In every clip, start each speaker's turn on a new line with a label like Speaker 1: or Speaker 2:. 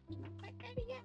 Speaker 1: Not quite ready yet.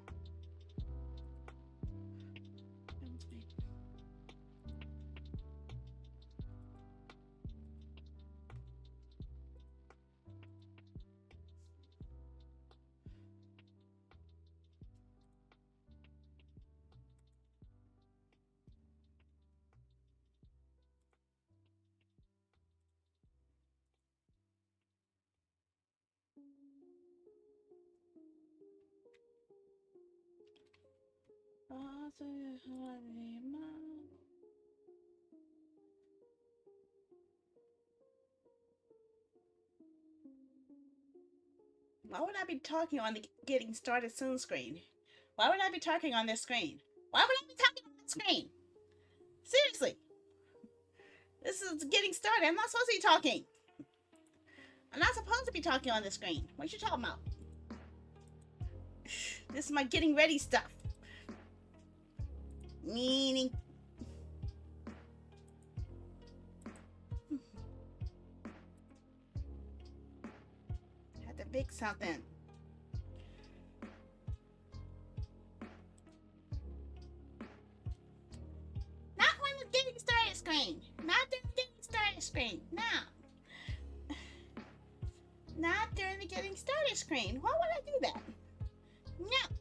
Speaker 1: Why would I be talking on the getting started soon screen? Why would I be talking on this screen? Why would I be talking on that screen? Seriously. This is getting started. I'm not supposed to be talking. I'm not supposed to be talking on the screen. What you talking about? This is my getting ready stuff. Meaning. Had to fix something. Not on the getting started screen. Not during the getting started screen. No. Not during the getting started screen. Why would I do that? No.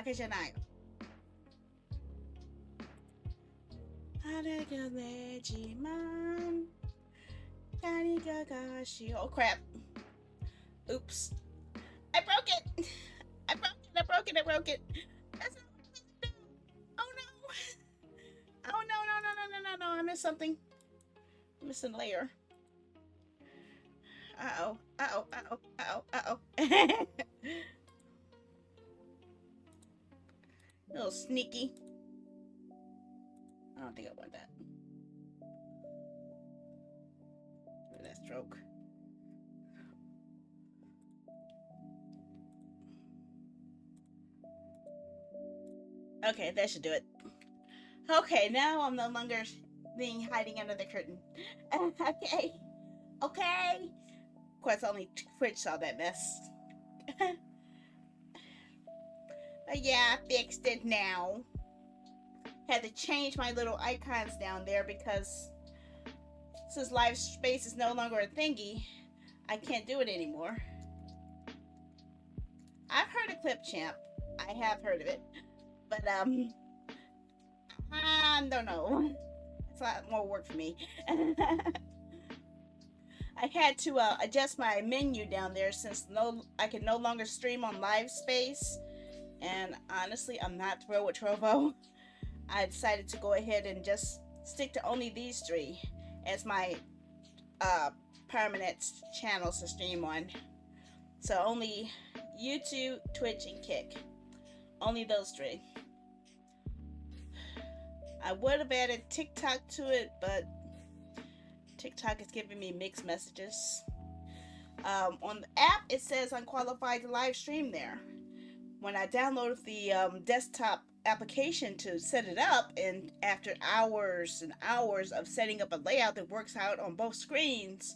Speaker 1: Bakit oh crap. Oops. I broke it. I broke it. That's not what I'm supposed to do. Oh no. Oh no. I missed something. I'm missing a layer. Uh-oh. A little sneaky. I don't think I want that. Look at that stroke. Okay, that should do it. Okay, now I'm no longer being hiding under the curtain. Okay. Of course, only Twitch saw that mess. But yeah, I fixed it now. Had to change my little icons down there because since live space is no longer a thingy, I can't do it anymore. I've heard of Clipchamp. I have heard of it. But I don't know. It's a lot more work for me. I had to adjust my menu down there since I can no longer stream on live space. And honestly, I'm not thrilled with Trovo. I decided to go ahead and just stick to only these three as my permanent channels to stream on. So only YouTube, Twitch, and Kick. Only those three. I would have added TikTok to it, but TikTok is giving me mixed messages. On the app, it says unqualified to live stream there. When I downloaded the desktop application to set it up, and after hours and hours of setting up a layout that works out on both screens,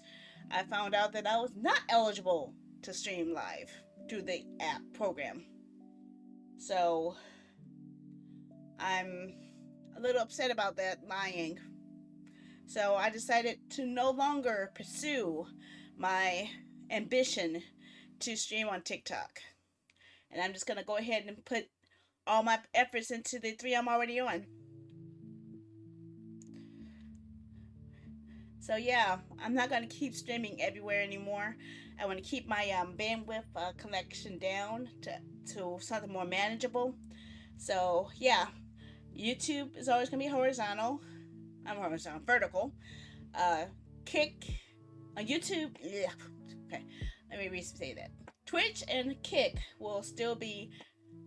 Speaker 1: I found out that I was not eligible to stream live through the app program. So I'm a little upset about that lying. So I decided to no longer pursue my ambition to stream on TikTok. And I'm just going to go ahead and put all my efforts into the three I'm already on. So yeah, I'm not going to keep streaming everywhere anymore. I want to keep my bandwidth connection down to something more manageable. So yeah, YouTube is always going to be horizontal. I'm horizontal, vertical. Kick on YouTube. Yeah. Okay, let me re-say that. Twitch and Kick will still be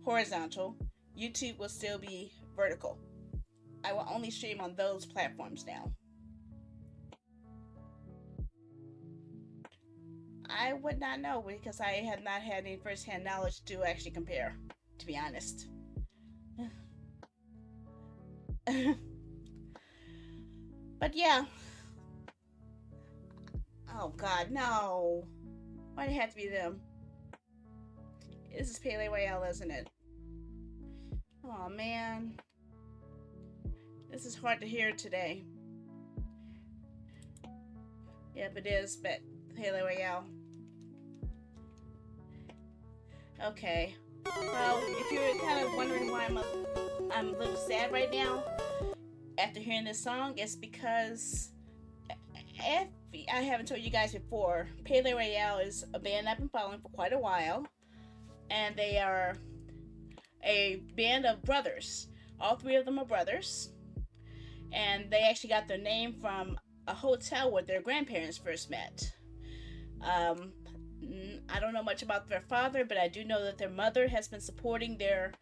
Speaker 1: horizontal. YouTube will still be vertical. I will only stream on those platforms now. I would not know because I have not had any first-hand knowledge to actually compare, to be honest. But yeah, Oh God, no. Why'd it have to be them? This is Pele Royale, isn't it? Oh man. This is hard to hear today. Yep, it is, but Pele Royale. Okay. Well, if you're kind of wondering why I'm a little sad right now after hearing this song, it's because I haven't told you guys before, Pele Royale is a band I've been following for quite a while, and they are a band of brothers. All three of them are brothers, and they actually got their name from a hotel where their grandparents first met. I don't know much about their father, but I do know that their mother has been supporting their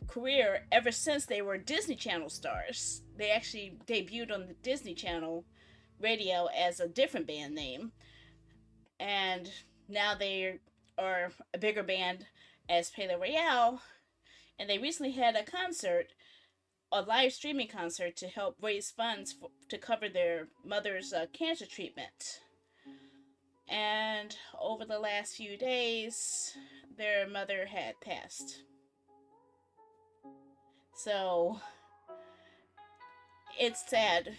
Speaker 1: career ever since they were Disney Channel stars. They actually debuted on the Disney Channel radio as a different band name, and now they are a bigger band as Pele Royale, and they recently had a concert, a live streaming concert, to help raise funds to cover their mother's cancer treatment. And over the last few days, their mother had passed. So it's sad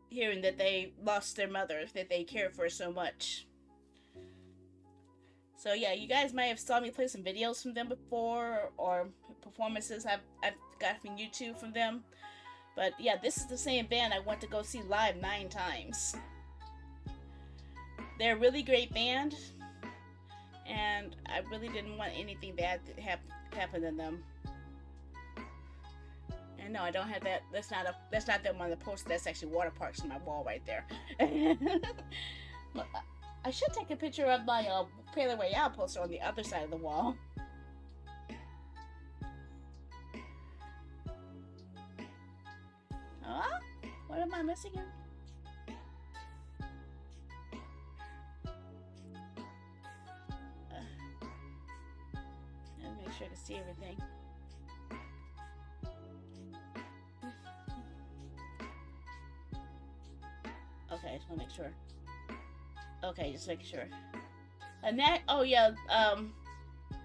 Speaker 1: hearing that they lost their mother that they cared for so much. So yeah, you guys might have saw me play some videos from them before, or performances I've got from YouTube from them. But yeah, this is the same band I went to go see live 9 times. They're a really great band, and I really didn't want anything bad to happen to them. And no, I don't have that. That's not them on the poster. That's actually water parks on my wall right there. Look, I should take a picture of my Pele Royale poster on the other side of the wall. What am I missing here? Make sure to see everything. Okay, just want to make sure. Okay, just making sure.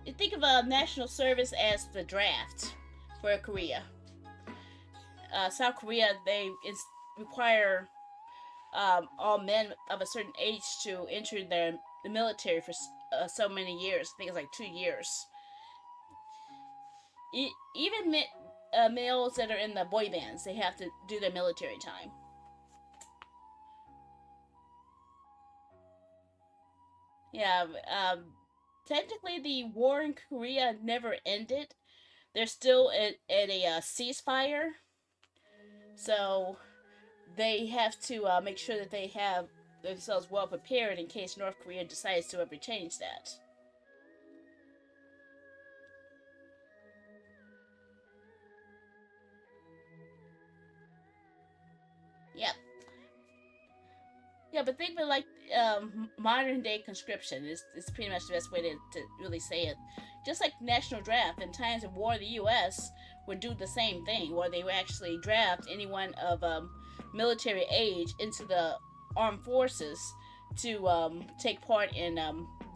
Speaker 1: You think of a national service as the draft for Korea. South Korea, they require all men of a certain age to enter the military for so many years. I think it's like 2 years. Even males that are in the boy bands, they have to do their military time. Yeah, technically the war in Korea never ended. They're still at a ceasefire. So they have to make sure that they have themselves well prepared in case North Korea decides to ever change that. Yep. Yeah, but think of it like modern day conscription is pretty much the best way to really say it. Just like national draft, in times of war, the U.S. would do the same thing, where they would actually draft anyone of military age into the armed forces to take part in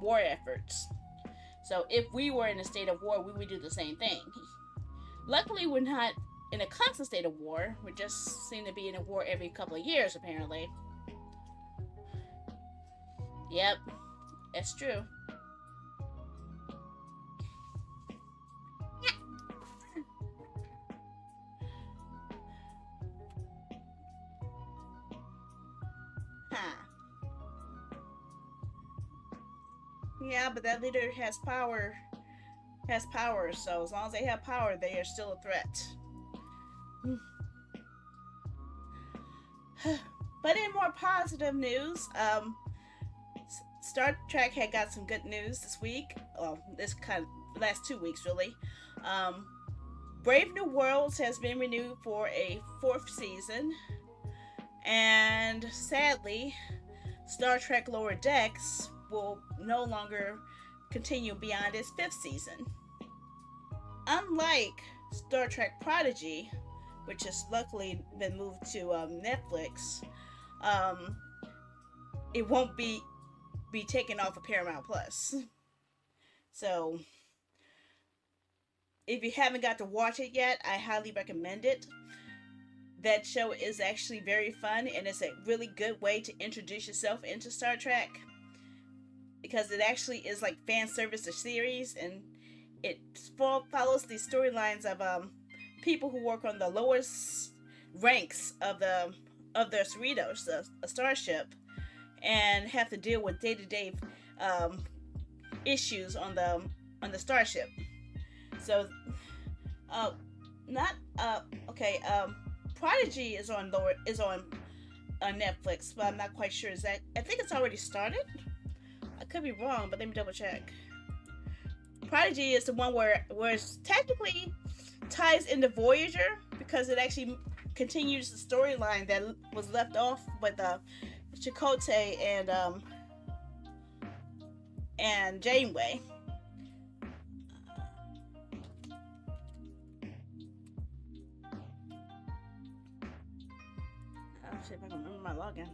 Speaker 1: war efforts. So if we were in a state of war, we would do the same thing. Luckily, we're not in a constant state of war. We just seem to be in a war every couple of years, apparently. Yep, that's true. Huh. Yeah, but that leader has power. So as long as they have power, they are still a threat. But in more positive news, Star Trek had got some good news this week. Well, this kind of last 2 weeks really. Brave New Worlds has been renewed for a 4th season, and sadly, Star Trek Lower Decks will no longer continue beyond its 5th season. Unlike Star Trek Prodigy, which has luckily been moved to Netflix, it won't be taken off of Paramount Plus. So if you haven't got to watch it yet, I highly recommend it. That show is actually very fun, and it's a really good way to introduce yourself into Star Trek, because it actually is like fan service a series, and it follows the storylines of people who work on the lowest ranks of the Cerritos, a starship, and have to deal with day to day issues on the starship. So, uh, not okay. Prodigy is on Netflix, but I'm not quite sure. Is that I think it's already started. I could be wrong, but let me double check. Prodigy is the one where it's technically ties into Voyager, because it actually continues the storyline that was left off with Chakotay and Janeway. I'll see if I can remember my login.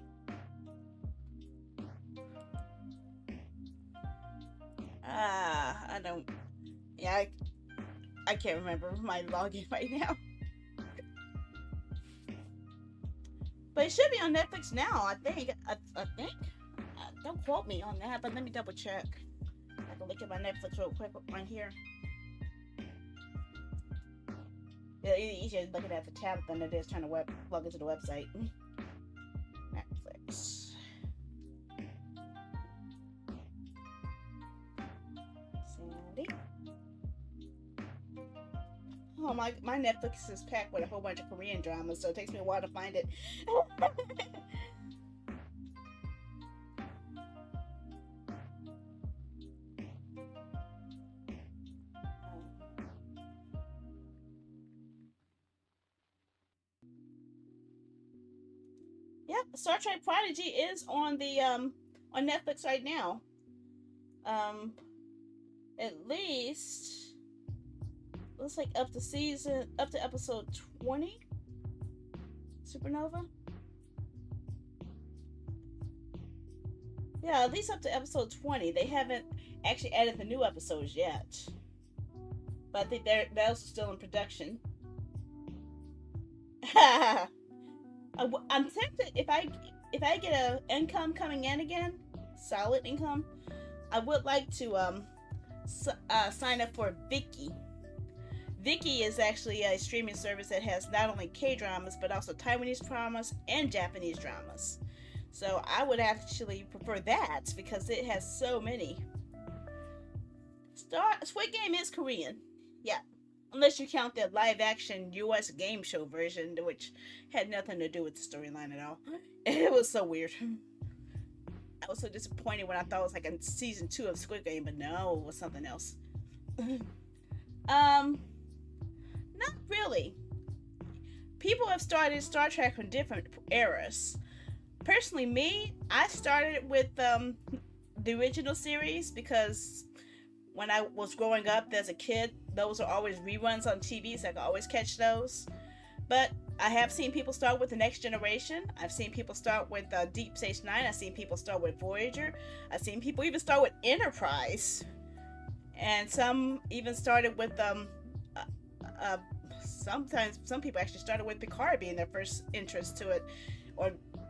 Speaker 1: I don't. Yeah, I can't remember my login right now. But it should be on Netflix now, I think. I think. Don't quote me on that, but let me double check. I can look at my Netflix real quick right here. Yeah, it's easier looking at the tab than it is trying to log into the website. Netflix. Sandy. Oh, my Netflix is packed with a whole bunch of Korean dramas, so it takes me a while to find it. Yep, Star Trek Prodigy is on Netflix right now. Um, at least looks like up to episode 20. Supernova. Yeah, at least up to episode 20. They haven't actually added the new episodes yet, but I think they're also still in production. I'm tempted, if I get a income coming in again, solid income, I would like to sign up for Viki. Viki is actually a streaming service that has not only K dramas but also Taiwanese dramas and Japanese dramas. So I would actually prefer that because it has so many. Squid Game is Korean, yeah. Unless you count the live action US game show version, which had nothing to do with the storyline at all. It was so weird. I was so disappointed when I thought it was like a season 2 of Squid Game, but no, it was something else. Not really. People have started Star Trek from different eras. Personally, me, I started with the original series because when I was growing up as a kid, those are always reruns on TV, so I could always catch those. But I have seen people start with the Next Generation. I've seen people start with Deep Space Nine. I've seen people start with Voyager. I've seen people even start with Enterprise, and some even started with sometimes some people actually started with Picard being their first interest to it,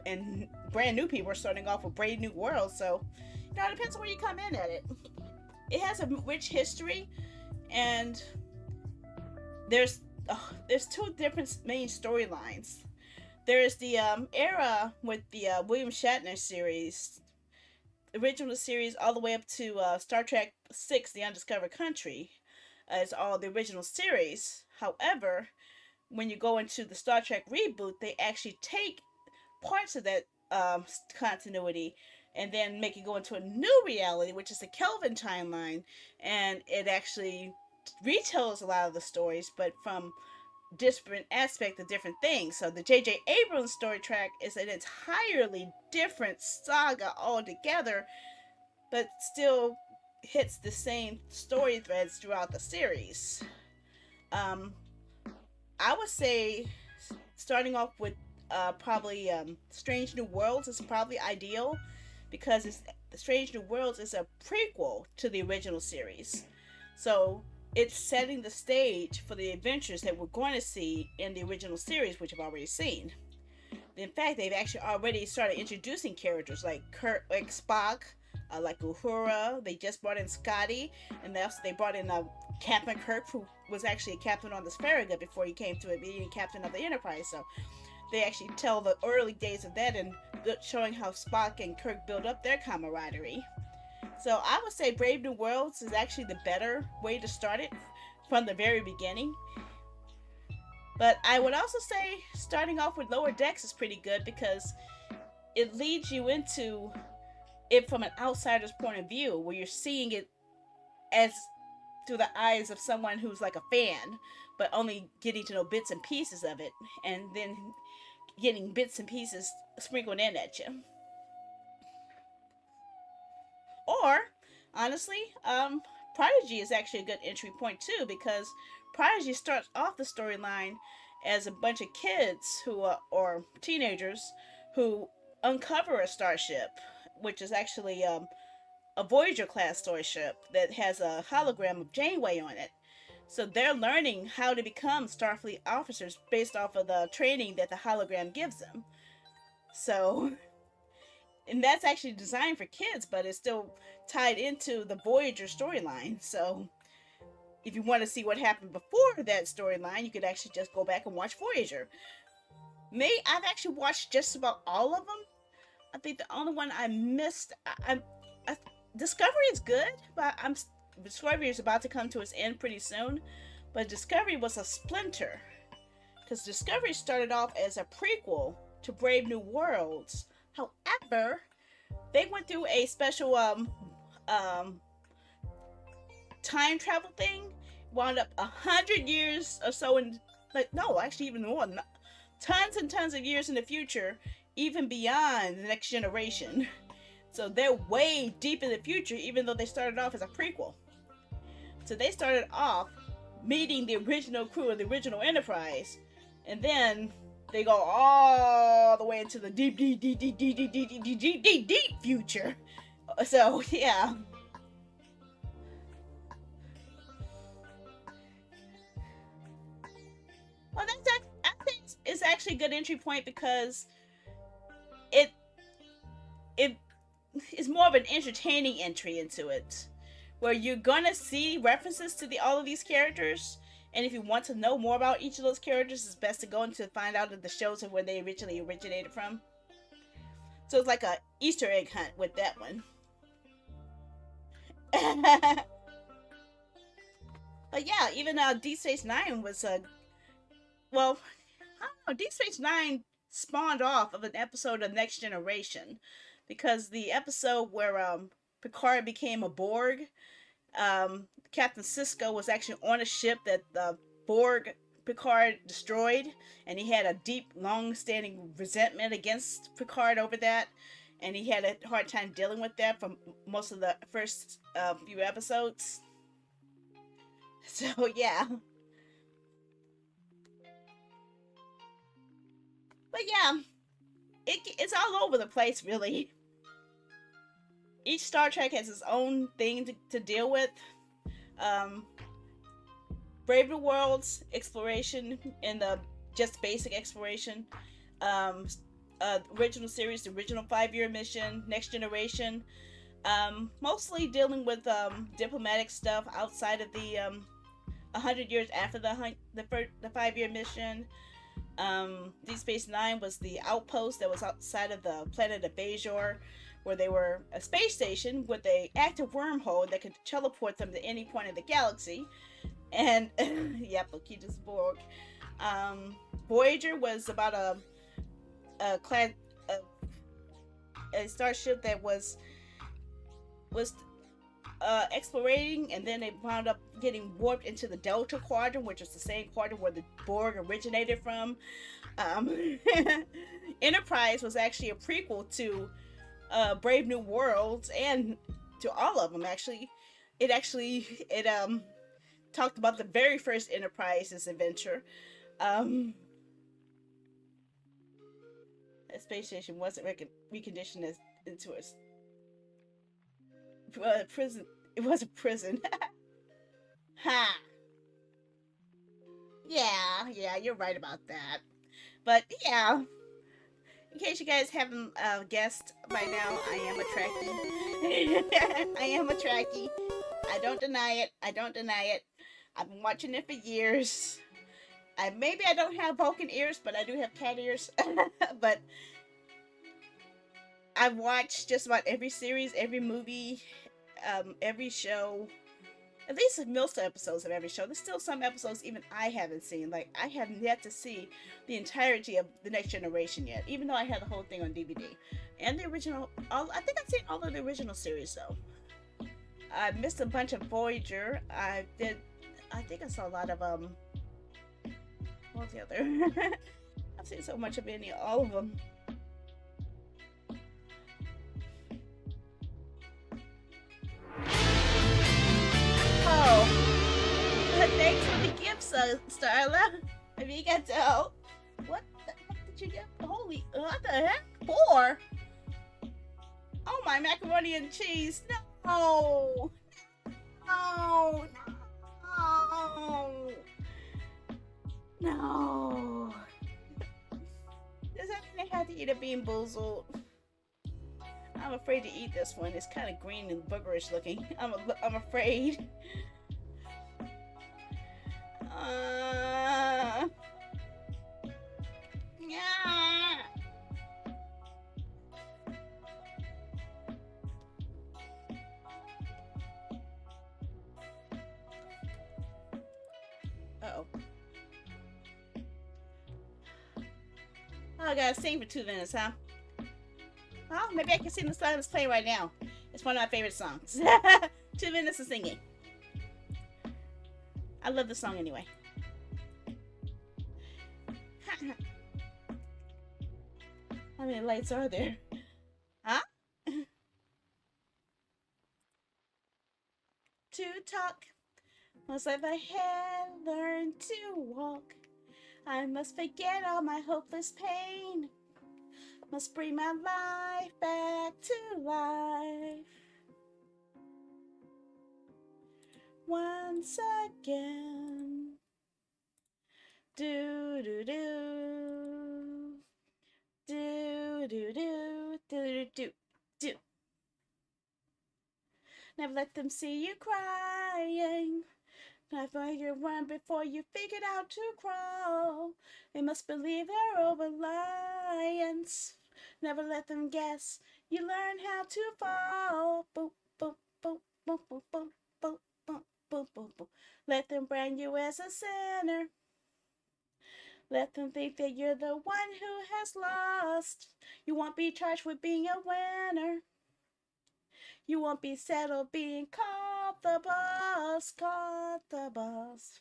Speaker 1: and brand new people are starting off with Brave New World. So it depends on where you come in at it. It has a rich history, and there's two different main storylines. There's the era with the William Shatner series, original series, all the way up to Star Trek VI: The Undiscovered Country. It's all the original series. However, when you go into the Star Trek reboot, they actually take parts of that continuity and then make it go into a new reality, which is the Kelvin timeline, and it actually retells a lot of the stories, but from different aspect of different things. So the J.J. Abrams story track is an entirely different saga altogether, but still hits the same story threads throughout the series. I would say starting off with probably Strange New Worlds is probably ideal because it's the Strange New Worlds is a prequel to the original series. So it's setting the stage for the adventures that we're going to see in the original series, which I've already seen. In fact, they've actually already started introducing characters like Kurt, like Spock, like Uhura. They just brought in Scotty, and they brought in Captain Kirk, who was actually a captain on the Farragut before he came to being captain of the Enterprise. So they actually tell the early days of that and showing how Spock and Kirk build up their camaraderie. So I would say Brave New Worlds is actually the better way to start it from the very beginning. But I would also say starting off with Lower Decks is pretty good because it leads you into it from an outsider's point of view, where you're seeing it as through the eyes of someone who's like a fan, but only getting to know bits and pieces of it, and then getting bits and pieces sprinkled in at you. Or, honestly, Prodigy is actually a good entry point too, because Prodigy starts off the storyline as a bunch of kids who are, or teenagers who uncover a starship, which is actually a Voyager class starship that has a hologram of Janeway on it. So they're learning how to become Starfleet officers based off of the training that the hologram gives them. So, and that's actually designed for kids, but it's still tied into the Voyager storyline. So, if you want to see what happened before that storyline, you could actually just go back and watch Voyager. I've actually watched just about all of them. I think the only one I missed, Discovery is good, but Discovery is about to come to its end pretty soon. But Discovery was a splinter, because Discovery started off as a prequel to Brave New Worlds. However, they went through a special time travel thing, wound up 100 years or so in, like, no, actually even more, tons and tons of years in the future, even beyond the next generation. So they're way deep in the future, even though they started off as a prequel. So they started off meeting the original crew of the original Enterprise, and then they go all the way into the deep, deep, deep, deep, deep, deep, deep, deep, deep, deep, deep future. So yeah. Well, I think it's actually a good entry point because it it is more of an entertaining entry into it, where you're gonna see references to all of these characters, and if you want to know more about each of those characters, it's best to go into find out of the shows of where they originally originated from. So it's like a Easter egg hunt with that one. But yeah, even Deep Space Nine was a well, I don't know. Deep Space Nine spawned off of an episode of Next Generation, because the episode where Picard became a Borg, Captain Sisko was actually on a ship that the Borg Picard destroyed, and he had a deep, long-standing resentment against Picard over that, and he had a hard time dealing with that for most of the first few episodes. So yeah, but yeah, it's all over the place, really. Each Star Trek has its own thing to deal with. Um, Brave New Worlds exploration and the just basic exploration. Um, Original series, the original 5-year mission, Next Generation. Mostly dealing with diplomatic stuff outside of the 100 years after the 5-year mission. Deep Space Nine was the outpost that was outside of the planet of Bajor, where they were a space station with a active wormhole that could teleport them to any point in the galaxy. And yep, Lakita's Borg. Voyager was about a class a starship that was exploring, and then it wound up getting warped into the Delta Quadrant, which is the same quadrant where the Borg originated from. Enterprise was actually a prequel to Brave New Worlds, and to all of them actually. It talked about the very first Enterprise's adventure. Um, that space station wasn't reconditioned into prison. It was a prison. Ha. Yeah, yeah, you're right about that. But yeah, in case you guys haven't guessed by now, I am a Trekkie. I am a Trekkie. I don't deny it. I don't deny it. I've been watching it for years. Maybe I don't have Vulcan ears, but I do have cat ears. But I've watched just about every series, every movie, every show. At least most episodes of every show. There's still some episodes even I haven't seen. Like I have yet to see the entirety of the Next Generation yet, even though I had the whole thing on DVD and the original. I think I've seen all of the original series though. I missed a bunch of Voyager. I did. I think I saw a lot of What was the other? I've seen so much of all of them. Oh, thanks for the gift, Starla. If you can tell, what the heck did you get? Holy, what the heck? 4? Oh my, macaroni and cheese. No, no, no, no. Does that mean I have to eat a bean boozled? I'm afraid to eat this one. It's kind of green and boogerish looking. I'm afraid. Yeah. Uh-oh. Oh, I gotta sing for 2 minutes, huh? Oh, maybe I can sing the song that's playing right now. It's one of my favorite songs. 2 minutes of singing. I love the song anyway. How many lights are there? Huh? To talk. Must let my head learn to walk. I must forget all my hopeless pain. Must bring my life back to life. Once again. Do do do. Do do do do do do. Never let them see you crying. Never you run before you figured out to crawl. They must believe they're over lions. Never let them guess. You learn how to fall. Boop boop boop boop boop boop boop boop boop boop boop. Let them brand you as a sinner. Let them think that you're the one who has lost. You won't be charged with being a winner. You won't be settled being called the boss, called the boss.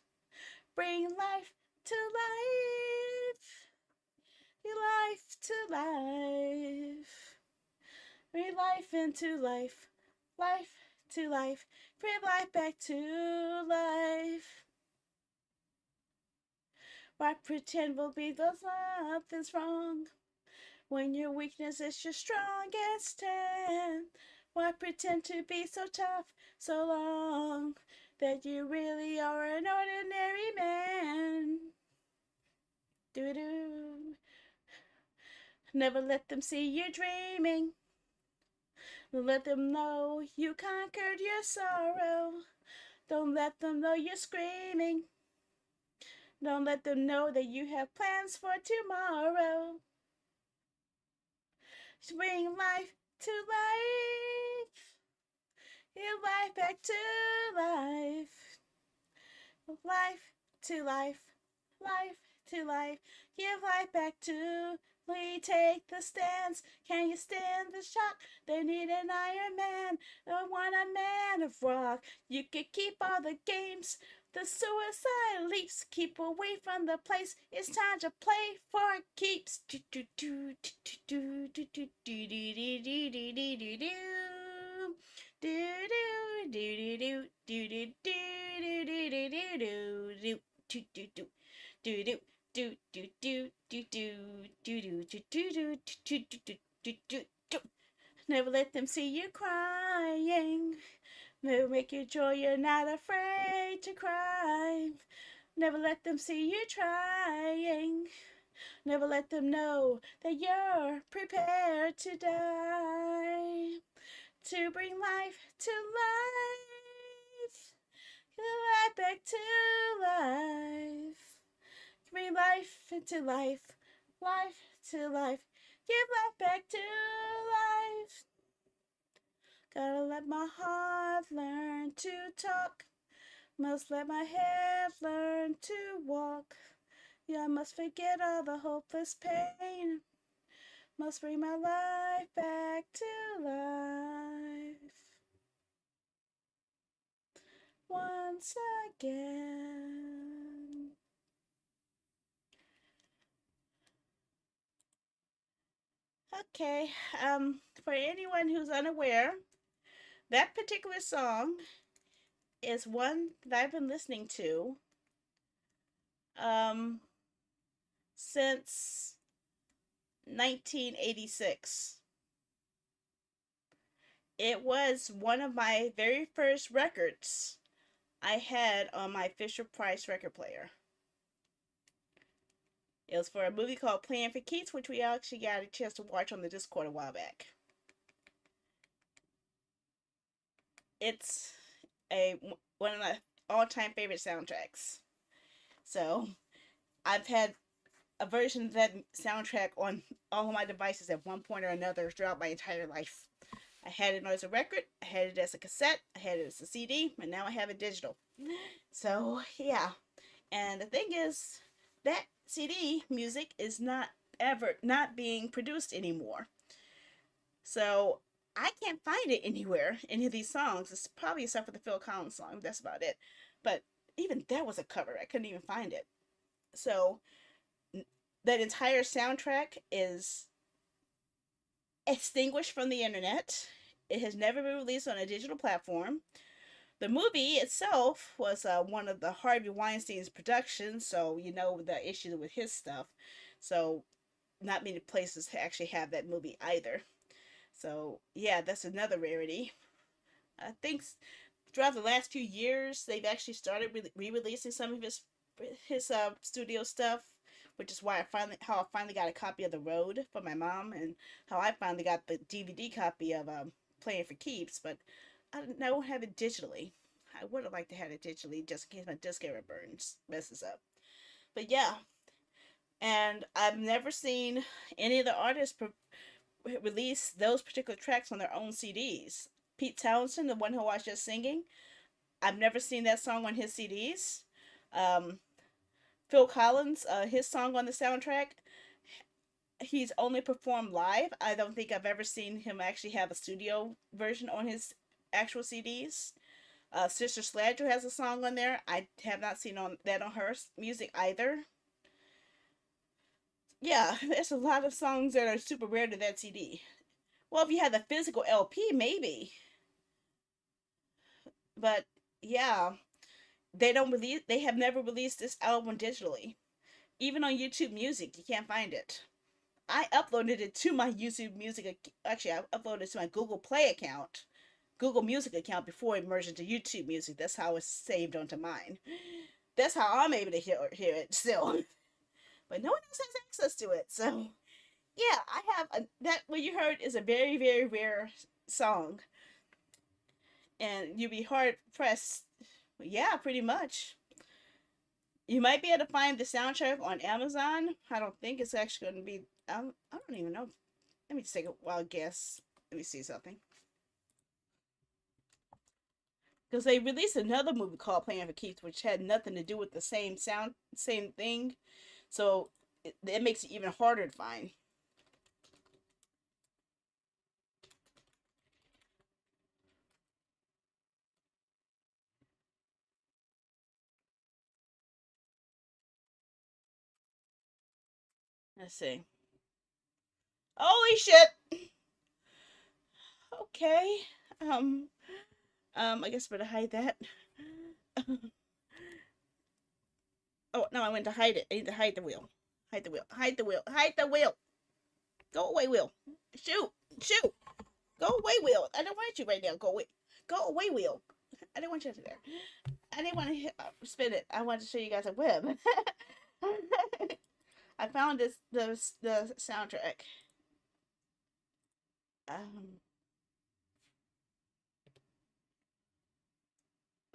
Speaker 1: Bring life to life, life to life. Bring life into life, life to life. Bring life back to life. Why pretend we'll be those nothing's wrong when your weakness is your strongest stand? Why pretend to be so tough so long that you really are an ordinary man? Doo-doo. Never let them see you dreaming. Let them know you conquered your sorrow. Don't let them know you're screaming. Don't let them know that you have plans for tomorrow. Bring life to life. Give life back to life. Life to life. Life to life. Give life back to. We take the stands. Can you stand the shock? They need an Iron Man. They want a man of rock. You could keep all the games. The suicide leaps. Keep away from the place. It's time to play for keeps. Do do do do do do do do do do do do do do do. Do do do do do do do do do do do do do do do do. Do do do do do do do do do do do do do do do. Never let them see you crying. trying. They'll make you joy, you're not afraid to cry. Never let them see you trying. Never let them know that you're prepared to die. To bring life to life. Give life back to life. Bring life into life. Life to life. Give life back to life. Gotta let my heart learn to talk. Must let my head learn to walk. Yeah, I must forget all the hopeless pain. Must bring my life back to life. Once again. Okay, for anyone who's unaware, that particular song is one that I've been listening to um, since 1986. It was one of my very first records I had on my Fisher Price record player. It was for a movie called Playing for Keats, which we actually got a chance to watch on the Discord a while back. It's one of my all-time favorite soundtracks. So I've had a version of that soundtrack on all of my devices at one point or another throughout my entire life. I had it as a record, I had it as a cassette, I had it as a CD, and now I have it digital. So yeah, and the thing is, that CD music is not being produced anymore. So I can't find it anywhere, any of these songs. It's probably except for the Phil Collins song. That's about it. But even that was a cover. I couldn't even find it. So that entire soundtrack is extinguished from the internet. It has never been released on a digital platform. The movie itself was one of the Harvey Weinstein's productions, so you know the issue with his stuff. So not many places actually have that movie either. So yeah, that's another rarity. I think throughout the last few years, they've actually started re-releasing some of his studio stuff, which is why I finally got a copy of The Road for my mom, and how I finally got the DVD copy of Playing for Keeps. But I don't have it digitally. I would have liked to have it digitally just in case my disc ever messes up. But yeah, and I've never seen any of the artists release those particular tracks on their own CDs. Pete Townsend, the one who I was just singing, I've never seen that song on his CDs. Um, Phil Collins, his song on the soundtrack, he's only performed live. I don't think I've ever seen him actually have a studio version on his actual CDs. Sister Sledge has a song on there. I have not seen that on her music either. Yeah, there's a lot of songs that are super rare to that CD. Well, if you had the physical LP, maybe. But yeah, they have never released this album digitally. Even on YouTube Music, you can't find it. I uploaded it to my YouTube Music. Actually, I uploaded it to my Google Play account, Google Music account before it merged into YouTube Music. That's how it's saved onto mine. That's how I'm able to hear it still. But no one else has access to it. So yeah, I have that. What you heard is a very, very rare song, and you'd be hard pressed. Yeah, pretty much. You might be able to find the soundtrack on Amazon. I don't think it's actually going to be. I don't even know. Let me take a wild guess. Let me see something. Because they released another movie called Playing for Keeps, which had nothing to do with the same thing. So it makes it even harder to find. Let's see. Holy shit! Okay. Um. I guess I better hide that. Oh no! I went to hide it. I need to hide the wheel. Hide the wheel. Hide the wheel. Hide the wheel. Go away, wheel. Shoot! Shoot! Go away. away, Will. I don't want you right now. Go away. Go away, Will. I didn't want you to there. I didn't want to spin it. I wanted to show you guys a web. I found the soundtrack. Um,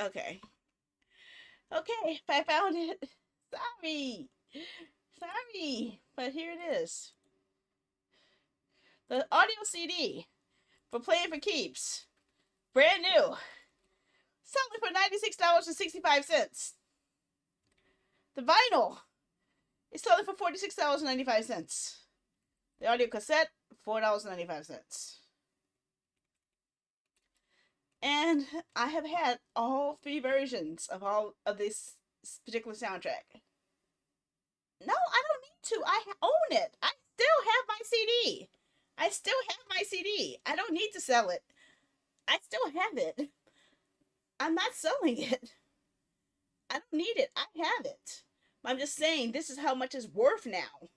Speaker 1: okay. Okay, I found it. Sorry. Sorry. But here it is. The audio CD for Playing for Keeps. Brand new. Selling for $96.65. The vinyl is selling for $46.95. The audio cassette, $4.95. And I have had all three versions of all of this particular soundtrack. No, I don't need to. I own it. I still have my CD. I still have my CD. I don't need to sell it. I still have it. I'm not selling it. I don't need it. I have it. I'm just saying this is how much it's worth now.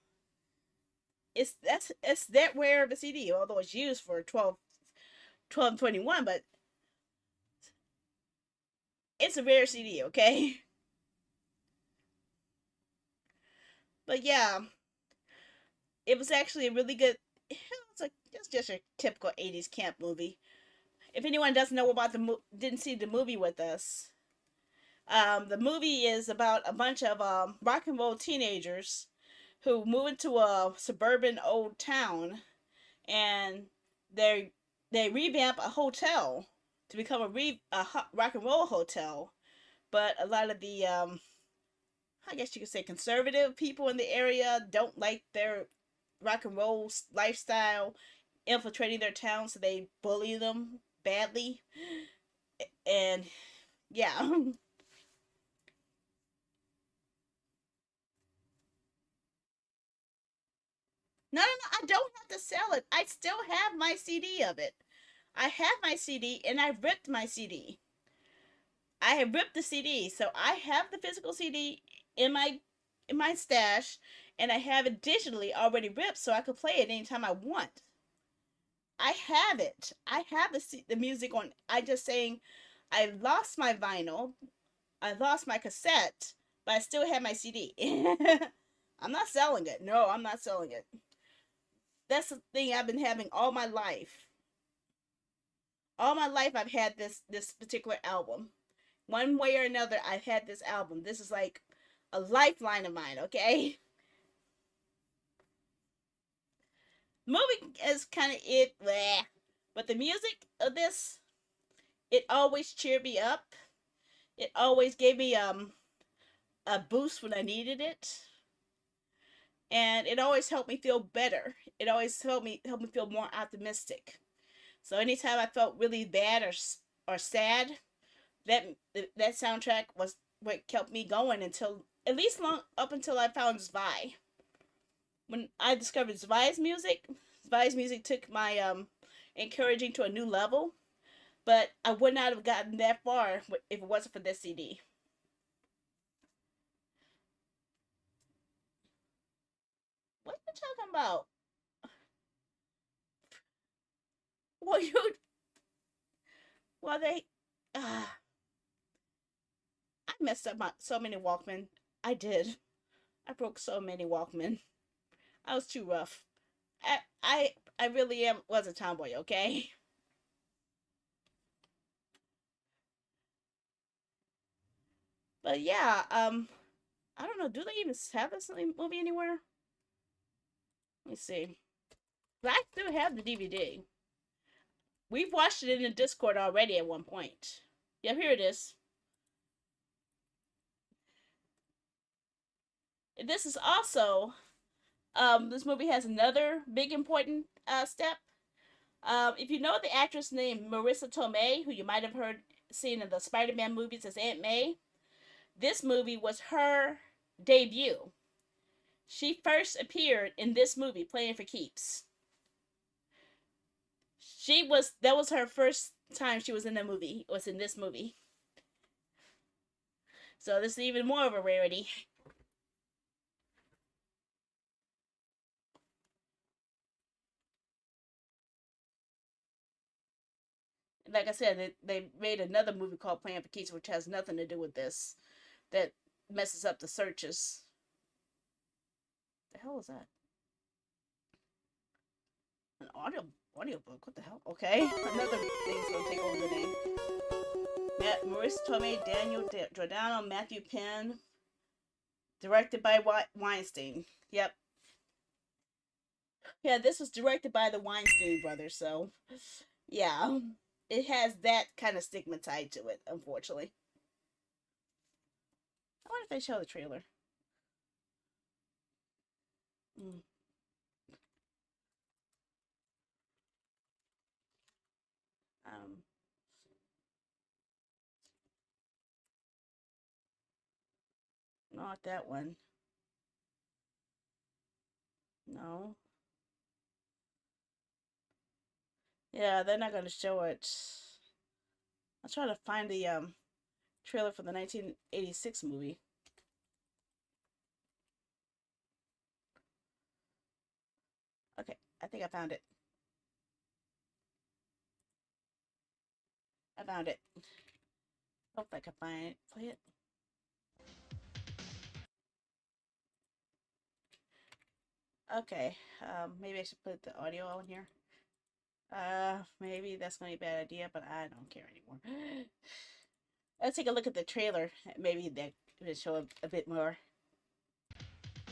Speaker 1: It's that rare of a CD, although it's used for 12.21, but it's a rare CD, okay? But yeah, it was actually a really good. It's just a typical '80s camp movie. If anyone doesn't know about didn't see the movie with us, the movie is about a bunch of rock and roll teenagers who move into a suburban old town, and they they revamp a hotel to become a rock and roll hotel. But a lot of the I guess you could say conservative people in the area don't like their rock and roll lifestyle infiltrating their town, so they bully them badly. And yeah. No, no, no, I don't have to sell it. I still have my CD of it. I have my CD and I ripped my CD. I have ripped the CD, so I have the physical CD in my stash, and I have it digitally already ripped, so I could play it anytime I want. I have it. I have the music on. I just saying, I lost my vinyl. I lost my cassette, but I still have my CD. I'm not selling it. No, I'm not selling it. That's the thing I've been having all my life. All my life I've had this particular album. One way or another, I've had this album. This is like a lifeline of mine, okay? Movie is kind of it, bleh. But the music of this, it always cheered me up. It always gave me a boost when I needed it, and it always helped me feel better. It always helped me feel more optimistic. So anytime I felt really bad or sad, that soundtrack was what kept me going until at least long up until I found Zwei. When I discovered Zwei's music took my encouraging to a new level. But I would not have gotten that far if it wasn't for this CD. What are you talking about? Well, you well they. Uh, I messed up so many Walkman. I did. I broke so many Walkman. I was too rough. I really was a tomboy. Okay. But yeah, I don't know. Do they even have this movie anywhere? Let me see. But I still have the DVD. We've watched it in the Discord already at one point. Yeah, here it is. This is also this movie has another big important step. If you know the actress named Marissa Tomei, who you might have heard seen in the Spider-Man movies as Aunt May, this movie was her debut. She first appeared in this movie, Playing for Keeps. That was her first time she was in the movie. Was in this movie. So this is even more of a rarity. Like I said, they made another movie called Plan for Keys, which has nothing to do with this. That messes up the searches. The hell is that? An audiobook? What the hell? Okay, another thing's gonna take over the name. Maurice Tomei, Daniel Giordano, Matthew Penn, directed by Weinstein. Yep. Yeah, this was directed by the Weinstein brothers, so yeah, it has that kind of stigma tied to it, unfortunately. I wonder if they show the trailer. Mm. Um, Not that one. No. Yeah, they're not gonna show it. I'm trying to find the trailer for the 1986 movie. Okay, I think I found it. I found it. Hope I can find it. Play it. Okay. Maybe I should put the audio on here. Maybe that's gonna be a bad idea, but I don't care anymore. Let's take a look at the trailer. Maybe that will show a bit more.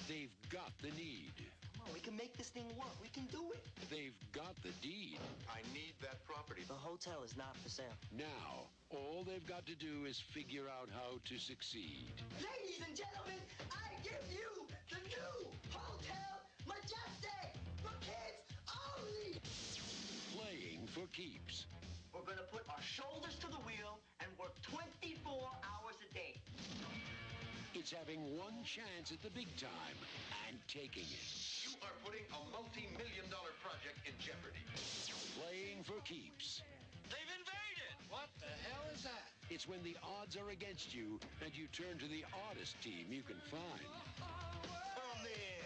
Speaker 2: They've got the need.
Speaker 3: Come on, we can make this thing work. We can do it.
Speaker 2: They've got the deed.
Speaker 4: I need that property.
Speaker 3: The hotel is not for sale.
Speaker 2: Now, all they've got to do is figure out how to succeed.
Speaker 3: Ladies and gentlemen, I give you the new Hotel Majestic for kids only.
Speaker 2: Playing for keeps.
Speaker 3: We're gonna put our shoulders to the wheel and work 24 hours a day.
Speaker 2: It's having one chance at the big time and taking it.
Speaker 4: You are putting a multi-million-dollar project in jeopardy.
Speaker 2: Playing for keeps.
Speaker 4: They've invaded! What the hell is that?
Speaker 2: It's when the odds are against you and you turn to the oddest team you can find.
Speaker 4: Come there.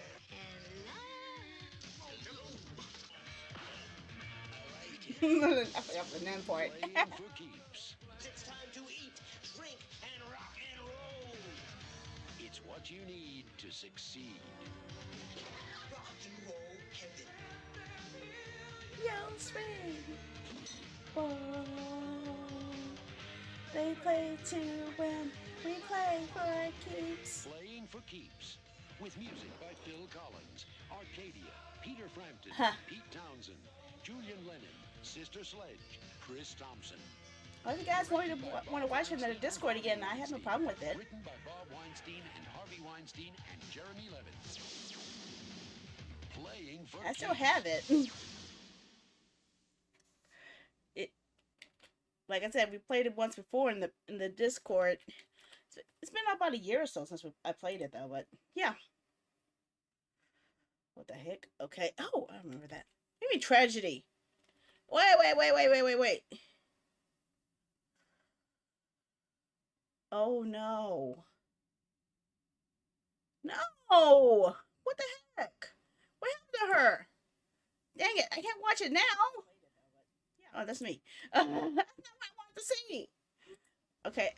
Speaker 3: Hello.
Speaker 1: I forgot the name for it.
Speaker 2: Playing for keeps.
Speaker 3: It's time to eat, drink, and rock and roll.
Speaker 2: It's what you need to succeed.
Speaker 3: Rock and roll heaven.
Speaker 1: Yo, spring. Oh, they play to win. We play for keeps.
Speaker 2: Playing for keeps. With music by Phil Collins, Arcadia, Peter Frampton,
Speaker 1: Huh.
Speaker 2: Pete Townsend, Julian Lennon, Sister Sledge, Chris Thompson.
Speaker 1: Well, if you guys want to watch it in the Discord again, I have no problem with it.
Speaker 2: Written by Bob Weinstein and Harvey Weinstein and Jeremy Levin. Playing for
Speaker 1: I still
Speaker 2: keeps.
Speaker 1: have it. It, like I said, we played it once before in the Discord. It's been about a year or so since I played it though, but yeah. What the heck? Okay. Oh, I remember that. Maybe Tragedy. Wait. Oh no. No! What the heck? What happened to her? Dang it, I can't watch it now. Oh, that's me. That's not what I wanted to see. Okay.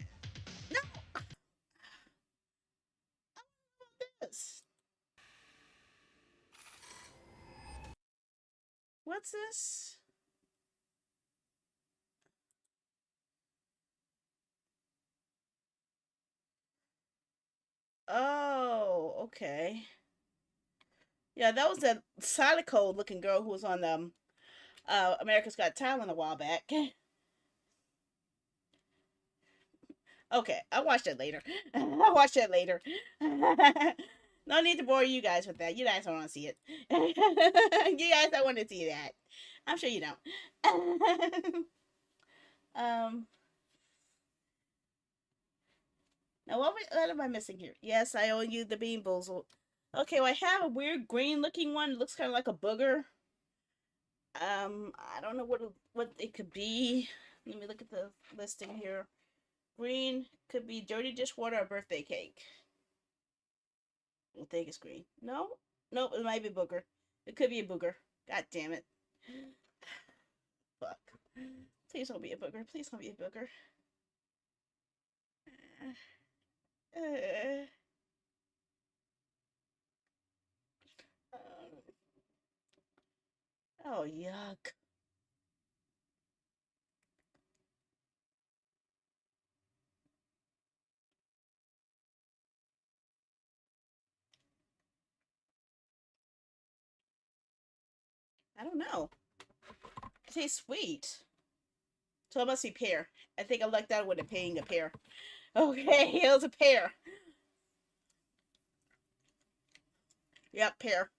Speaker 1: No! I want this. What's this? Oh, okay. Yeah, that was that Sadako looking girl who was on America's Got Talent a while back. Okay, I'll watch that later. I'll watch that later. No need to bore you guys with that. You guys don't want to see it. You guys don't want to see that. I'm sure you don't. um. Now, what am I missing here? Yes, I owe you the Bean Boozled. Okay, well, I have a weird green looking one. It looks kind of like a booger. I don't know what it could be. Let me look at the listing here. Green could be dirty dishwater or birthday cake. I think it's green. No? Nope, it might be booger. It could be a booger. God damn it. Fuck. Please don't be a booger. Please don't be a booger. Uh, oh, yuck. I don't know. It tastes sweet. So it must be pear. I think I like that with it being a pear. Okay, it was a pear. Yep, pear.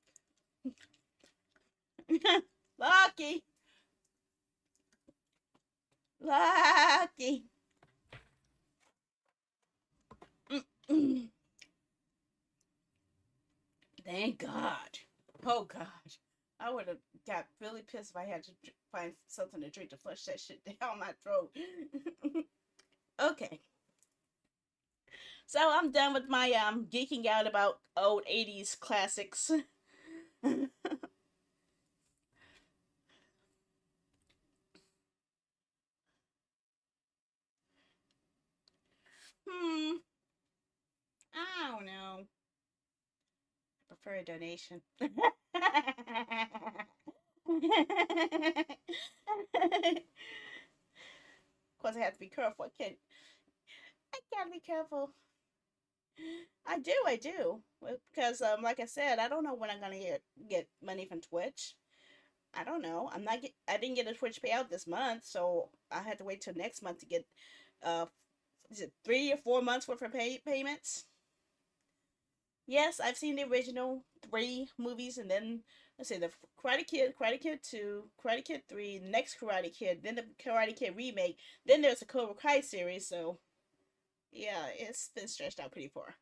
Speaker 1: Lucky. Lucky. Mm-mm. Thank God. Oh God. I would have got really pissed if I had to find something to drink to flush that shit down my throat. Okay. So I'm done with my geeking out about old 80s classics. Hmm. I don't know. I prefer a donation. Of course, I have to be careful. I gotta be careful. I do. Because, like I said, I don't know when I'm gonna get money from Twitch. I don't know. I didn't get a Twitch payout this month, so I had to wait till next month to get, uh, is it 3 or 4 months worth of payments? Yes, I've seen the original three movies, and then let's say the Karate Kid 2, Karate Kid 3, the next Karate Kid, then the Karate Kid remake, then there's the Cobra Kai series. So yeah, it's been stretched out pretty far.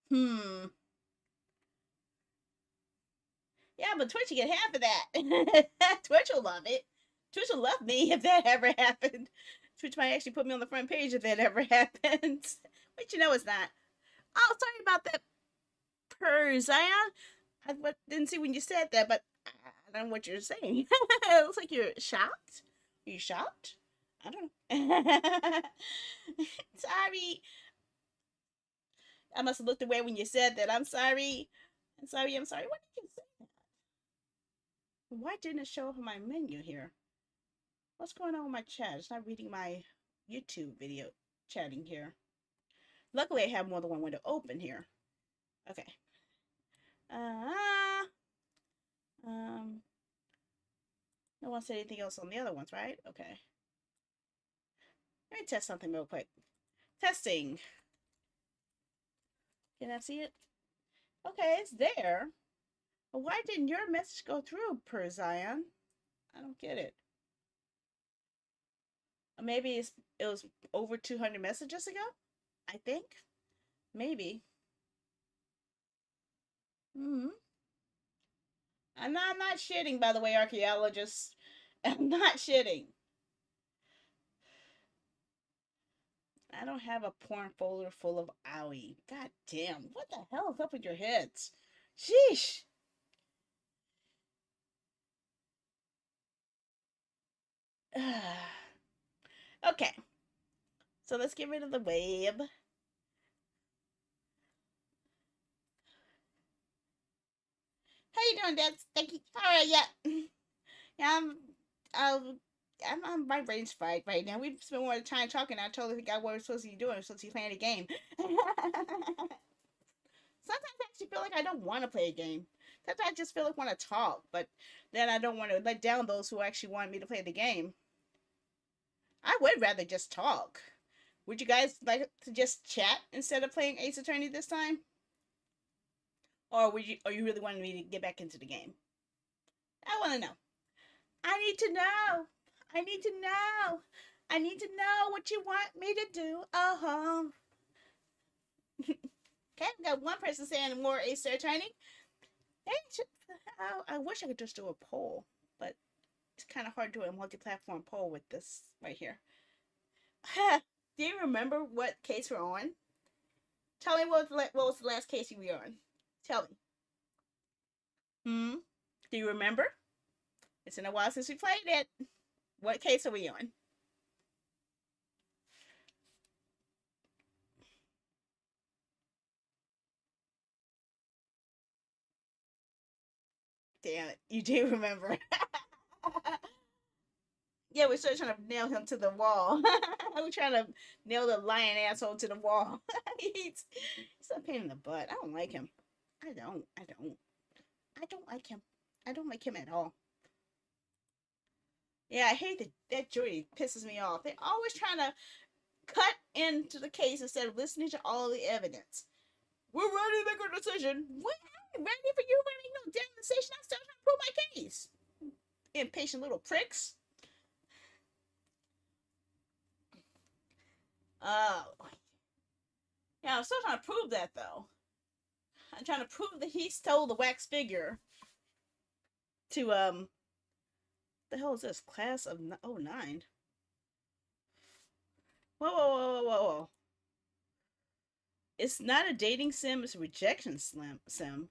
Speaker 1: Hmm. Yeah, but Twitch will get half of that. Twitch will love it. Twitch will love me if that ever happened. Twitch might actually put me on the front page if that ever happens. But you know it's not. Oh, sorry about that, Per Zion. I didn't see when you said that, but I don't know what you're saying. It looks like you're shocked. Are you shocked? I don't know. Sorry. I must have looked away when you said that. I'm sorry. I'm sorry. I'm sorry. What did you say? Why didn't it show up on my menu here? What's going on with my chat? It's not reading my YouTube video chatting here. Luckily, I have more than one window open here. Okay. Uh, um, no one said anything else on the other ones, right? Okay. Let me test something real quick. Testing. Can I see it? Okay, it's there. But why didn't your message go through, Per Zion? I don't get it. Maybe it was over 200 messages ago? I think. Maybe. Hmm. I'm not shitting, by the way, archaeologists. I'm not shitting. I don't have a porn folder full of owie. God damn. What the hell is up with your heads? Sheesh. Okay. So let's get rid of the web. How you doing, Dad? Thank you. All right, yeah. Yeah, I'm, my brain's fried right now. We've spent more time talking. I totally forgot what we're supposed to be doing. We're supposed to be playing a game. Sometimes I actually feel like I don't want to play a game. Sometimes I just feel like I want to talk, but then I don't want to let down those who actually want me to play the game. I would rather just talk. Would you guys like to just chat instead of playing Ace Attorney this time? Or would you are you really wanting me to get back into the game? I want to know. I need to know. I need to know. I need to know what you want me to do. Uh-huh. Okay, we got one person saying more Ace Attorney. Hey, I wish I could just do a poll, but it's kind of hard to do a multi-platform poll with this right here. Do you remember what case we're on? Tell me what was the last case you were on? Tell me. Hmm? Do you remember? It's been a while since we played it. What case are we on? Damn it. You do remember. Yeah, we're still trying to nail him to the wall. We're trying to nail the lion asshole to the wall. He's a pain in the butt. I don't like him. I don't. I don't. I don't like him. I don't like him at all. Yeah, I hate that jury. Pisses me off. They're always trying to cut into the case instead of listening to all the evidence. We're ready to make our decision. What? I'm ready for you to make no damn decision. I'm still trying to prove my case. Impatient little pricks. Oh. Yeah, I'm still trying to prove that, though. I'm trying to prove that he stole the wax figure to, the hell is this? Class of 09. Whoa, whoa, whoa, whoa, whoa, whoa. It's not a dating sim, it's a rejection sim.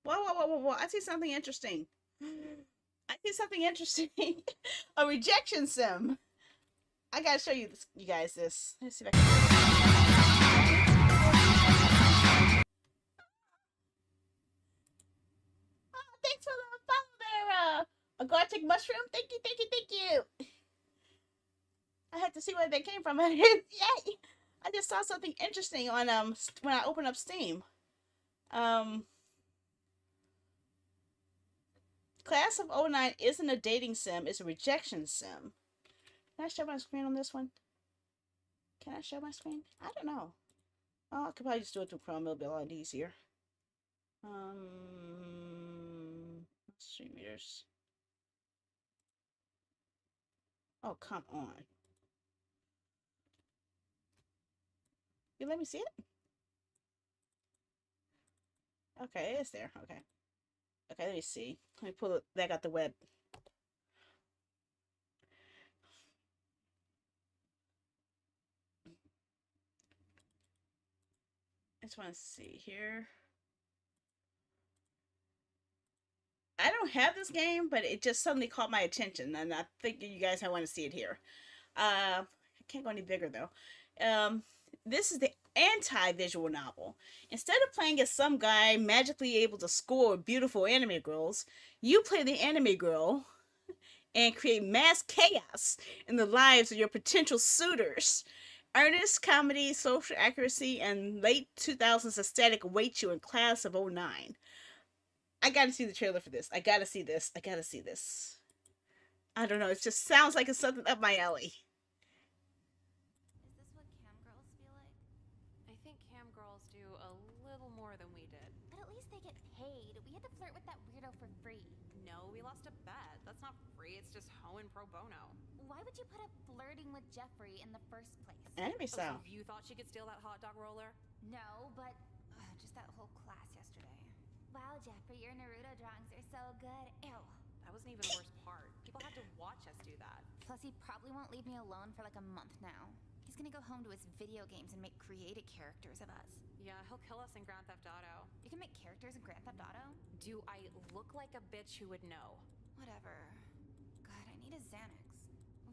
Speaker 1: Whoa, whoa, whoa, whoa, whoa. I see something interesting. I see something interesting. A rejection sim. I gotta show you this, you guys this. Let's see if I can. Oh, thanks for the follow there, a Gartic mushroom. Thank you, thank you, thank you. I had to see where they came from. Yay! I just saw something interesting on when I opened up Steam. Class of '09 isn't a dating sim, it's a rejection sim. Can I show my screen on this one? Can I show my screen? I don't know. Oh, I could probably just do it through Chrome. It'll be a lot easier. Stream readers. Oh, come on. You let me see it? Okay, it's there. Okay. Okay, let me see. Let me pull it back out the web. I just want to see here. I don't have this game, but it just suddenly caught my attention, and I think you guys might want to see it here. I can't go any bigger though. This is the anti-visual novel. Instead of playing as some guy magically able to score beautiful anime girls, you play the anime girl and create mass chaos in the lives of your potential suitors. Earnest comedy, social accuracy, and late 2000s aesthetic await you in Class of '09. I gotta see the trailer for this. I gotta see this. I gotta see this. I don't know. It just sounds like it's something up my alley.
Speaker 5: Is this what cam girls feel like? I think cam girls do a little more than we did.
Speaker 6: But at least they get paid. We had to flirt with that weirdo for free.
Speaker 5: No, we lost a bet. That's not free, it's just hoeing pro bono.
Speaker 6: Why would you put up flirting with Jeffrey in the first place?
Speaker 1: Anime style.
Speaker 5: So you thought she could steal that hot dog roller?
Speaker 6: No, but just that whole class yesterday. Wow, Jeffrey, your Naruto drawings are so good. Ew.
Speaker 5: That wasn't even the worst part. People had to watch us do that.
Speaker 6: Plus, he probably won't leave me alone for like a month now. He's gonna go home to his video games and make created characters of us.
Speaker 5: Yeah, he'll kill us in Grand Theft Auto.
Speaker 6: You can make characters in Grand Theft Auto?
Speaker 5: Do I look like a bitch who would know?
Speaker 6: Whatever. God, I need a Xanax.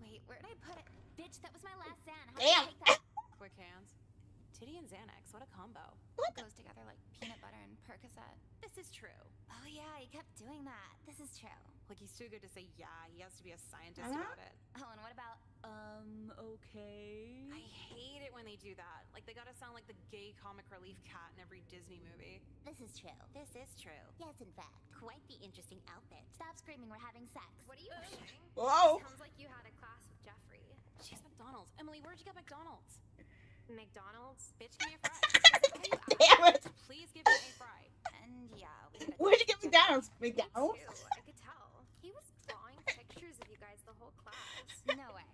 Speaker 6: Wait, where did I put it? Bitch, that was my last Xan. How did
Speaker 1: Damn.
Speaker 6: I take that?
Speaker 5: Quick hands. Titty and Xanax, what a combo.
Speaker 6: It goes together like peanut butter and Percocet.
Speaker 5: This is true.
Speaker 6: Oh yeah, he kept doing that. This is true.
Speaker 5: Like he's too good to say yeah, he has to be a scientist
Speaker 1: Uh-huh.
Speaker 5: about it.
Speaker 6: Oh, and what about, okay?
Speaker 5: I hate it when they do that. Like they gotta sound like the gay comic relief cat in every Disney movie.
Speaker 6: This is true.
Speaker 5: This is true.
Speaker 6: Yes, in fact. Quite the interesting outfit. Stop screaming, we're having sex.
Speaker 5: What are you pushing?
Speaker 1: Whoa.
Speaker 7: Sounds like you had a class with Jeffrey.
Speaker 5: She's McDonald's. Emily, where'd you get McDonald's?
Speaker 7: McDonald's?
Speaker 5: Bitch, give me a fry.
Speaker 1: Damn it.
Speaker 5: Please give me a fry.
Speaker 6: And yeah, we had a
Speaker 1: Where'd you get McDonald's?
Speaker 7: Me
Speaker 1: McDonald's?
Speaker 7: too, I could tell. He was drawing pictures of you guys the whole class.
Speaker 6: No way.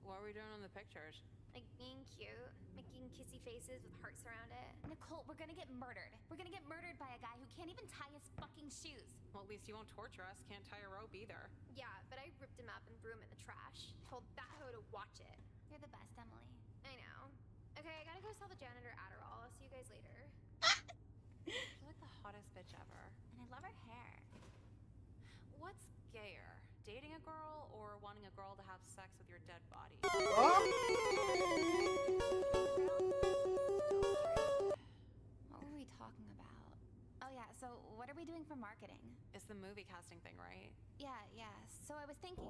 Speaker 5: What are we doing on the pictures?
Speaker 7: Like being cute, making kissy faces with hearts around it.
Speaker 6: Nicole, we're gonna get murdered. We're gonna get murdered by a guy who can't even tie his fucking shoes.
Speaker 5: Well, at least you won't torture us. Can't tie a rope either.
Speaker 7: Yeah, but I ripped him up and threw him in the trash. Told that hoe to watch it.
Speaker 6: Your You're the best, Emily.
Speaker 7: I know. Okay, I gotta go sell the janitor Adderall. I'll see you guys later.
Speaker 5: You're like the hottest bitch ever.
Speaker 6: And I love her hair.
Speaker 5: What's gayer? Dating a girl or wanting a girl to have sex with your dead body?
Speaker 6: What were we talking about? Oh yeah, so what are we doing for marketing?
Speaker 5: It's the movie casting thing, right?
Speaker 6: Yeah. So I was thinking...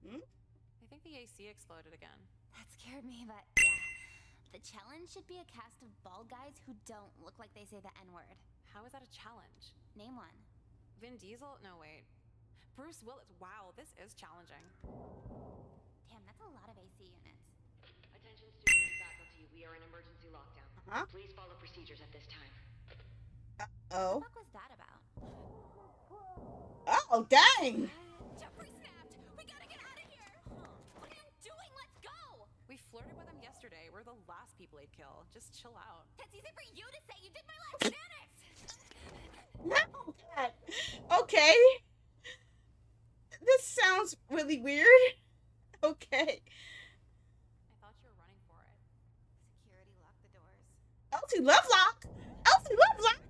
Speaker 5: I think the AC exploded again.
Speaker 6: That scared me, but yeah. The challenge should be a cast of bald guys who don't look like they say the N-word.
Speaker 5: How is that a challenge?
Speaker 6: Name one.
Speaker 5: Vin Diesel? No, wait. Bruce Willis. Wow, this is challenging.
Speaker 6: Damn, that's a lot of AC units.
Speaker 8: Attention students and faculty, we are in emergency lockdown. Please follow procedures at this time.
Speaker 6: What the fuck was that about?
Speaker 1: Oh, dang!
Speaker 6: Jeffrey snapped! We gotta get out of here! What are you doing? Let's go!
Speaker 5: We flirted with him yesterday. We're the last people he'd kill. Just chill out.
Speaker 6: That's easy for you to say. You did my last Xanax!
Speaker 1: No, God. Okay. This sounds really weird. Okay.
Speaker 5: I thought you were running for it.
Speaker 6: Security locked the doors.
Speaker 1: Elsie Lovelock? Elsie Lovelock?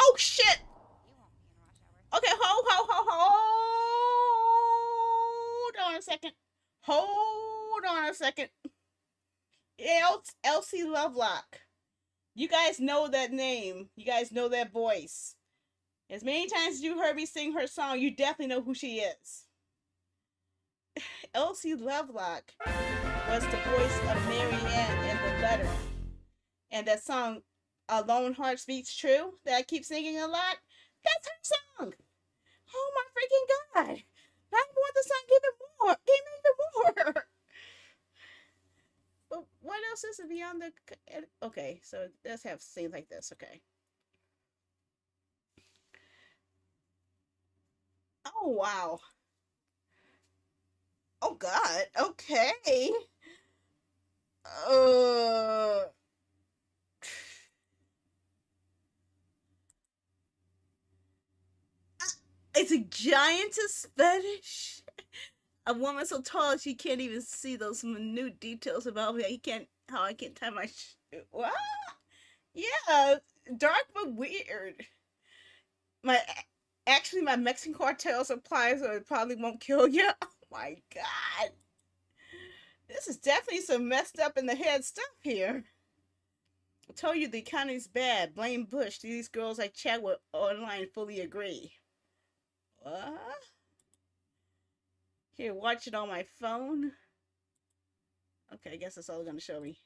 Speaker 1: Oh, shit.
Speaker 6: You won't be in rush hour.
Speaker 1: Okay, hold on a second. Hold on a second. Elsie Lovelock. You guys know that name. You guys know that voice. As many times as you heard me sing her song, you definitely know who she is. Elsie Lovelock was the voice of Mary Ann in The Letter. And that song, A Lone Heart Speaks True, that I keep singing a lot, that's her song. Oh my freaking God. I want the song even more. Give me even more. But what else is it beyond the... Okay, so let's have scenes like this, okay. Oh, wow. Oh, God. Okay. It's a giantess fetish. A woman so tall she can't even see those minute details about me. How I can't tie my shoe. What? Yeah, dark but weird. Actually, my Mexican cartels apply, so it probably won't kill you. Oh my God. This is definitely some messed up in the head stuff here. I told you the economy's bad. Blame Bush. These girls I chat with online fully agree. What? Here, watch it on my phone. Okay, I guess that's all it's gonna show me.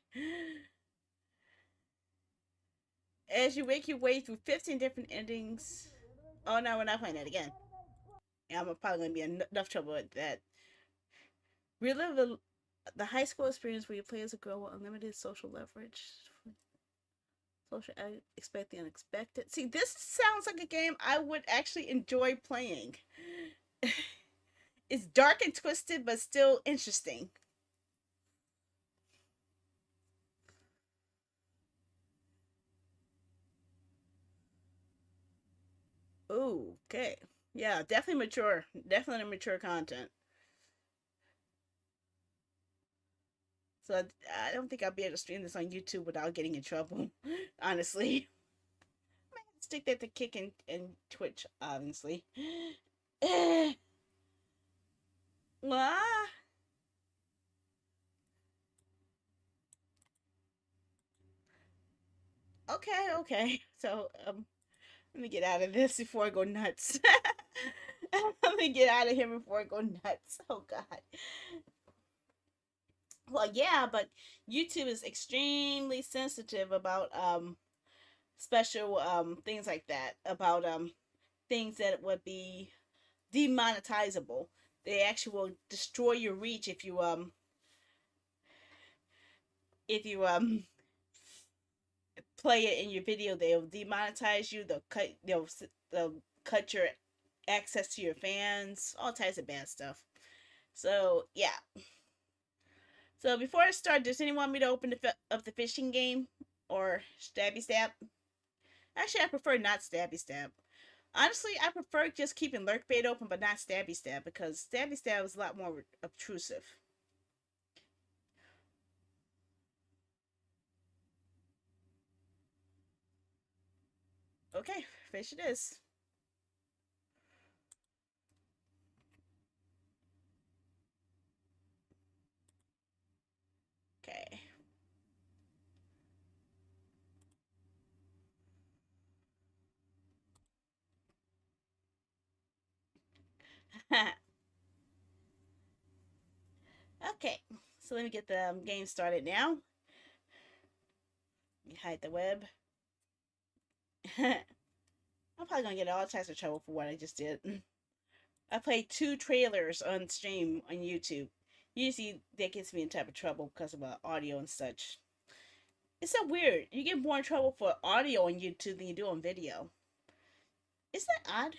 Speaker 1: As you make your way through 15 different endings. Oh no, we're not playing that again. Yeah, I'm probably gonna be in enough trouble with that. Relive the high school experience where you play as a girl with unlimited social leverage. Expect the unexpected. See, this sounds like a game I would actually enjoy playing. It's dark and twisted, but still interesting. Ooh, okay. Yeah, definitely mature. Definitely mature content. So I don't think I'll be able to stream this on YouTube without getting in trouble. Honestly. I might have to stick that to Kick and Twitch, obviously. What? Okay. So, let me get out of this before I go nuts. Let me get out of here before I go nuts. Oh, God. Well, yeah, but YouTube is extremely sensitive about special things like that. About things that would be demonetizable. They actually will destroy your reach if you play it in your video. They'll demonetize you. They'll cut your access to your fans. All types of bad stuff. So yeah. So before I start, does anyone want me to open the fishing game or stabby stab? Actually, I prefer not stabby stab. Honestly, I prefer just keeping lurk bait open, but not stabby stab, because stabby stab is a lot more obtrusive. Okay, fish it is. Okay. Okay, so let me get the game started now. Let me hide the web. I'm probably gonna get all types of trouble for what I just did. I played 2 trailers on stream on YouTube. Usually that gets me in type of trouble because of audio and such. It's so weird. You get more in trouble for audio on YouTube than you do on video. Isn't that odd?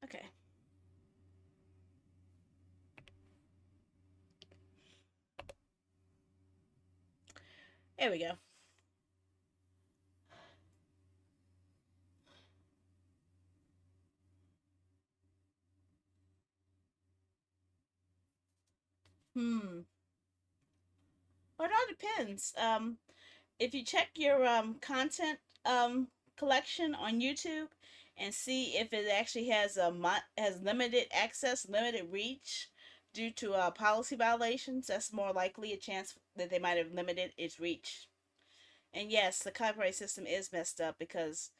Speaker 1: Okay. There we go. Hmm. Well, it all depends. If you check your content collection on YouTube and see if it actually has has limited access, limited reach due to policy violations, that's more likely a chance that they might have limited its reach. And yes, the copyright system is messed up because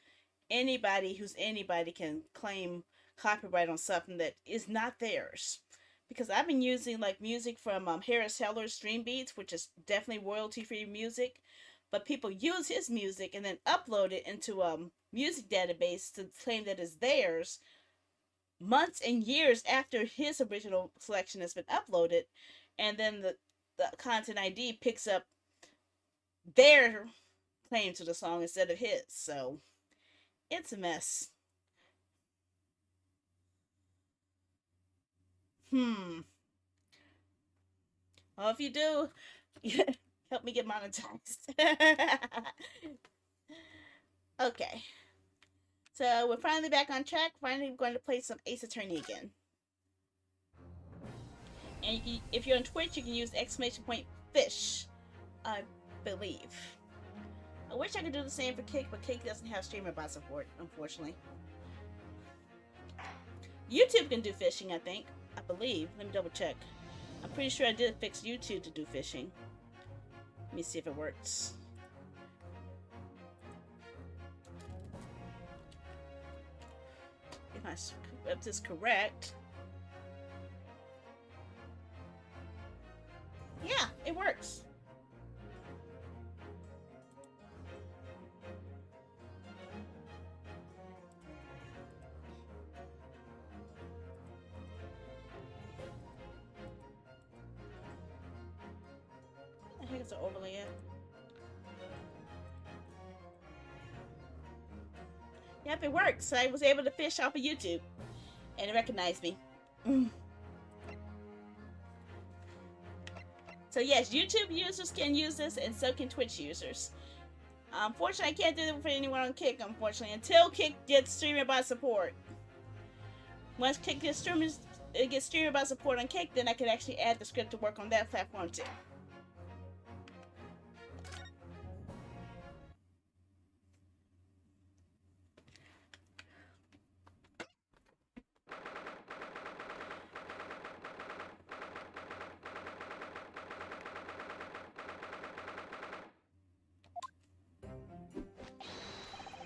Speaker 1: anybody who's anybody can claim copyright on something that is not theirs. Because I've been using like music from Harris Heller's Stream Beats, which is definitely royalty free music, but people use his music and then upload it into a music database to claim that it's theirs months and years after his original selection has been uploaded, and then the content ID picks up their claim to the song instead of his. So it's a mess. Hmm. Well, if you do, help me get monetized. Okay. So we're finally back on track. Finally, we're going to play some Ace Attorney again. And if you're on Twitch, you can use exclamation point fish, I believe. I wish I could do the same for Kick, but Kick doesn't have streamer bot support, unfortunately. YouTube can do fishing, I think. I believe. Let me double check. I'm pretty sure I did fix YouTube to do fishing. Let me see if it works. If this is correct. Yeah, it works. I think it's an overlay. Yep, it works. I was able to fish off of YouTube, and it recognized me. So yes, YouTube users can use this, and so can Twitch users. Unfortunately, I can't do it for anyone on Kick, unfortunately, until Kick gets streamer bot support. Once Kick gets streamer bot support on Kick, then I can actually add the script to work on that platform too.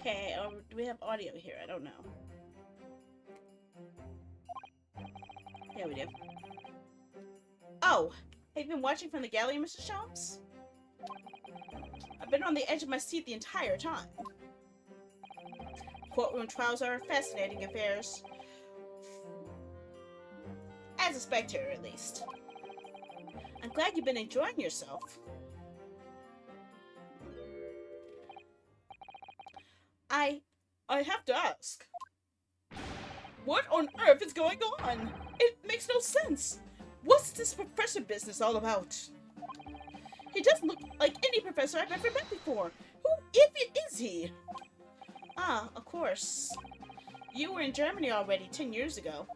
Speaker 1: Okay, do we have audio here? I don't know. Yeah, we do. Oh, have you been watching from the gallery, Mr. Sholmes? I've been on the edge of my seat the entire time. Courtroom trials are fascinating affairs. As a spectator, at least. I'm glad you've been enjoying yourself. I have to ask. What on earth is going on? It makes no sense. What's this professor business all about? He doesn't look like any professor I've ever met before. Who even is he? Ah, of course. You were in Germany already 10 years ago.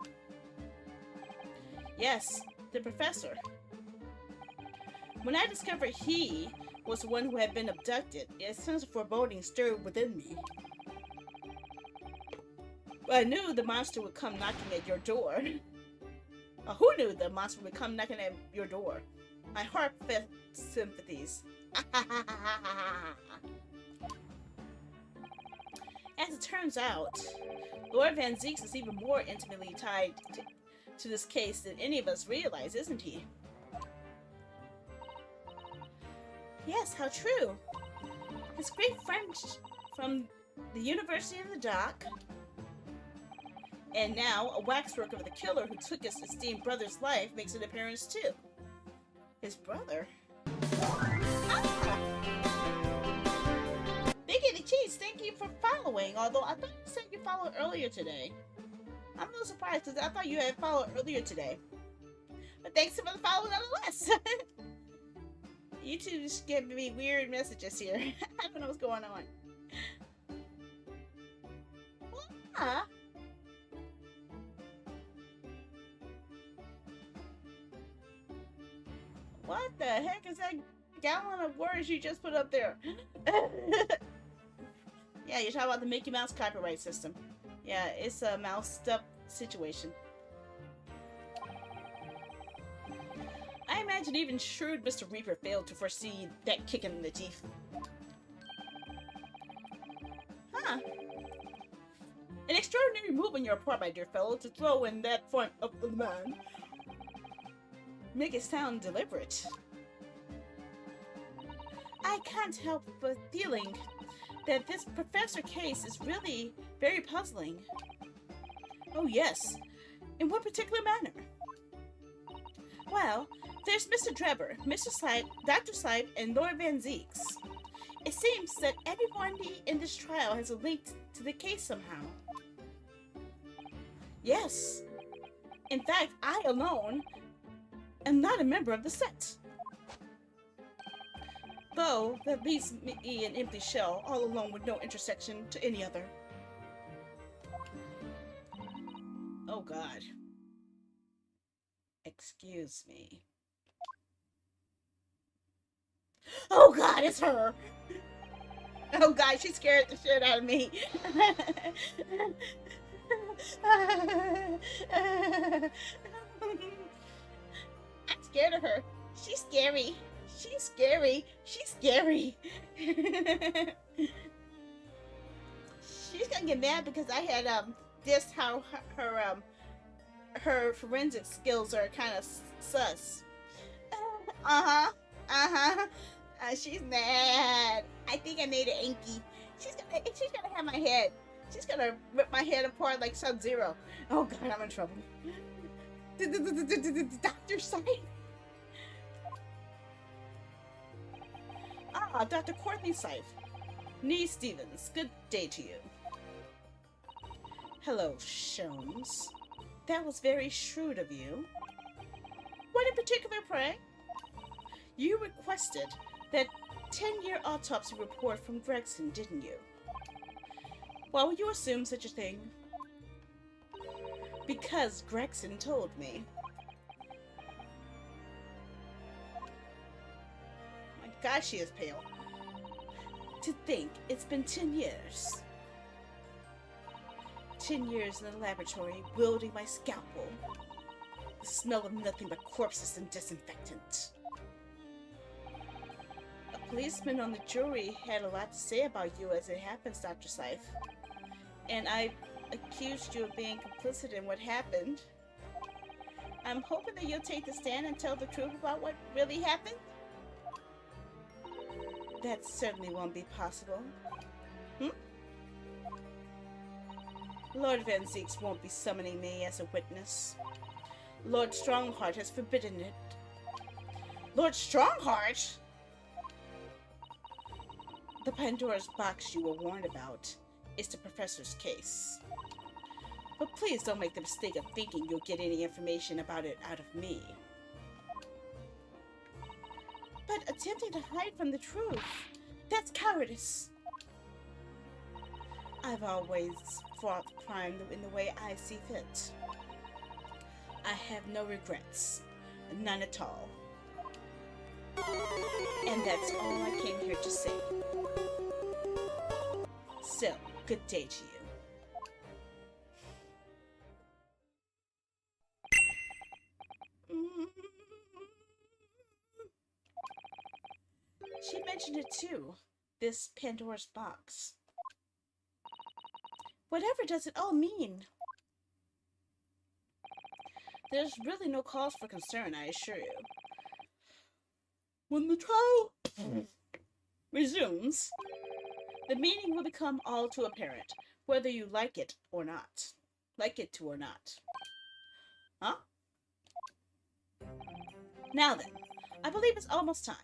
Speaker 1: Yes, the professor. When I discovered he was the one who had been abducted, a sense of foreboding stirred within me. I knew the monster would come knocking at your door. Who knew the monster would come knocking at your door? My heart felt sympathies. As it turns out, Lord Van Zeeks is even more intimately tied to this case than any of us realize, isn't he? Yes, how true. His great friend from the University of the Dock, and now a waxwork of the killer who took his esteemed brother's life, makes an appearance too. His brother? Ah! Biggie the Cheese, thank you for following, although I thought you said you followed earlier today. I'm a little surprised because I thought you had followed earlier today. But thanks for the follow nonetheless. YouTube just giving me weird messages here. I don't know what's going on. Huh? What the heck is that gallon of words you just put up there? Yeah, you're talking about the Mickey Mouse copyright system. Yeah, it's a moused up situation. I imagine even shrewd Mr. Reaper failed to foresee that kick in the teeth. Huh. An extraordinary move on your part, my dear fellow, to throw in that front of the man. Make it sound deliberate. I can't help but feeling that this professor case is really very puzzling. Oh yes. In what particular manner? Well, there's Mr. Drebber, Mr. Slipe, Dr. Slipe, and Lord Van Zeeks. It seems that everyone in this trial has a link to the case somehow. Yes. In fact, I alone am not a member of the set. Though, that leaves me an empty shell, all alone with no intersection to any other. Oh God. Excuse me. Oh God, it's her! Oh God, she scared the shit out of me. I'm scared of her. She's scary. She's scary. She's scary. She's gonna get mad because I had dissed how her forensic skills are kind of sus. She's mad. I think I made it inky. She's gonna have my head. She's gonna rip my head apart like Sub-Zero. Oh God, I'm in trouble. Dr. Scythe. Ah, Dr. Courtney Scythe. Nee Stevens, good day to you. Hello, Sholmes. That was very shrewd of you. What in particular, pray? You requested that 10-year autopsy report from Gregson, didn't you? Why would you assume such a thing? Because Gregson told me. My God, she is pale. To think it's been 10 years. 10 years in the laboratory, wielding my scalpel. The smell of nothing but corpses and disinfectant. A policeman on the jury had a lot to say about you as it happens, Dr. Scythe. And I accused you of being complicit in what happened. I'm hoping that you'll take the stand and tell the truth about what really happened. That certainly won't be possible. Lord Van Zeeks won't be summoning me as a witness. Lord Strongheart has forbidden it. Lord Strongheart? The Pandora's box you were warned about is the professor's case. But please don't make the mistake of thinking you'll get any information about it out of me. But attempting to hide from the truth, that's cowardice. I've always fought crime in the way I see fit. I have no regrets. None at all. And that's all I came here to say. So, good day to you. She mentioned it too. This Pandora's box. Whatever does it all mean? There's really no cause for concern, I assure you. When the trial resumes, the meaning will become all too apparent, whether you like it or not. Like it to or not. Huh? Now then, I believe it's almost time.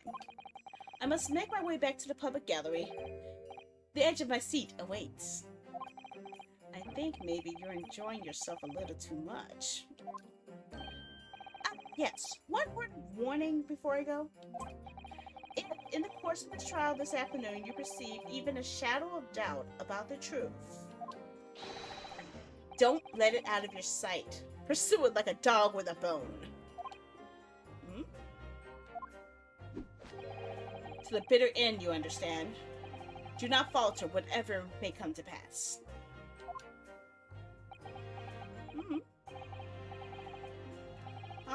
Speaker 1: I must make my way back to the public gallery. The edge of my seat awaits. I think maybe you're enjoying yourself a little too much. Yes, one word of warning before I go. If, in the course of the trial this afternoon, you perceive even a shadow of doubt about the truth, don't let it out of your sight. Pursue it like a dog with a bone. To the bitter end, you understand. Do not falter, whatever may come to pass.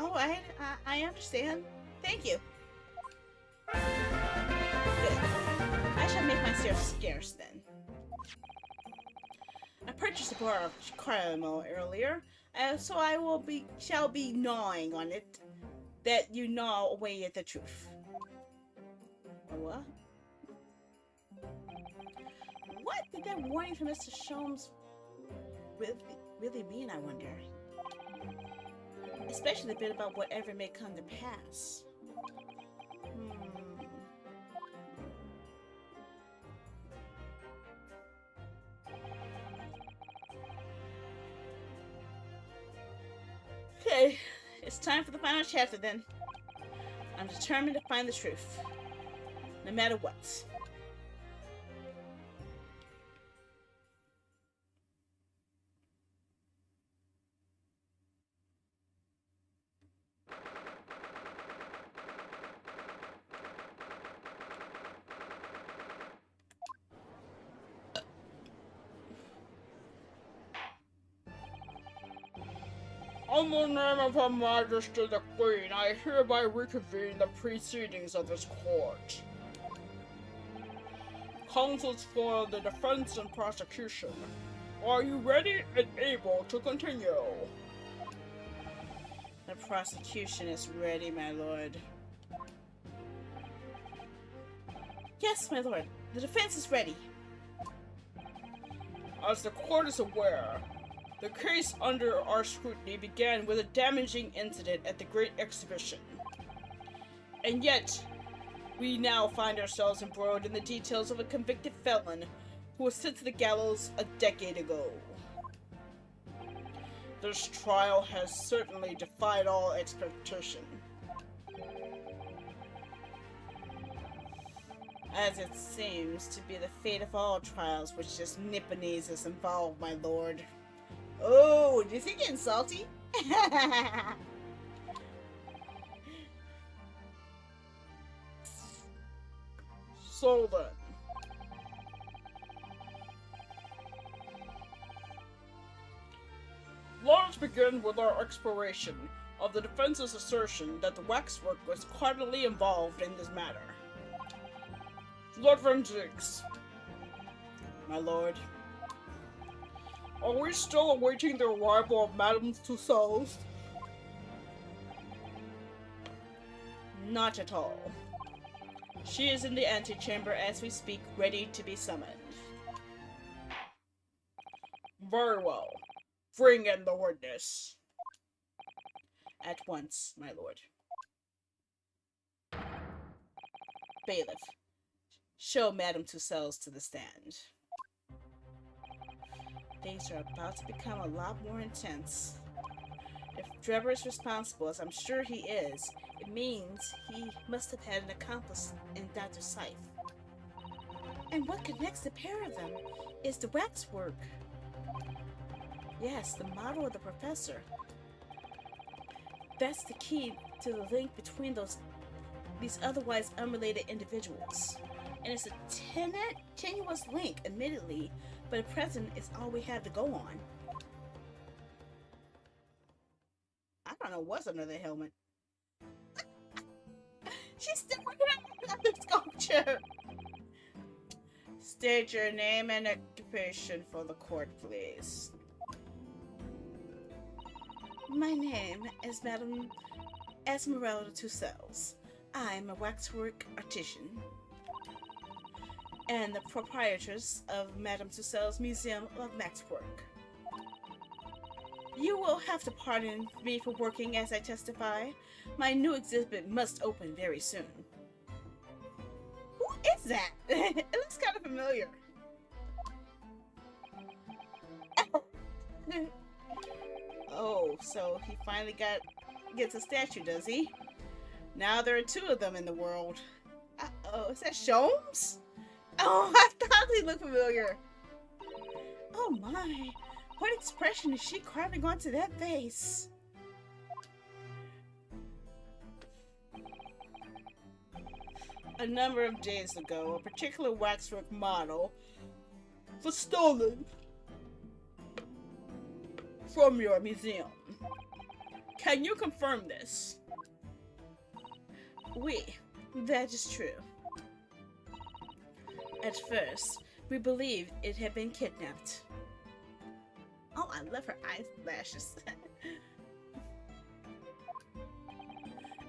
Speaker 1: Oh, I understand. Thank you. Good. I shall make myself scarce then. I purchased a bar of caramel earlier, so I shall be gnawing on it, that you gnaw away at the truth. What? What did that warning from Mr. Sholmes really mean, I wonder? Especially the bit about whatever may come to pass. Okay, it's time for the final chapter then. I'm determined to find the truth, no matter what. In the name of Her Majesty the Queen, I hereby reconvene the proceedings of this court. Counsels for the defense and prosecution. Are you ready and able to continue? The prosecution is ready, my lord. Yes, my lord. The defense is ready. As the court is aware, the case under our scrutiny began with a damaging incident at the Great Exhibition. And yet, we now find ourselves embroiled in the details of a convicted felon who was sent to the gallows a decade ago. This trial has certainly defied all expectation. As it seems to be the fate of all trials which this Nipponese is involved, my lord. Oh, is he getting salty? So then. Let us begin with our exploration of the defense's assertion that the waxwork was cardinally involved in this matter. Lord Van Ziggs. My lord. Are we still awaiting the arrival of Madame Tussauds? Not at all. She is in the antechamber as we speak, ready to be summoned. Very well. Bring in the witness. At once, my lord. Bailiff, show Madame Tussauds to the stand. Things are about to become a lot more intense. If Drebber is responsible, as I'm sure he is, it means he must have had an accomplice in Dr. Scythe. And what connects the pair of them is the waxwork. Yes, the model of the professor. That's the key to the link between these otherwise unrelated individuals. And it's a tenuous link, admittedly, but at present it's all we have to go on. I don't know what's under the helmet. She's still working on another sculpture. State your name and occupation for the court, please. My name is Madame Esmeralda Tussauds. I'm a waxwork artisan and the proprietress of Madame Tussauds Museum of Waxwork. You will have to pardon me for working as I testify. My new exhibit must open very soon. Who is that? It looks kind of familiar. Oh, so he finally gets a statue, does he? Now there are two of them in the world. Uh-oh, is that Sholmes? Oh, I thought he looked familiar. Oh my, what expression is she carving onto that face? A number of days ago, a particular waxwork model was stolen from your museum. Can you confirm this? Oui, that is true. At first, we believed it had been kidnapped. Oh, I love her eyelashes.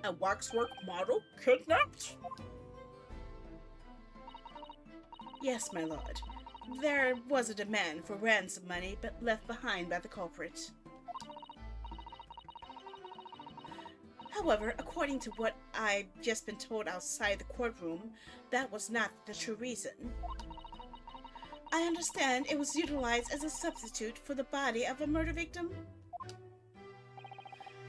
Speaker 1: A waxwork model kidnapped? Yes, my lord. There was a demand for ransom money, but left behind by the culprit. However, according to what I've just been told outside the courtroom, that was not the true reason. I understand it was utilized as a substitute for the body of a murder victim.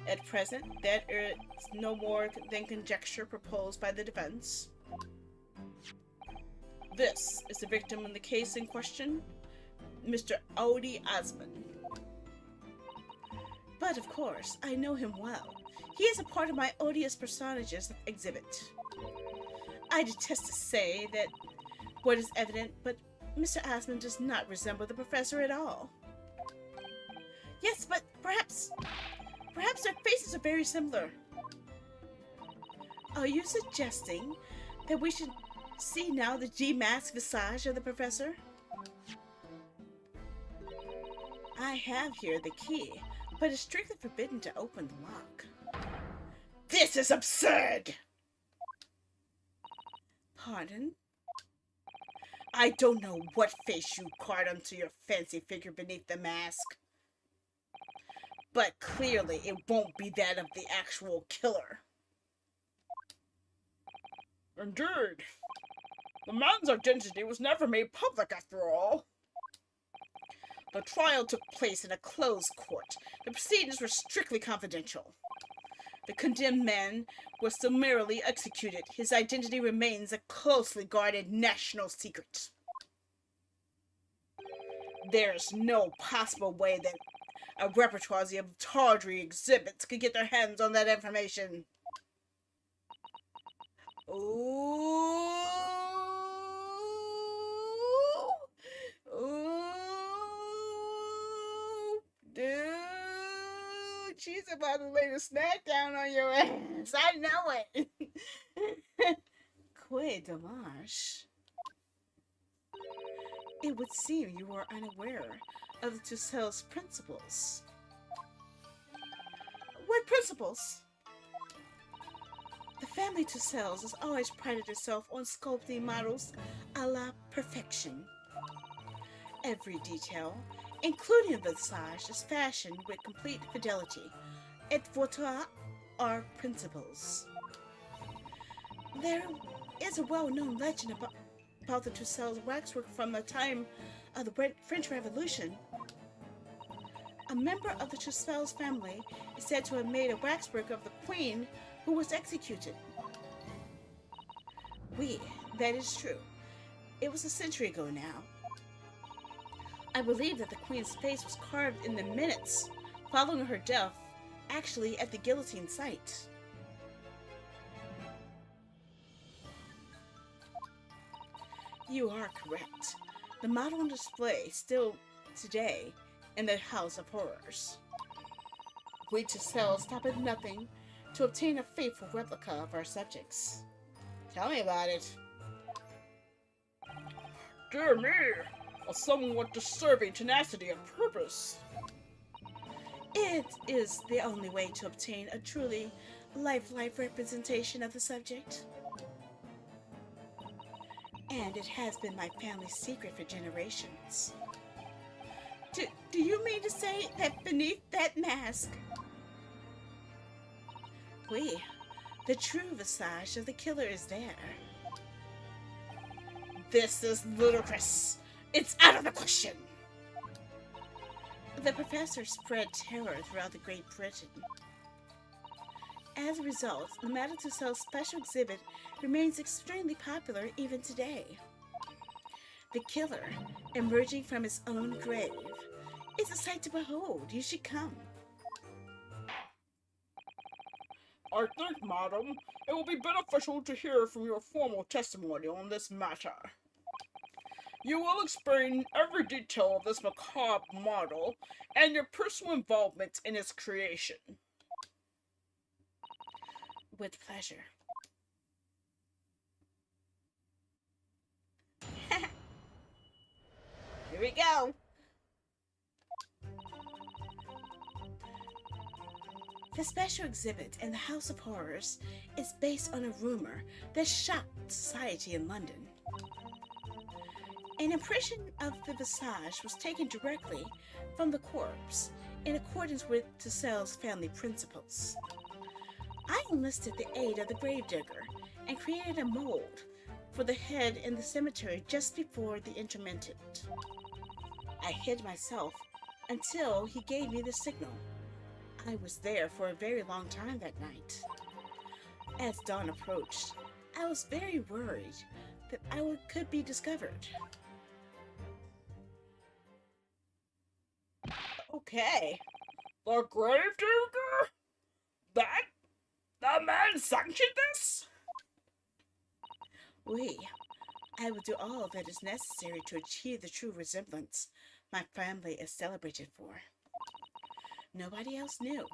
Speaker 1: At present, that is no more than conjecture proposed by the defense. This is the victim in the case in question, Mr. Odie Osmond. But of course, I know him well. He is a part of my odious personages exhibit. I detest to say that what is evident, but Mr. Osmond does not resemble the professor at all. Yes, but perhaps their faces are very similar. Are you suggesting that we should see now the G-mask visage of the professor? I have here the key, but it's strictly forbidden to open the lock. This is absurd! Pardon? I don't know what face you carved onto your fancy figure beneath the mask, but clearly it won't be that of the actual killer. Indeed. The man's identity was never made public after all. The trial took place in a closed court. The proceedings were strictly confidential. The condemned man was summarily executed. His identity remains a closely guarded national secret. There's no possible way that a repertoire of tawdry exhibits could get their hands on that information. Ooh. Ooh. Dude. She's about to lay the snack down on your ass. I know it. Que dommage. It would seem you are unaware of the Tussauds principles. What principles? The family Tussauds has always prided itself on sculpting models a la perfection. Every detail, including the visage, is fashioned with complete fidelity. Et voilà our principles. There is a well-known legend about the Tussauds waxwork from the time of the French Revolution. A member of the Tussauds family is said to have made a waxwork of the queen who was executed. Oui, that is true. It was a century ago now. I believe that the queen's face was carved in the minutes following her death, actually at the guillotine site. You are correct. The model on display still today in the House of Horrors. We to sell stop at nothing to obtain a faithful replica of our subjects. Tell me about it. Dear me, a somewhat disturbing tenacity of purpose. It is the only way to obtain a truly lifelike representation of the subject. And it has been my family's secret for generations. Do you mean to say that beneath that mask? Oui, the true visage of the killer is there. This is ludicrous. It's out of the question. The professor spread terror throughout the Great Britain. As a result, the Madame Tussauds special exhibit remains extremely popular even today. The killer, emerging from his own grave, is a sight to behold. You should come. I think, madam, it will be beneficial to hear from your formal testimony on this matter. You will explain every detail of this macabre model and your personal involvement in its creation. With pleasure. Here we go. The special exhibit in the House of Horrors is based on a rumor that shocked society in London. An impression of the visage was taken directly from the corpse in accordance with Tussauds' family principles. I enlisted the aid of the gravedigger and created a mold for the head in the cemetery just before the interment. I hid myself until he gave me the signal. I was there for a very long time that night. As dawn approached, I was very worried that I could be discovered. Okay. The gravedigger? The man sanctioned this? Oui. I will do all that is necessary to achieve the true resemblance my family is celebrated for. Nobody else knew.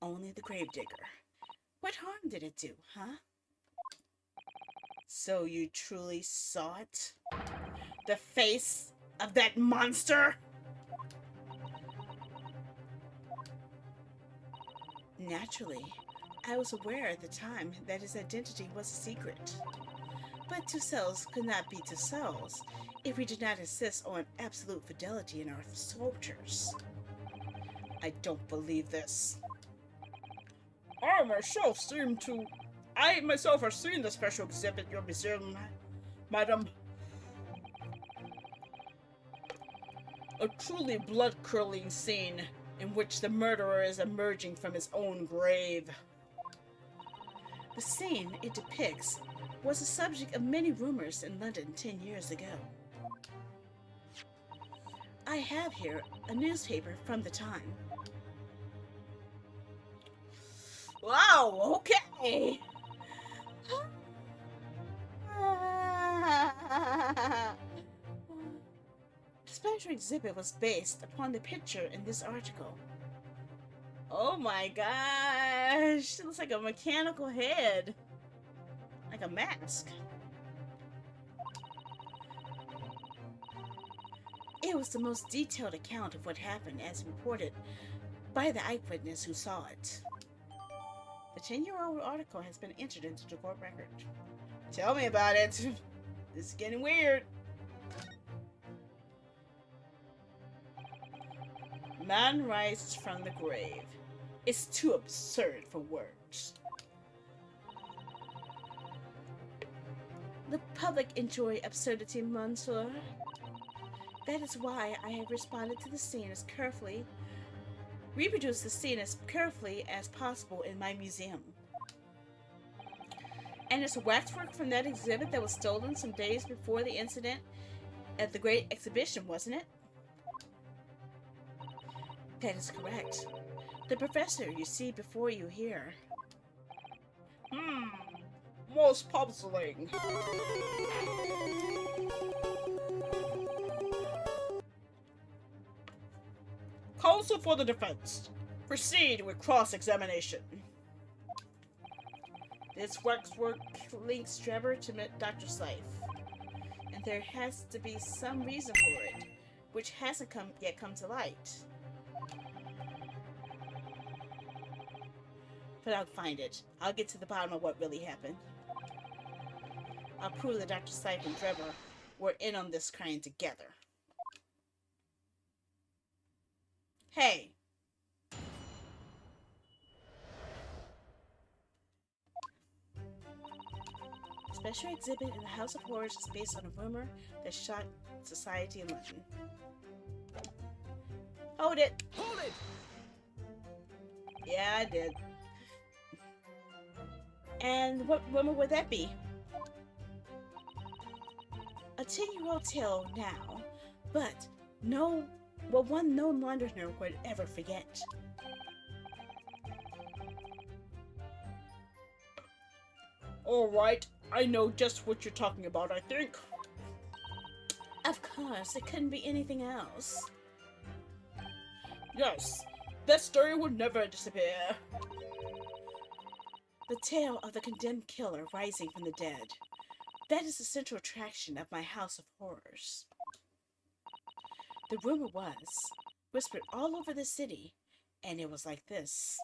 Speaker 1: Only the gravedigger. What harm did it do, huh? So you truly saw it? The face of that monster? Naturally, I was aware at the time that his identity was a secret. But Tussauds could not be Tussauds if we did not insist on absolute fidelity in our sculptures. I don't believe this. I myself have seen the special exhibit in your museum, madam. A truly blood-curdling scene in which the murderer is emerging from his own grave. The scene it depicts was the subject of many rumors in London 10 years ago. I have here a newspaper from the time. Wow, okay. The special exhibit was based upon the picture in this article. Oh my gosh, it looks like a mechanical head. Like a mask. It was the most detailed account of what happened as reported by the eyewitness who saw it. The 10-year-old article has been entered into the court record. Tell me about it. This is getting weird. Man rises from the grave. It's too absurd for words. The public enjoy absurdity, monsieur. That is why I have responded to the scene as carefully, reproduced the scene as carefully as possible in my museum. And it's waxwork from that exhibit that was stolen some days before the incident at the Great Exhibition, wasn't it? That is correct. The professor you see before you here.
Speaker 9: Most puzzling. Counsel for the defense. Proceed with cross-examination.
Speaker 1: This waxwork links Trevor to Dr. Scythe, and there has to be some reason for it, which hasn't yet come to light. But I'll find it. I'll get to the bottom of what really happened. I'll prove that Dr. Scythe and Trevor were in on this crime together. Hey! Special exhibit in the House of Horrors is based on a rumor that shocked society in London. Hold it!
Speaker 9: Hold it!
Speaker 1: Yeah, I did. And what rumor would that be? A 10-year-old tale now, but one no Londoner would ever forget.
Speaker 9: Alright, I know just what you're talking about, I think.
Speaker 1: Of course, it couldn't be anything else.
Speaker 9: Yes, that story would never disappear.
Speaker 1: The tale of the condemned killer rising from the dead. That is the central attraction of my House of Horrors. The rumor was whispered all over the city, and it was like this.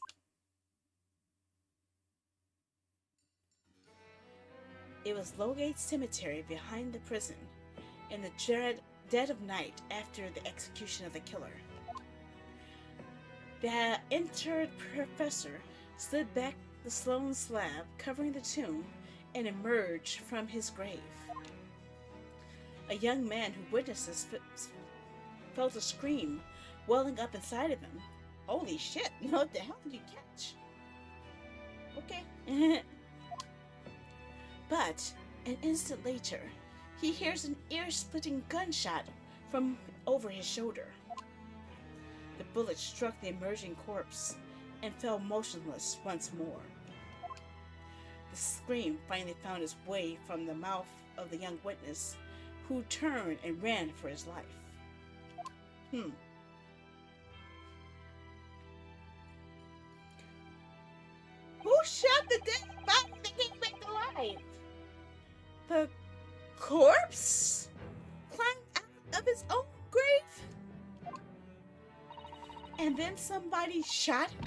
Speaker 1: It was Lowgate Cemetery behind the prison, in the dead of night after the execution of the killer. The interred professor slid back the stone slab covering the tomb and emerged from his grave. A young man who witnessed this felt a scream welling up inside of him.
Speaker 9: Holy shit, what the hell did you catch?
Speaker 1: Okay. But an instant later, he hears an ear-splitting gunshot from over his shoulder. The bullet struck the emerging corpse and fell motionless once more. The scream finally found its way from the mouth of the young witness, who turned and ran for his life. Who shot the dead body that came back to life? The corpse climbed out of his own grave? And then somebody shot him?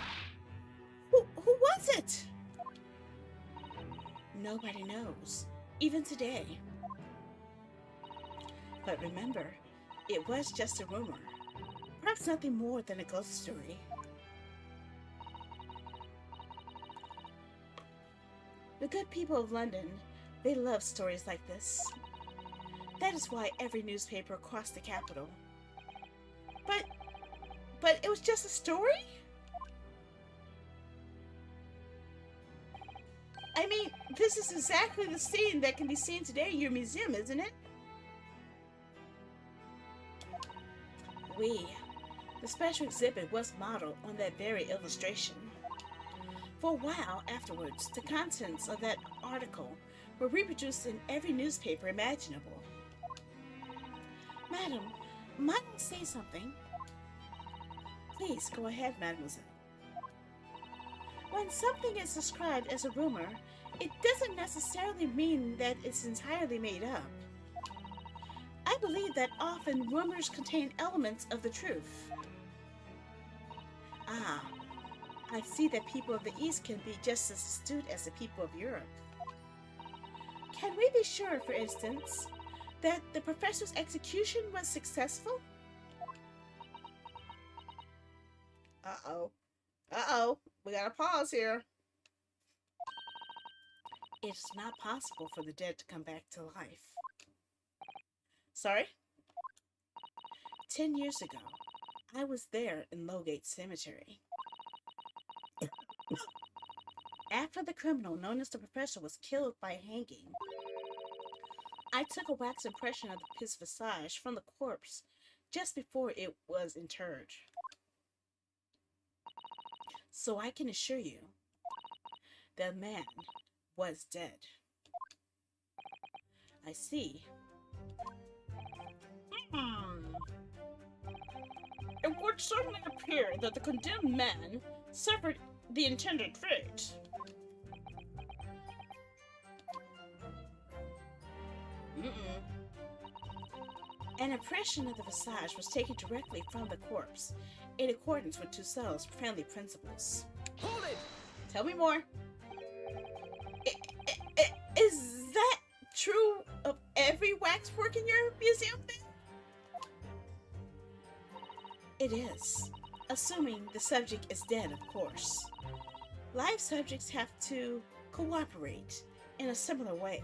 Speaker 1: Who was it? Nobody knows, even today. But remember, it was just a rumor. Perhaps nothing more than a ghost story. The good people of London, they love stories like this. That is why every newspaper across the capital. But it was just a story? I mean, this is exactly the scene that can be seen today in your museum, isn't it? The special exhibit was modeled on that very illustration. For a while afterwards, the contents of that article were reproduced in every newspaper imaginable. Madam, might I say something? Please go ahead, mademoiselle. When something is described as a rumor, it doesn't necessarily mean that it's entirely made up. I believe that often rumors contain elements of the truth. Ah, I see that people of the East can be just as astute as the people of Europe. Can we be sure, for instance, that the professor's execution was successful?
Speaker 9: Uh-oh. We gotta pause here.
Speaker 1: It is not possible for the dead to come back to life. Sorry? 10 years ago, I was there in Lowgate Cemetery. After the criminal known as the Professor was killed by hanging, I took a wax impression of his visage from the corpse just before it was interred. So I can assure you, the man was dead. I see.
Speaker 9: It would certainly appear that the condemned man suffered the intended fate.
Speaker 1: An impression of the visage was taken directly from the corpse, in accordance with Tussauds friendly principles.
Speaker 3: Hold it!
Speaker 1: Tell me more. Is that true of every waxwork in your museum then? It is, assuming the subject is dead, of course. Live subjects have to cooperate in a similar way.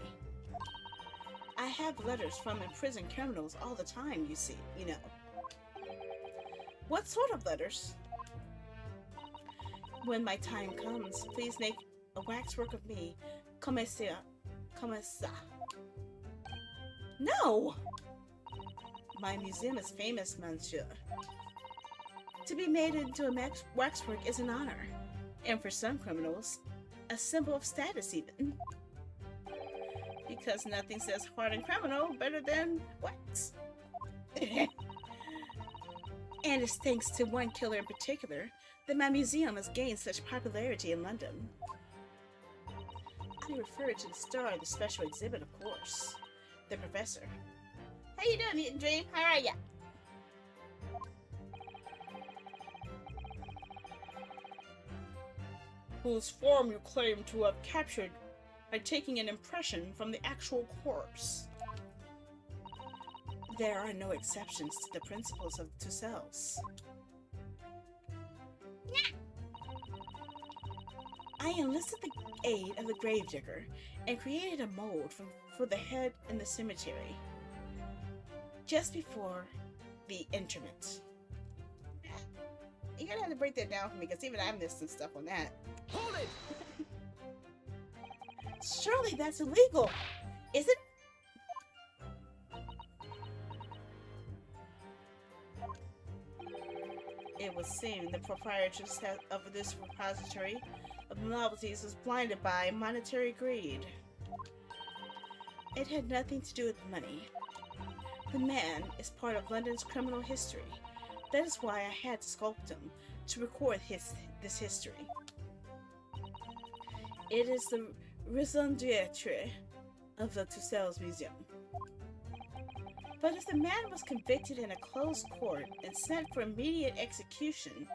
Speaker 1: I have letters from imprisoned criminals all the time, you know. What sort of letters? When my time comes, please make a waxwork of me. Comme ça. No! My museum is famous, monsieur. To be made into a waxwork is an honor, and for some criminals, a symbol of status even. Because nothing says hardened criminal better than wax. And it's thanks to one killer in particular that my museum has gained such popularity in London. I refer to the star of the special exhibit, of course, the Professor. How you doing, Mutant Dream? How are ya?
Speaker 9: Whose form you claim to have captured by taking an impression from the actual corpse.
Speaker 1: There are no exceptions to the principles of Tussauds. I enlisted the aid of the gravedigger and created a mold for the head in the cemetery just before the interment. You're gonna have to break that down for me because even I missed some stuff on that.
Speaker 3: Hold it!
Speaker 1: Surely that's illegal, is it? It would seem the proprietor of this repository of novelties was blinded by monetary greed. It had nothing to do with money. The man is part of London's criminal history. That is why I had to sculpt him to record this history. It is the raison d'etre of the Tussauds Museum. But if the man was convicted in a closed court and sent for immediate execution,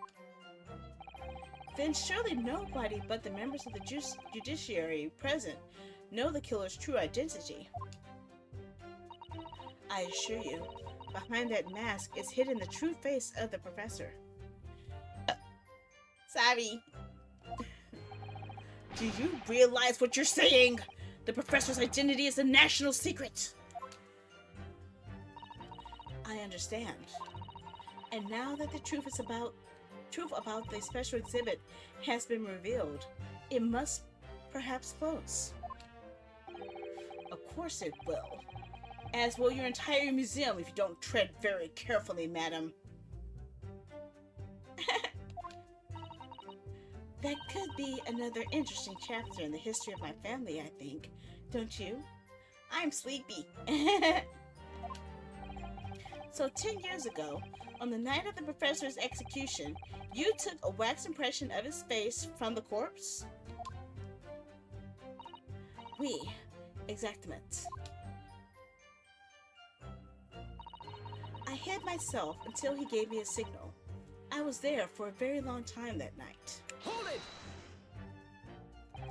Speaker 1: then surely nobody but the members of the judiciary present know the killer's true identity. I assure you, behind that mask is hidden the true face of the Professor. Sorry.
Speaker 9: Do you realize what you're saying? The Professor's identity is a national secret.
Speaker 1: I understand. And now that the truth about the special exhibit has been revealed, it must perhaps close. Of course it will. As will your entire museum if you don't tread very carefully, madam. That could be another interesting chapter in the history of my family, I think. Don't you? I'm sleepy. So 10 years ago, on the night of the Professor's execution, you took a wax impression of his face from the corpse? Oui, exactement. I hid myself until he gave me a signal. I was there for a very long time that night.
Speaker 3: Hold it!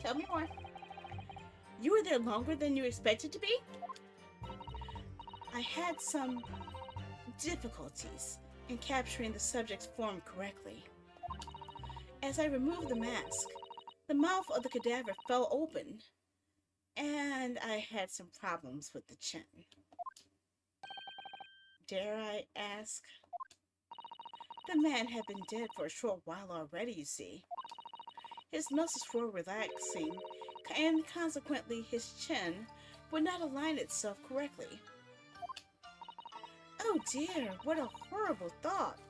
Speaker 1: Tell me more. You were there longer than you expected to be? I had some difficulties in capturing the subject's form correctly. As I removed the mask, the mouth of the cadaver fell open, and I had some problems with the chin. Dare I ask? The man had been dead for a short while already, you see.
Speaker 9: his muscles were relaxing, and consequently his chin would not align itself correctly. Oh dear, what a horrible thought.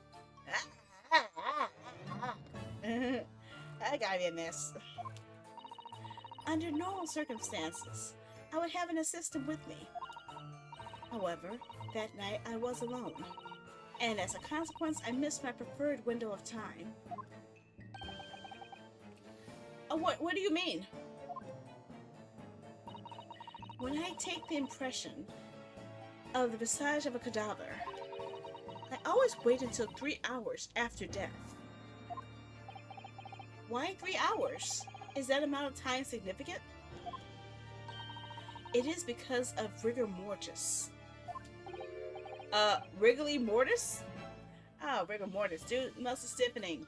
Speaker 1: I gotta be a mess.
Speaker 9: Under normal circumstances, I would have an assistant with me. However, that night I was alone, and as a consequence, I missed my preferred window of time.
Speaker 1: What do you mean?
Speaker 9: When I take the impression of the visage of a cadaver, I always wait until 3 hours after death.
Speaker 1: Why 3 hours?
Speaker 9: Is that amount of time significant? It is because of rigor mortis.
Speaker 1: Wriggly mortis? Oh, rigor mortis. Dude, muscle stiffening.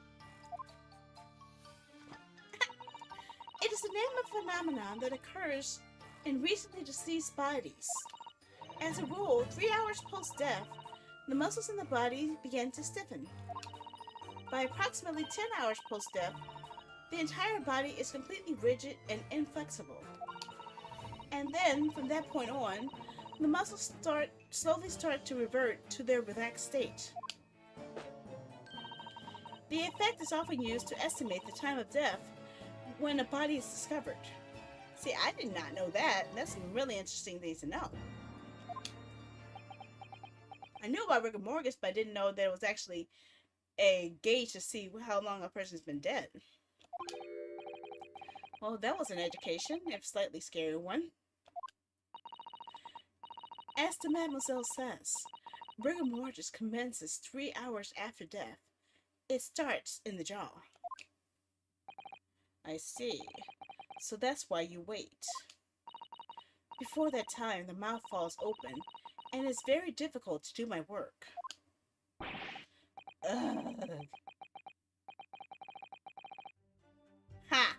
Speaker 9: It is the name of a phenomenon that occurs in recently deceased bodies. As a rule, 3 hours post-death, the muscles in the body begin to stiffen. By approximately 10 hours post-death, the entire body is completely rigid and inflexible. And then, from that point on, the muscles slowly start to revert to their relaxed state. The effect is often used to estimate the time of death when a body is discovered.
Speaker 1: See, I did not know that. That's some really interesting things to know. I knew about rigor mortis, but I didn't know there was actually a gauge to see how long a person's been dead. Well, that was an education, if slightly scary one.
Speaker 9: As the Mademoiselle says, rigor mortis commences 3 hours after death. It starts in the jaw.
Speaker 1: I see. So that's why you wait.
Speaker 9: Before that time, the mouth falls open, and it's very difficult to do my work.
Speaker 1: Ugh. Ha!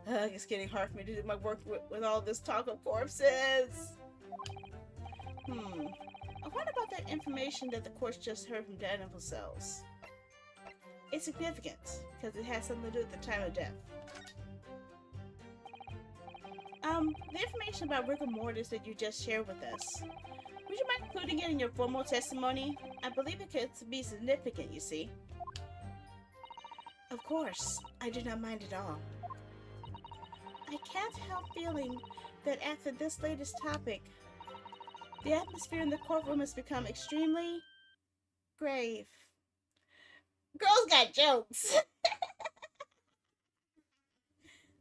Speaker 1: Ugh, it's getting hard for me to do my work with all this talk of corpses.
Speaker 9: I wonder about that information that the courts just heard from the animal cells.
Speaker 1: It's significant, because it has something to do with the time of death.
Speaker 9: The information about rigor mortis that you just shared with us,
Speaker 1: Would you mind including it in your formal testimony? I believe it could be significant, you see.
Speaker 9: of course, I do not mind at all. I can't help feeling that after this latest topic, the atmosphere in the courtroom has become extremely grave.
Speaker 1: Girls got jokes.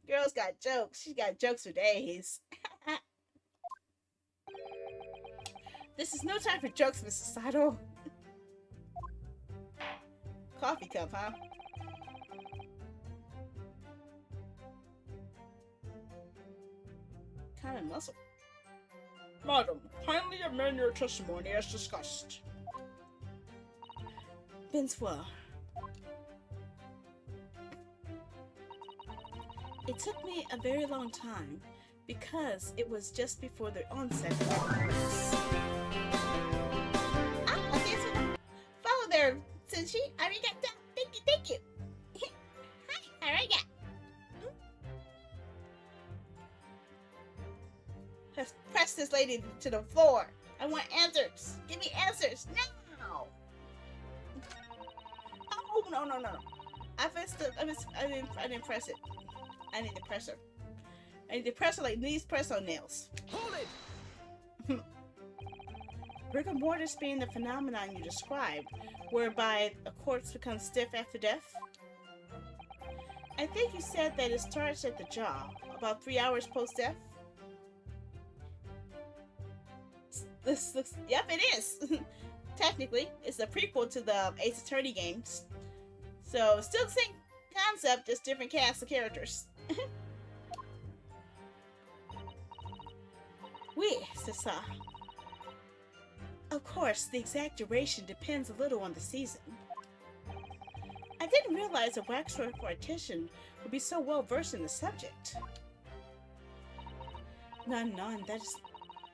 Speaker 1: Girls got jokes. She got jokes for days. This is no time for jokes, Mrs. Sato. Coffee cup, huh? Common muscle.
Speaker 9: Madam, kindly amend your testimony as discussed. Bonsoir. It took me a very long time because it was just before the onset of madness.
Speaker 1: Follow there, Senshi. Arigato. Thank you. Hi, arigato. Let's press this lady to the floor. I want answers. Give me answers now. Oh, no. I didn't press it. I need to press her. I need to press her like these press-on nails.
Speaker 3: Hold it!
Speaker 9: Rigor mortis being the phenomenon you described, whereby a corpse becomes stiff after death. I think you said that it starts at the jaw, about 3 hours post-death.
Speaker 1: This looks, yep, it is. Technically, it's a prequel to the Ace Attorney games. So, still the same concept, just different cast of characters.
Speaker 9: Oui, c'est ça. Of course, the exact duration depends a little on the season. I didn't realize a waxwork artisan would be so well versed in the subject. None, that is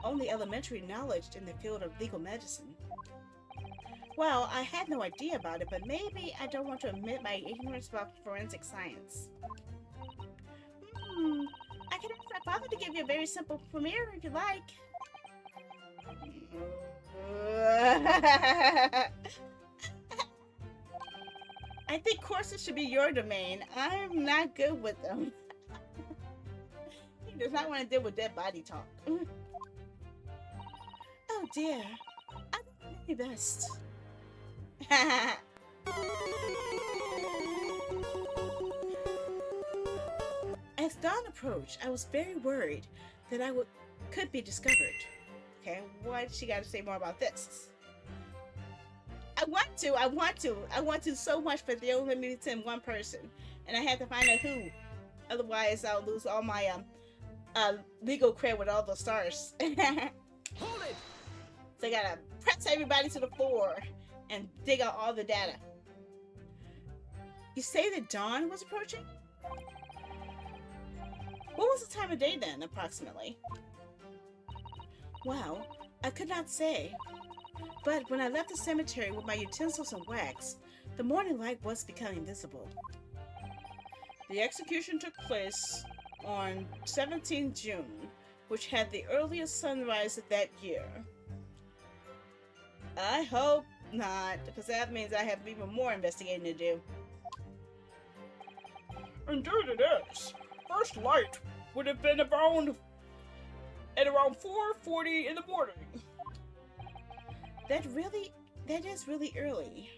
Speaker 9: only elementary knowledge in the field of legal medicine. Well, I had no idea about it, but maybe I don't want to admit my ignorance about forensic science. Hmm, I can ask my father to give you a very simple premiere if you like. I think courses should be your domain. I'm not good with them. He does not want to deal with dead body talk. Oh dear. I think maybe best. As dawn approached, I was very worried that could be discovered. Okay, what she got to say more about this? I want to so much, but they only let me send one person, and I have to find out who. Otherwise, I'll lose all my legal cred with all the stars.
Speaker 3: Hold it!
Speaker 9: So I gotta press everybody to the floor and dig out all the data. You say that dawn was approaching? What was the time of day then, approximately? Well, I could not say. But when I left the cemetery with my utensils and wax, the morning light was becoming visible. The execution took place on 17th June, which had the earliest sunrise of that year. I hope not, because that means I have even more investigating to do.
Speaker 10: Indeed it is. First light would have been at around 4:40 in the morning.
Speaker 9: That is really early.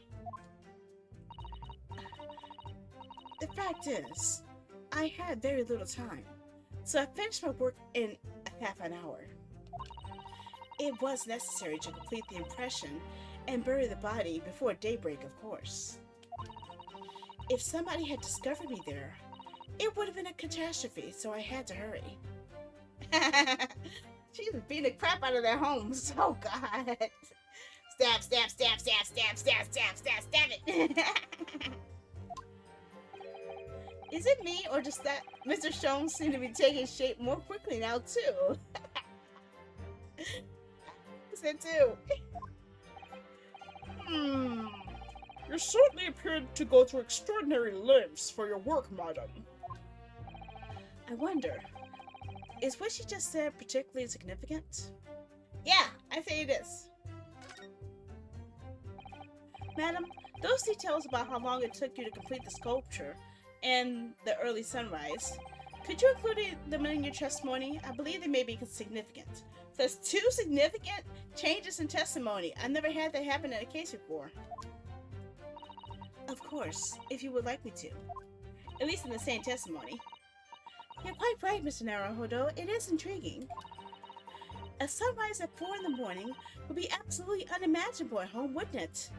Speaker 9: The fact is, I had very little time, so I finished my work in a half an hour. It was necessary to complete the impression and bury the body before daybreak, of course. If somebody had discovered me there, it would have been a catastrophe, so I had to hurry.
Speaker 1: She's beating the crap out of their homes. Oh, God. Stab, stab, stab, stab, stab, stab, stab, stab, stab it. Is it me, or does that Mr. Jones seem to be taking shape more quickly now, too? Is it too?
Speaker 10: You certainly appeared to go through extraordinary lengths for your work, madam.
Speaker 9: I wonder, is what she just said particularly significant?
Speaker 1: Yeah, I say it is.
Speaker 9: Madam, those details about how long it took you to complete the sculpture and the early sunrise, could you include them in your testimony? I believe they may be significant.
Speaker 1: So that's 2 significant changes in testimony. I've never had that happen in a case before.
Speaker 9: Of course, if you would like me to.
Speaker 1: At least in the same testimony.
Speaker 9: You're quite right, Mr. Naruhodo. It is intriguing. A sunrise at 4 in the morning would be absolutely unimaginable at home, wouldn't it?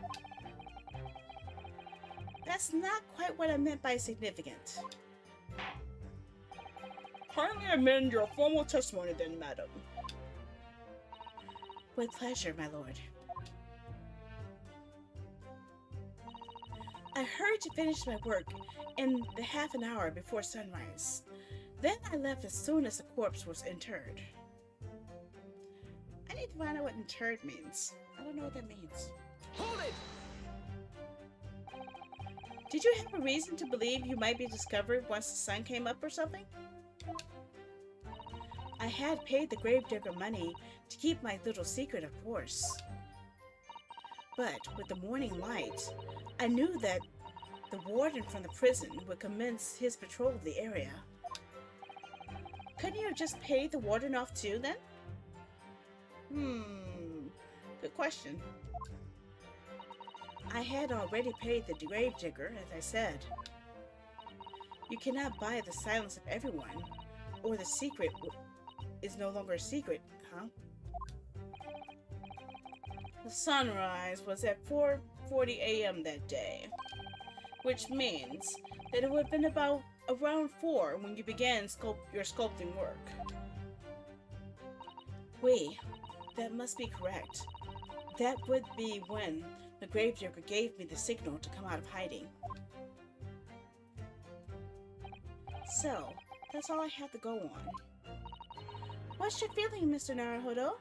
Speaker 9: That's not quite what I meant by significant.
Speaker 10: Kindly amend your formal testimony then, madam.
Speaker 9: With pleasure, my lord. I hurried to finish my work in the half an hour before sunrise. Then I left as soon as the corpse was interred.
Speaker 1: I need to find out what interred means. I don't know what that means.
Speaker 3: Hold it!
Speaker 9: Did you have a reason to believe you might be discovered once the sun came up or something? I had paid the gravedigger money to keep my little secret, of course. But with the morning light, I knew that the warden from the prison would commence his patrol of the area. Couldn't you have just paid the warden off too, then?
Speaker 1: Good question.
Speaker 9: I had already paid the gravedigger, as I said. You cannot buy the silence of everyone, or the secret is no longer a secret, huh?
Speaker 1: The sunrise was at 4:40 a.m. that day, which means that it would have been about around 4 when you began your sculpting work.
Speaker 9: That must be correct. That would be when the gravedigger gave me the signal to come out of hiding. So, that's all I have to go on. What's your feeling, Mr. Naruhodo?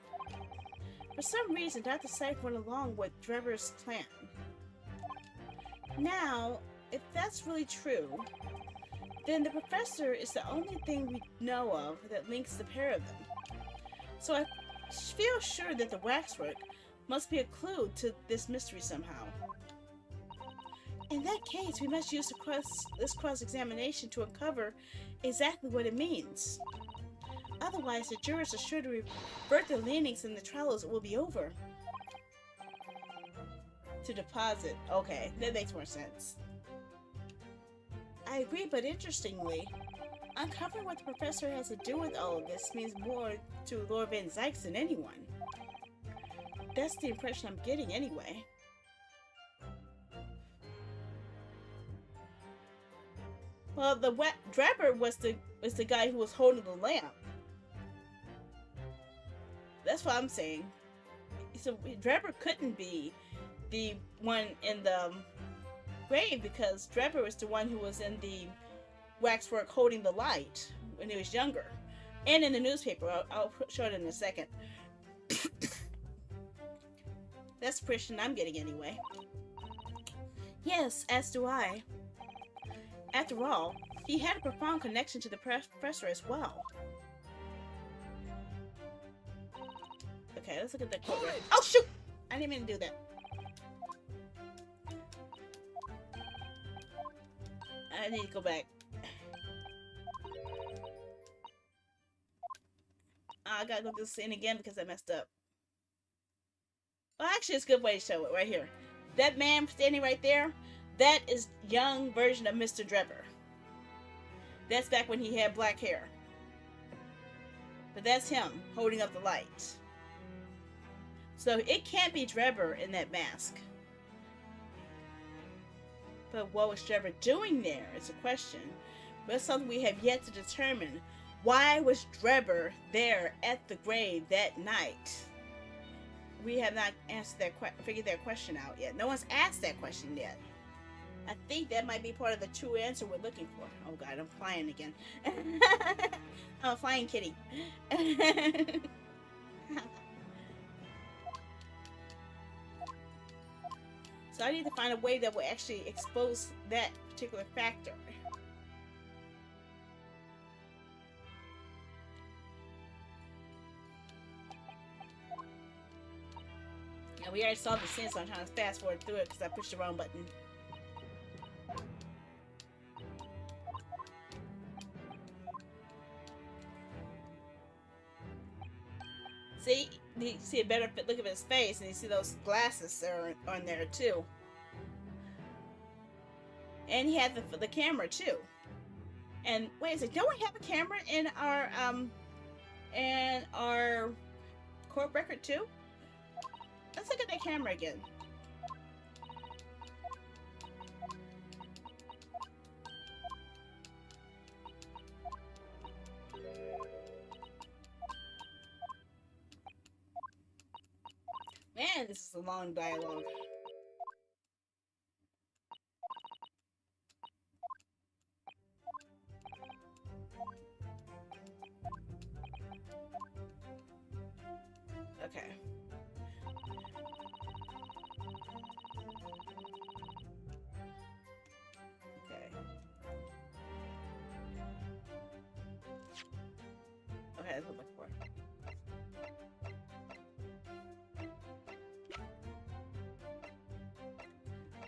Speaker 9: For some reason, Dr. Syke went along with Drebber's plan. Now, if that's really true, then the professor is the only thing we know of that links the pair of them. So I feel sure that the waxwork must be a clue to this mystery somehow. In that case, we must use this cross-examination to uncover exactly what it means. Otherwise, the jurors are sure to revert their leanings and the trial will be over. To deposit. Okay, that makes more sense. I agree, but interestingly, uncovering what the professor has to do with all of this means more to Lord Van Zykes than anyone. That's the impression I'm getting anyway. Well, the Drebber was the guy who was holding the lamp. That's what I'm saying. So Drebber couldn't be the one in the grave because Drebber was the one who was in the waxwork holding the light when he was younger. And in the newspaper. I'll show it in a second. That's the impression I'm getting anyway. Yes, as do I. After all, he had a profound connection to the professor as well. Okay, let's look at the quote. Oh shoot! I didn't mean to do that. I need to go back. I gotta go through this scene again because I messed up. Well, actually, it's a good way to show it right here. That man standing right there, that is young version of Mr. Drebber. That's back when he had black hair. But that's him holding up the light. So it can't be Drebber in that mask. But what was Drebber doing there is a question. But it's something we have yet to determine. Why was Drebber there at the grave that night? We have not answered figured that question out yet. No one's asked that question yet. I think that might be part of the true answer we're looking for. Oh god, I'm flying again. I'm a flying kitty. So I need to find a way that will actually expose that particular factor. Now we already saw the scene, so I'm trying to fast forward through it because I pushed the wrong button. See, you see a better look at his face, and you see those glasses are on there too. And he had the camera too. And wait a second, don't we have a camera in our court record too? Let's look at that camera again. Man, this is a long dialogue. Okay. Okay. Okay, that's what I'm looking for.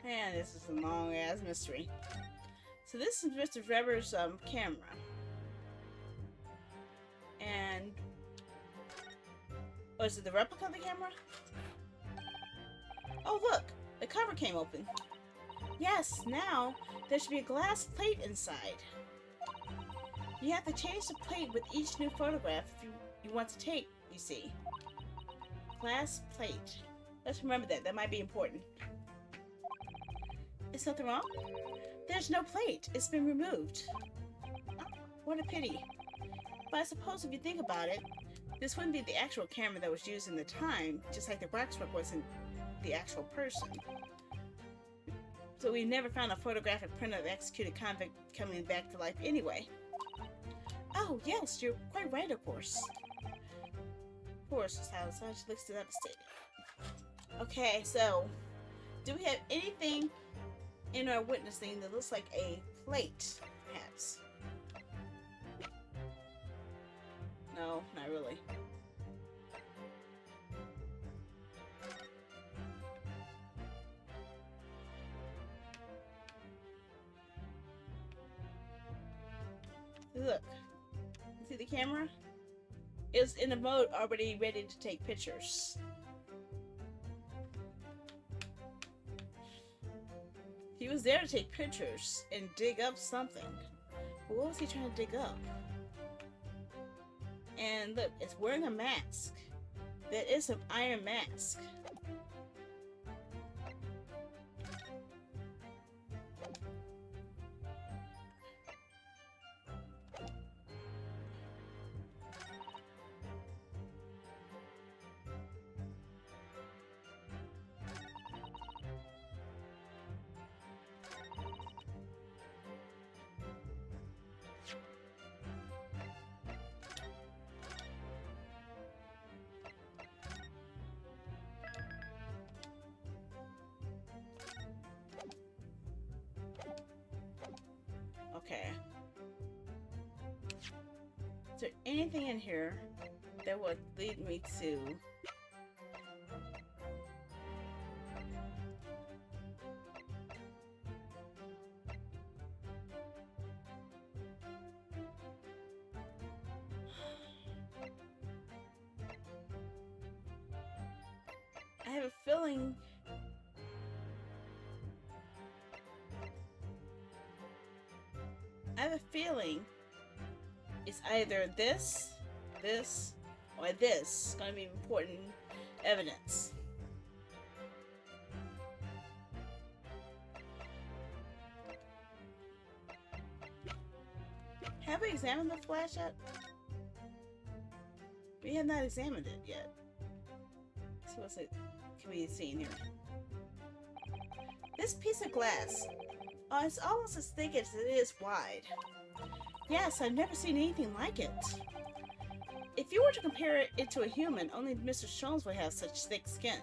Speaker 9: Man, this is a long ass mystery. So this is Mr. Drebber's camera. And oh, is it the replica of the camera? Oh look, the cover came open. Yes, now there should be a glass plate inside. You have to change the plate with each new photograph you want to take, you see. Glass plate. Let's remember that. That might be important. Is something wrong? There's no plate. It's been removed. Oh, what a pity. But I suppose if you think about it, this wouldn't be the actual camera that was used in the time, just like the waxwork wasn't the actual person. So we never found a photographic print of the executed convict coming back to life anyway. Oh, yes, you're quite right, of course. Forrester's house. She looks devastated. Okay, so do we have anything in our witnessing that looks like a plate, perhaps? No, not really. Look, see the camera? It's in the mode already ready to take pictures. He was there to take pictures and dig up something. But what was he trying to dig up? And look, it's wearing a mask. That is an iron mask. Okay. Is there anything in here that would lead me to I have a feeling it's either this, or this is going to be important evidence. Have we examined the flash yet? We have not examined it yet. So what's it can we see in here? This piece of glass. Oh, it's almost as thick as it is wide. Yes, I've never seen anything like it. If you were to compare it to a human, only Mr. Jones would have such thick skin.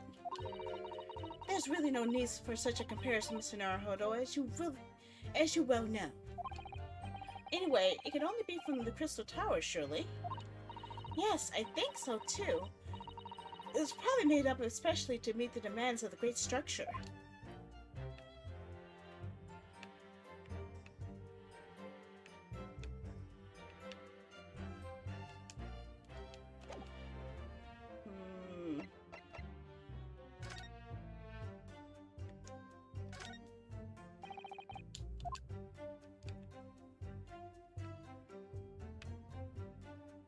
Speaker 9: There's really no need for such a comparison, Mr. Naruhodo, as you well know. Anyway, it can only be from the Crystal Tower, surely. Yes, I think so too. It was probably made up especially to meet the demands of the great structure.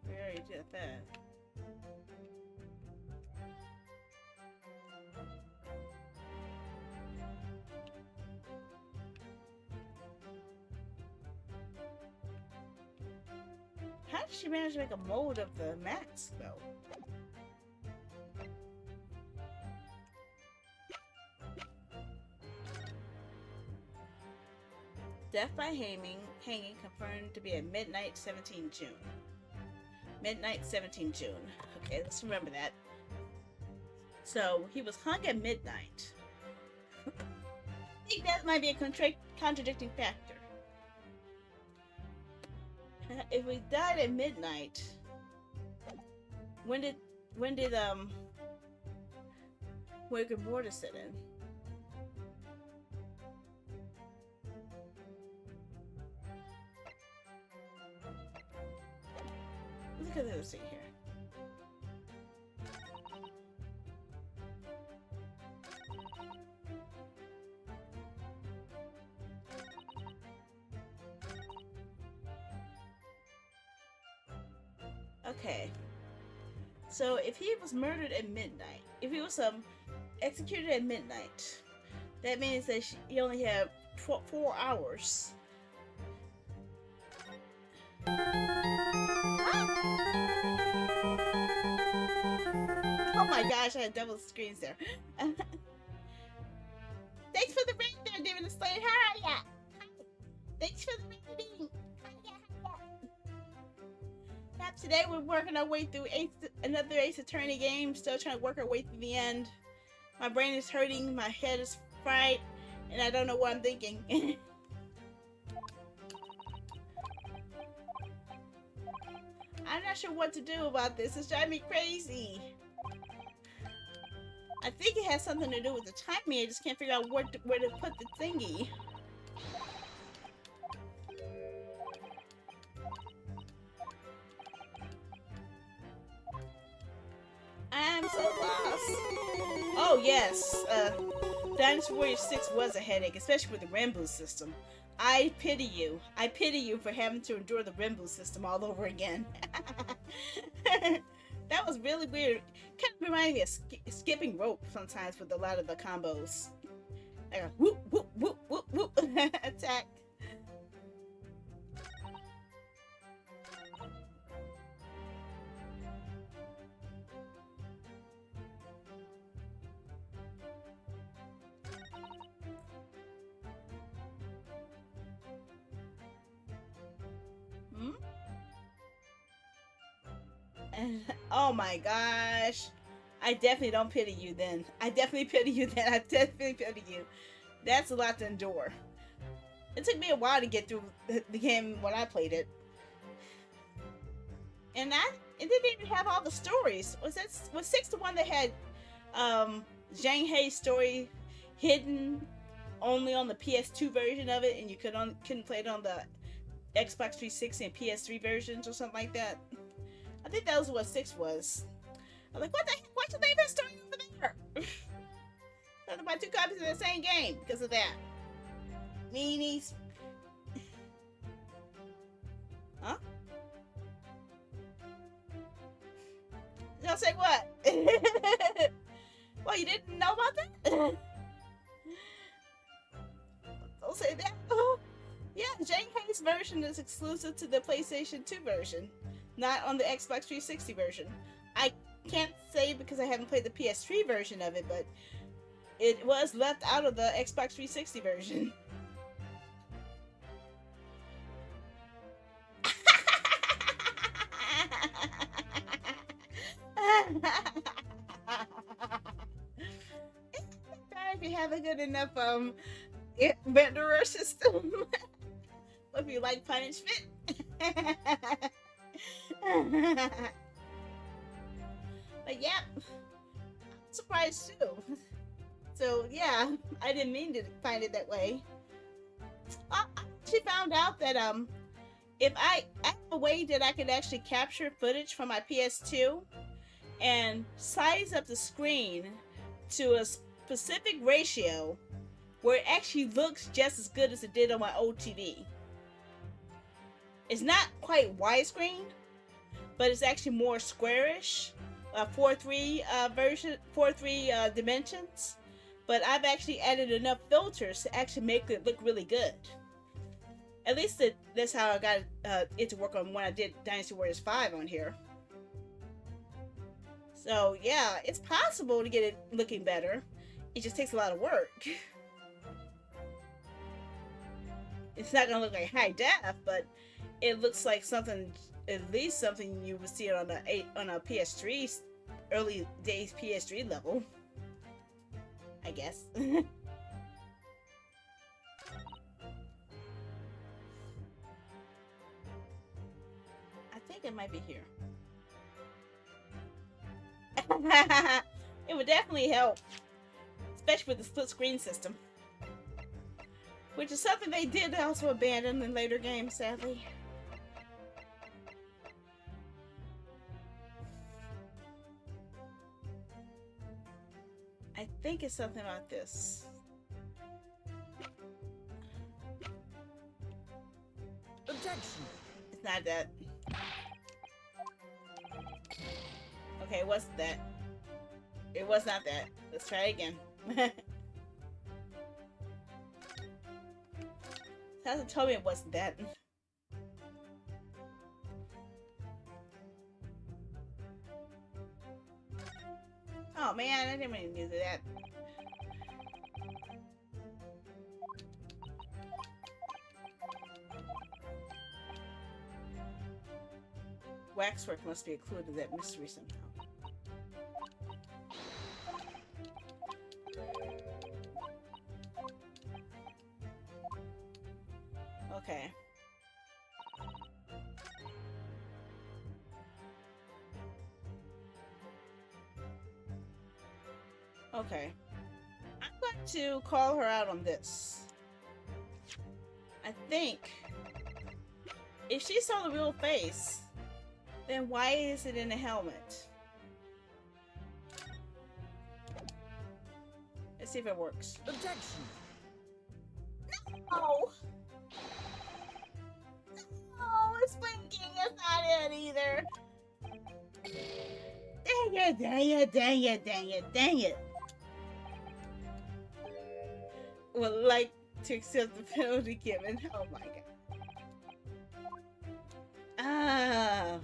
Speaker 9: We already did that. How did she manage to make a mold of the mask, though? Death by hanging confirmed to be at midnight 17 June. Midnight 17 June. Okay, let's remember that. So, he was hung at midnight. I think that might be a contradicting factor. If we died at midnight, when did Rigor Mortis set in? Look at the other scene here. Okay, so if he was murdered at midnight, if he was executed at midnight, that means that he only had 4 hours. Oh my gosh, I had double screens there. Thanks for the raid there, David and Slade. How are ya? Thanks for the raiding.
Speaker 1: Yep, today we're working our way through another Ace Attorney game. Still trying to work our way through the end. My brain is hurting, my head is fried, and I don't know what I'm thinking. I'm not sure what to do about this. It's driving me crazy. I think it has something to do with the timing. I just can't figure out where to put the thingy. I'm so lost. Oh yes, Dynasty Warriors 6 was a headache, especially with the Rainbow system. I pity you. I pity you for having to endure the Rainbow system all over again. That was really weird. Kind of reminded me of skipping rope sometimes with a lot of the combos. Like a whoop, whoop, whoop, whoop, whoop attack. Oh my gosh. I definitely don't pity you then. I definitely pity you then. I definitely pity you. That's a lot to endure. It took me a while to get through the game when I played it. And it didn't even have all the stories. Was 6 the one that had Zhang Hei's story hidden only on the PS2 version of it, and you couldn't play it on the Xbox 360 and PS3 versions or something like that? I think that was what 6 was. I was like, what the heck? Why'd you leave that story over there? I had to buy 2 copies of the same game because of that. Meanies. Huh? Y'all say what? Well, you didn't know about that? Don't say that. Yeah, Zhang Hei's version is exclusive to the PlayStation 2 version, not on the Xbox 360 version. I can't say because I haven't played the PS3 version of it, but it was left out of the Xbox 360 version. If you have a good enough renderer system, if you like punishment. But yeah, I'm surprised too. So yeah, I didn't mean to find it that way. I actually found out that if I have a way that I could actually capture footage from my PS2 and size up the screen to a specific ratio where it actually looks just as good as it did on my old TV. It's not quite widescreen, but it's actually more squarish, 4:3 version, 4:3 dimensions. But I've actually added enough filters to actually make it look really good. At least that's how I got it to work on when I did Dynasty Warriors 5 on here. So yeah, it's possible to get it looking better. It just takes a lot of work. It's not gonna look like high def, but it looks like something, at least something you would see on a PS3, early days PS3 level, I guess. I think it might be here. It would definitely help, especially with the split screen system, which is something they did also abandon in later games, sadly. I think it's something like this.
Speaker 3: Objection.
Speaker 1: It's not that. Okay, what's that? It was not that. Let's try again. Hasn't told me it wasn't that. Oh man, I didn't mean to do that.
Speaker 9: Waxwork must be a clue to that mystery somehow. Okay. Okay. I'm going to call her out on this. I think if she saw the real face, then why is it in a helmet? Let's see if it works.
Speaker 3: Objection.
Speaker 9: No! No, it's blinking. It's not it either. Dang it, dang it, dang it, dang it, dang it. Would like to accept the penalty given. Oh my god. Ah.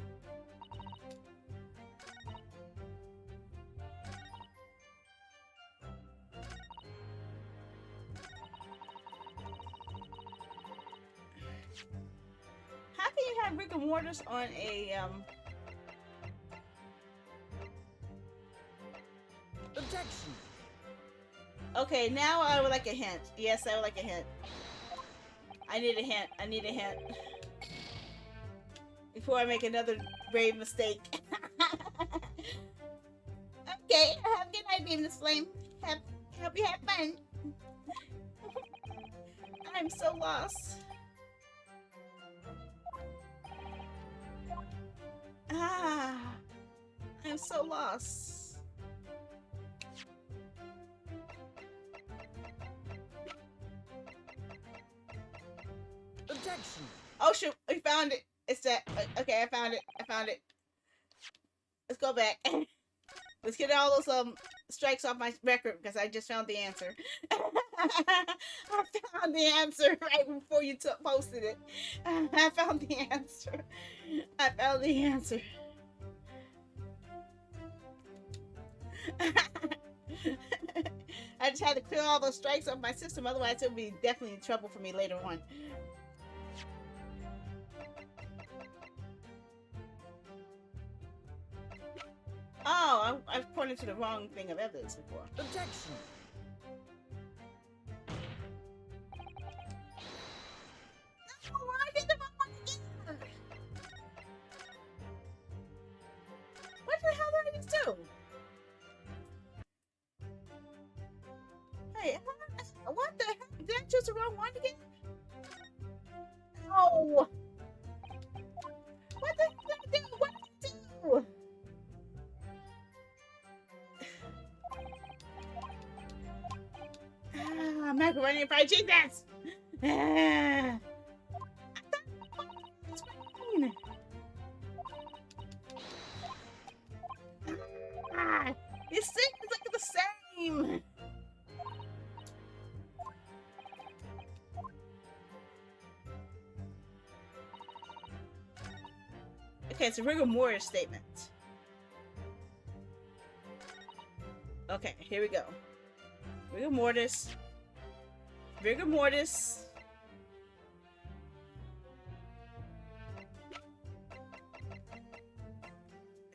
Speaker 9: How can you have rigor mortis on a
Speaker 3: Objection.
Speaker 9: Okay, now I would like a hint. Yes, I would like a hint. I need a hint. I need a hint. Before I make another grave mistake. Okay, have a good night, Beam this Flame. Hope you have fun. I'm so lost. Ah, I'm so lost.
Speaker 3: Objection.
Speaker 9: Oh shoot, we found it. It's that. Okay, I found it. I found it. Let's go back. Let's get all those strikes off my record because I just found the answer. I found the answer right before you posted it. I found the answer. I found the answer. I just had to clear all those strikes off my system, otherwise it would be definitely trouble for me later on. Oh, I've pointed to the wrong thing of evidence before.
Speaker 3: Objection.
Speaker 9: No, I did the wrong one again. What the hell did I just do? Hey, what the heck? Did I choose the wrong one again? Oh! What the heck did I do? What did I do? Ah, macaroni and fried cheese. Ah. It's fine. Ah, it's like the same. Okay, it's a rigor mortis statement. Okay, here we go. Rigor mortis. Rigor mortis.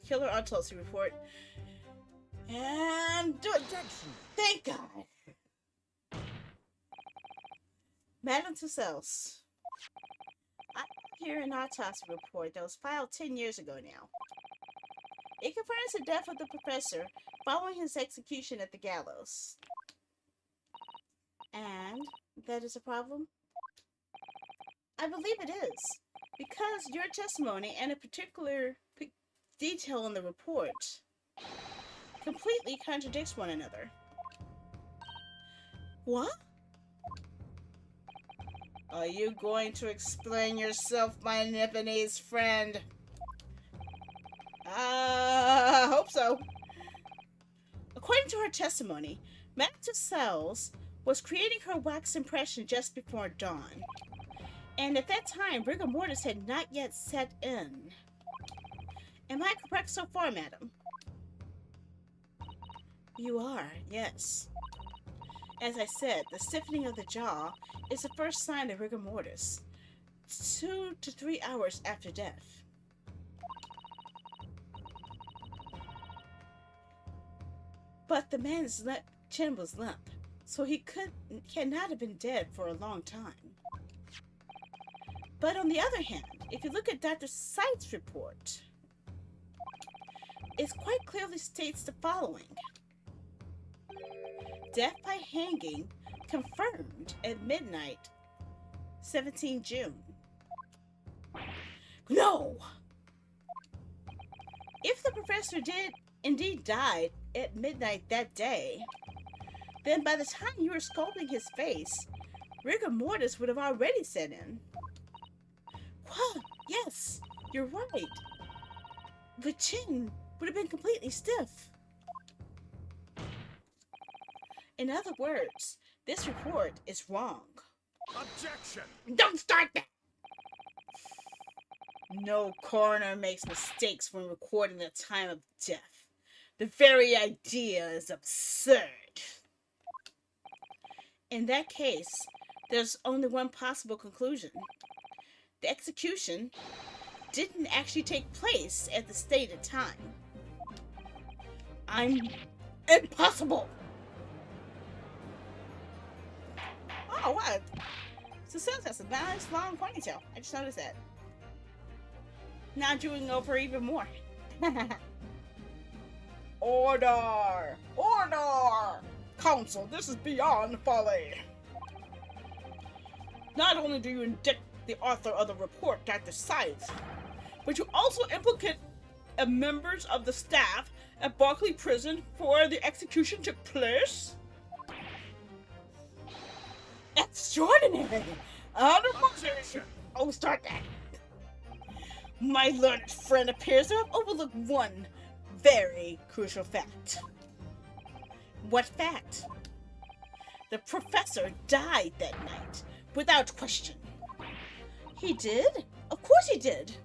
Speaker 9: Killer autopsy report. And do it.
Speaker 3: Objection.
Speaker 9: Thank God. Madame Tussauds. I hear an autopsy report that was filed 10 years ago now. It confirms the death of the professor following his execution at the gallows. And that is a problem? I believe it is, because your testimony and a particular detail in the report completely contradicts one another. What? Are you going to explain yourself, my Nipponese friend? I hope so. According to her testimony, Madame Tussauds was creating her wax impression just before dawn. And at that time, rigor mortis had not yet set in. Am I correct so far, madam? You are, yes. As I said, the stiffening of the jaw is the first sign of rigor mortis, 2 to 3 hours after death. But the man's chin was limp, so he cannot have been dead for a long time. But on the other hand, if you look at Dr. Seit's report, it quite clearly states the following. Death by hanging confirmed at midnight, 17 June. No! If the professor did indeed die at midnight that day, then by the time you were sculpting his face, rigor mortis would have already set in. Well, yes, you're right. The chin would have been completely stiff. In other words, this report is wrong.
Speaker 10: Objection!
Speaker 9: Don't start that! No coroner makes mistakes when recording the time of death. The very idea is absurd. In that case, there's only one possible conclusion. The execution didn't actually take place at the stated time. Impossible! Oh, what? Cecile has a nice long ponytail. I just noticed that. Now drooling over even more.
Speaker 10: Order! Order! Counsel, this is beyond folly. Not only do you indict the author of the report, Dr. Scythe, but you also implicate members of the staff at Barclay Prison where the execution took place?
Speaker 9: Extraordinary!
Speaker 10: Objection!
Speaker 9: Oh, start that! My learned friend appears to have overlooked one very crucial fact. What fact? The professor died that night, without question. He did? Of course he did.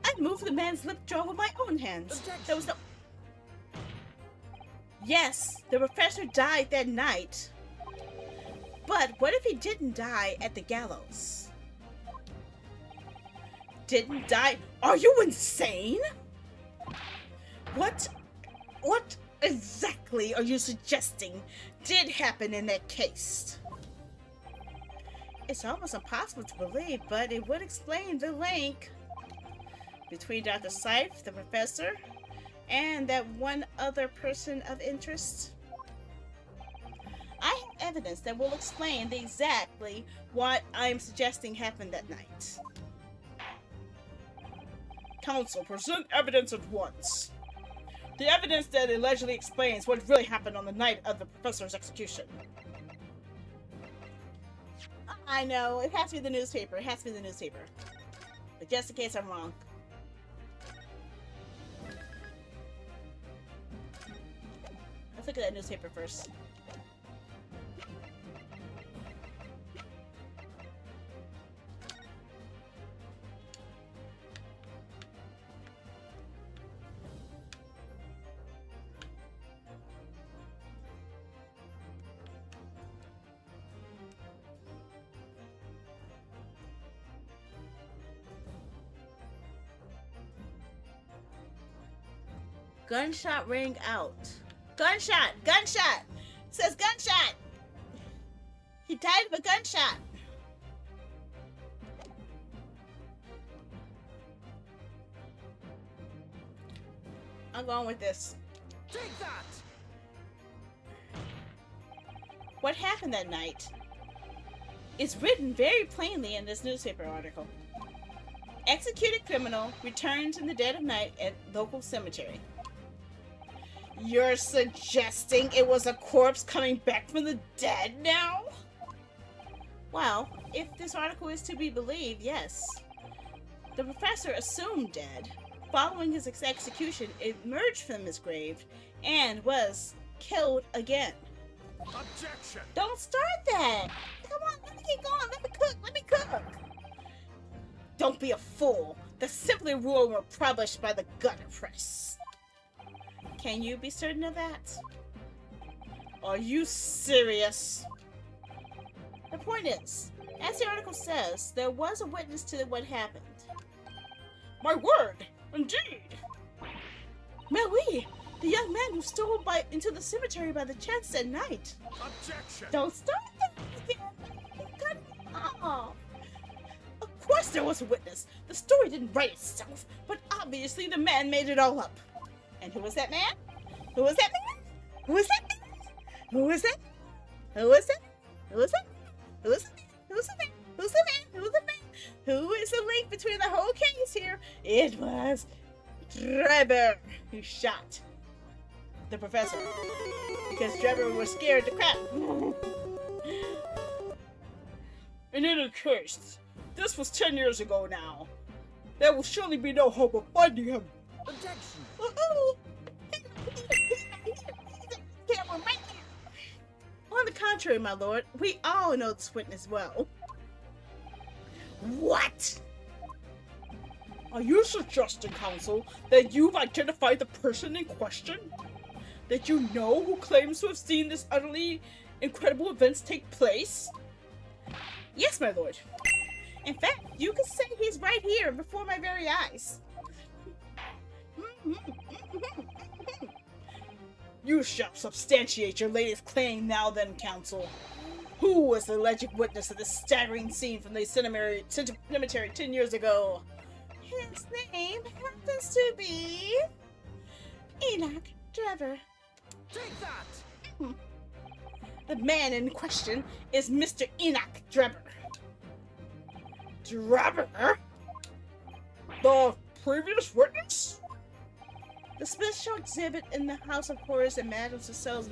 Speaker 9: I moved the man's lip jaw with my own hands.
Speaker 10: Objection.
Speaker 9: There was no... Yes, the professor died that night. But what if he didn't die at the gallows? Didn't die? Are you insane? What exactly are you suggesting did happen in that case? It's almost impossible to believe, but it would explain the link between Dr. Scythe, the professor, and that one other person of interest. I have evidence that will explain exactly what I'm suggesting happened that night.
Speaker 10: Counsel, present evidence at once. The evidence that allegedly explains what really happened on the night of the professor's execution.
Speaker 9: I know, it has to be the newspaper. It has to be the newspaper. But just in case I'm wrong. Let's look at that newspaper first. Gunshot rang out. Gunshot! Gunshot! It says gunshot! He died of a gunshot! I'm going with this.
Speaker 10: Take that!
Speaker 9: What happened that night is written very plainly in this newspaper article. Executed criminal returns in the dead of night at local cemetery. You're suggesting it was a corpse coming back from the dead now? Well, if this article is to be believed, yes. The professor assumed dead. Following his execution, emerged from his grave and was killed again.
Speaker 10: Objection!
Speaker 9: Don't start that! Come on, let me keep going. Let me cook. Let me cook. Don't be a fool. That's simply a rumor published by the gutter press. Can you be certain of that? Are you serious? The point is, as the article says, there was a witness to what happened.
Speaker 10: My word! Indeed!
Speaker 9: Mais oui! The young man who stole into the cemetery by the chance at night.
Speaker 11: Objection!
Speaker 9: Don't start that! Cut it off. Of course there was a witness. The story didn't write itself, but obviously the man made it all up. And who was that man? Who was that man? Who was that man? Who was that? Who was that? Who was that? Who was that? Who's the man? Who's the man? Who's the man? Who is the link between the whole case here? It was Drebber who shot the professor because Drebber was scared to crap.
Speaker 10: In any case, this was 10 years ago now. There will surely be no hope of finding him.
Speaker 11: Objection!
Speaker 9: On the contrary, my lord, we all know this witness well. What?
Speaker 10: Are you suggesting, counsel, that you've identified the person in question? That you know who claims to have seen this utterly incredible events take place?
Speaker 9: Yes, my lord. In fact, you could say he's right here before my very eyes.
Speaker 10: You shall substantiate your latest claim now then, counsel. Who was the alleged witness of this staggering scene from the cemetery 10 years ago?
Speaker 9: His name happens to be Enoch Drebber.
Speaker 11: Take that!
Speaker 9: The man in question is Mr. Enoch Drebber.
Speaker 10: Drebber? The previous witness?
Speaker 9: The special exhibit in the House of Horrors at Madame Tussauds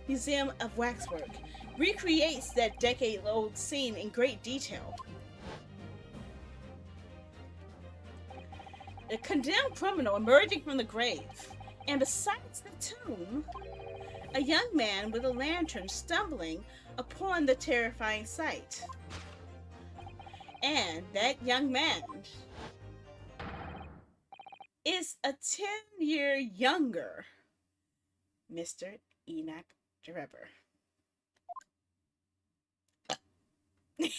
Speaker 9: Museum of Waxwork recreates that decade-old scene in great detail. A condemned criminal emerging from the grave, and besides the tomb, a young man with a lantern stumbling upon the terrifying sight. And that young man is a 10-year younger Mr. Enoch Drebber. Am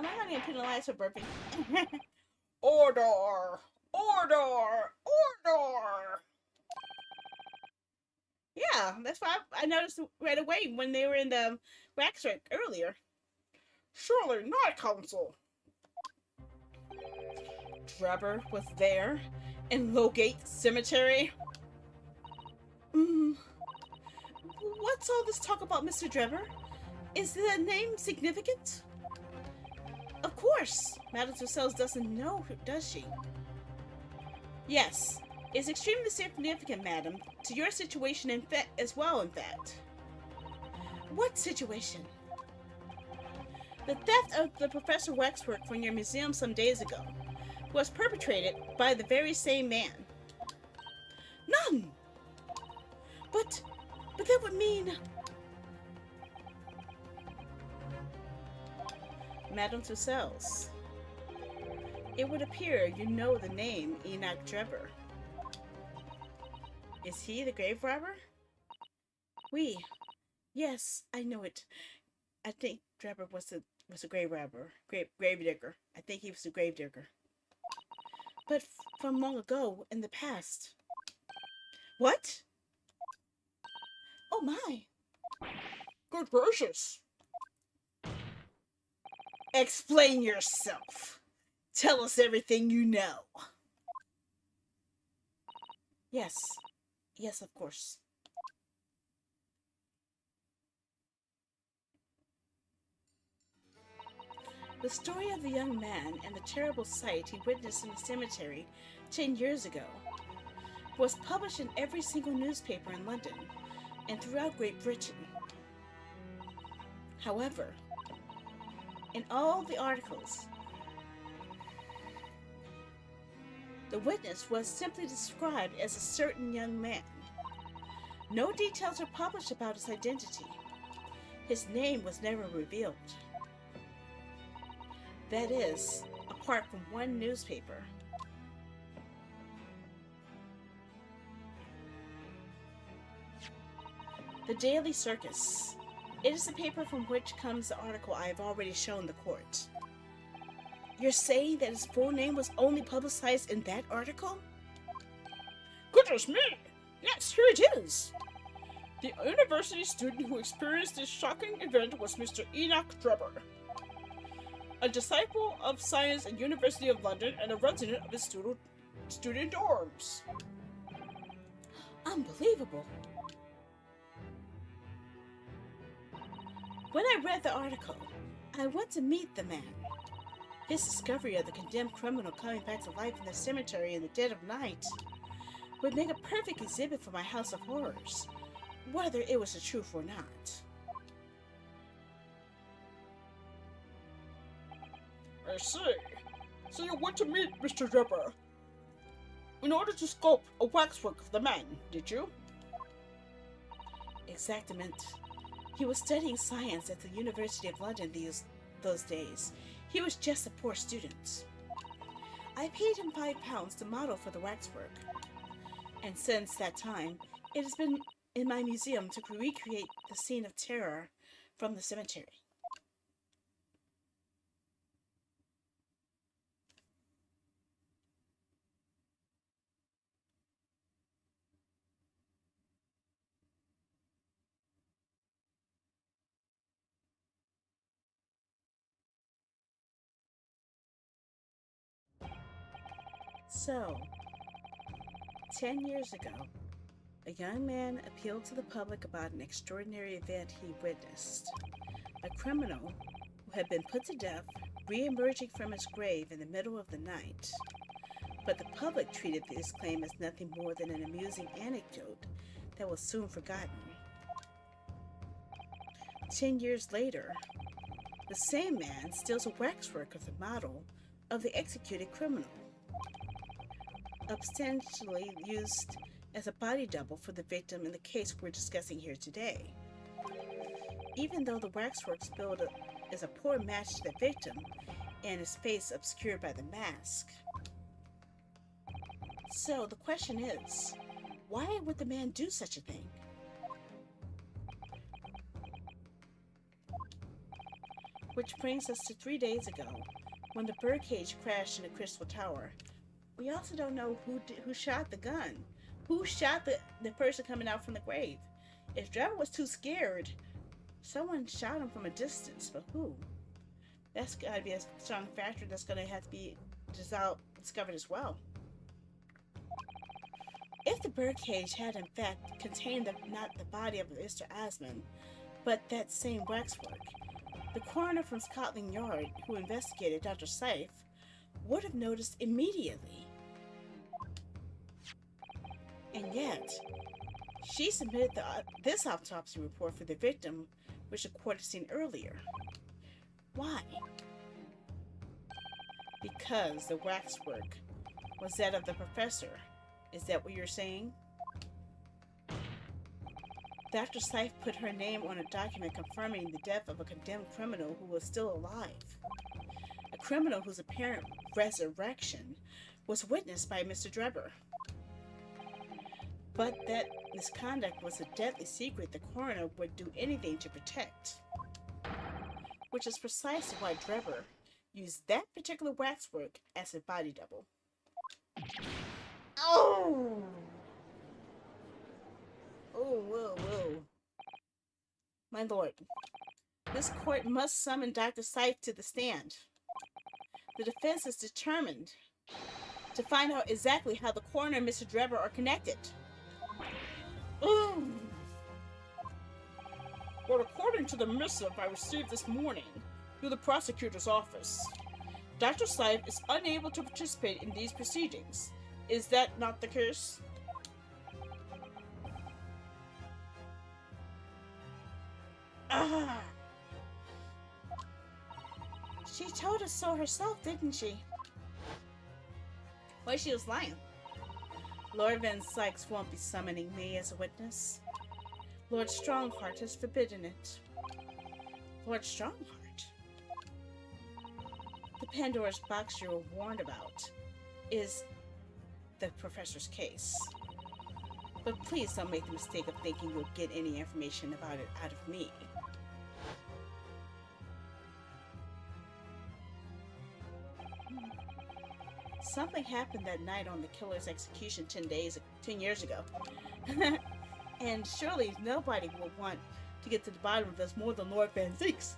Speaker 9: I gonna get penalized for burping?
Speaker 10: Order! Order! Order!
Speaker 9: Yeah, that's why I noticed right away when they were in the waxwork earlier.
Speaker 10: Surely not, counsel. Drebber was there in Lowgate Cemetery.
Speaker 9: What's all this talk about Mr. Drebber? Is the name significant? Of course, Madame Tussauds doesn't know, does she? Yes, it's extremely significant, madam, to your situation as well, in fact. What situation? The theft of the Professor Waxwork from your museum some days ago was perpetrated by the very same man. None! But that would mean... Madame Tussauds, it would appear you know the name Enoch Drebber. Is he the grave robber? Oui. Yes, I know it. I think Drebber was a grave robber. Grave digger. I think he was a grave digger. But from long ago, in the past. What? Oh my.
Speaker 10: Good gracious.
Speaker 9: Explain yourself. Tell us everything you know. Yes. Yes, of course. The story of the young man and the terrible sight he witnessed in the cemetery 10 years ago was published in every single newspaper in London and throughout Great Britain. However, in all the articles, the witness was simply described as a certain young man. No details are published about his identity. His name was never revealed. That is, apart from one newspaper. The Daily Circus. It is the paper from which comes the article I have already shown the court. You're saying that his full name was only publicized in that article?
Speaker 10: Goodness me! Yes, here it is! The university student who experienced this shocking event was Mr. Enoch Drebber, a disciple of science at University of London and a resident of his student dorms.
Speaker 9: Unbelievable. When I read the article, I went to meet the man. His discovery of the condemned criminal coming back to life in the cemetery in the dead of night would make a perfect exhibit for my House of Horrors, whether it was the truth or not.
Speaker 10: I see. So you went to meet Mr. Drebber in order to sculpt a waxwork of the man, did you?
Speaker 9: Exactamente. He was studying science at the University of London those days. He was just a poor student. I paid him £5 to model for the waxwork, and since that time, it has been in my museum to recreate the scene of terror from the cemetery. So, 10 years ago, a young man appealed to the public about an extraordinary event he witnessed. A criminal who had been put to death re-emerging from his grave in the middle of the night. But the public treated this claim as nothing more than an amusing anecdote that was soon forgotten. 10 years later, the same man steals a waxwork of the model of the executed criminal, ostensibly used as a body double for the victim in the case we're discussing here today. Even though the waxwork's build is a poor match to the victim and his face obscured by the mask. So the question is, why would the man do such a thing? Which brings us to 3 days ago, when the birdcage crashed in the Crystal Tower. We also don't know who shot the gun. Who shot the person coming out from the grave? If Drebber was too scared, someone shot him from a distance, but who? That's got to be a strong factor that's going to have to be discovered as well. If the birdcage had in fact contained not the body of Mr. Asman, but that same waxwork, the coroner from Scotland Yard, who investigated Dr. Seif, would have noticed immediately. And yet, she submitted this autopsy report for the victim, which the court had seen earlier. Why? Because the waxwork was that of the professor. Is that what you're saying? Dr. Seif put her name on a document confirming the death of a condemned criminal who was still alive. A criminal whose apparent resurrection was witnessed by Mr. Drebber. But that misconduct was a deadly secret the coroner would do anything to protect. Which is precisely why Drebber used that particular waxwork as a body double. Oh! Oh, whoa, whoa. My lord, this court must summon Dr. Seif to the stand. The defense is determined to find out exactly how the coroner and Mr. Drebber are connected.
Speaker 10: Well, according to the missive I received this morning through the prosecutor's office, Dr. Seif is unable to participate in these proceedings. Is that not the case?
Speaker 9: She told us so herself, didn't she?
Speaker 1: Well, she was lying. Lord Van Sykes won't be summoning me as a witness. Lord Strongheart has forbidden it. Lord Strongheart? The Pandora's box you were warned about is the professor's case. But please don't make the mistake of thinking you'll get any information about it out of me.
Speaker 9: something happened that night on the killer's execution 10 years ago. And surely nobody will want to get to the bottom of this more than Lord Van Zeeks.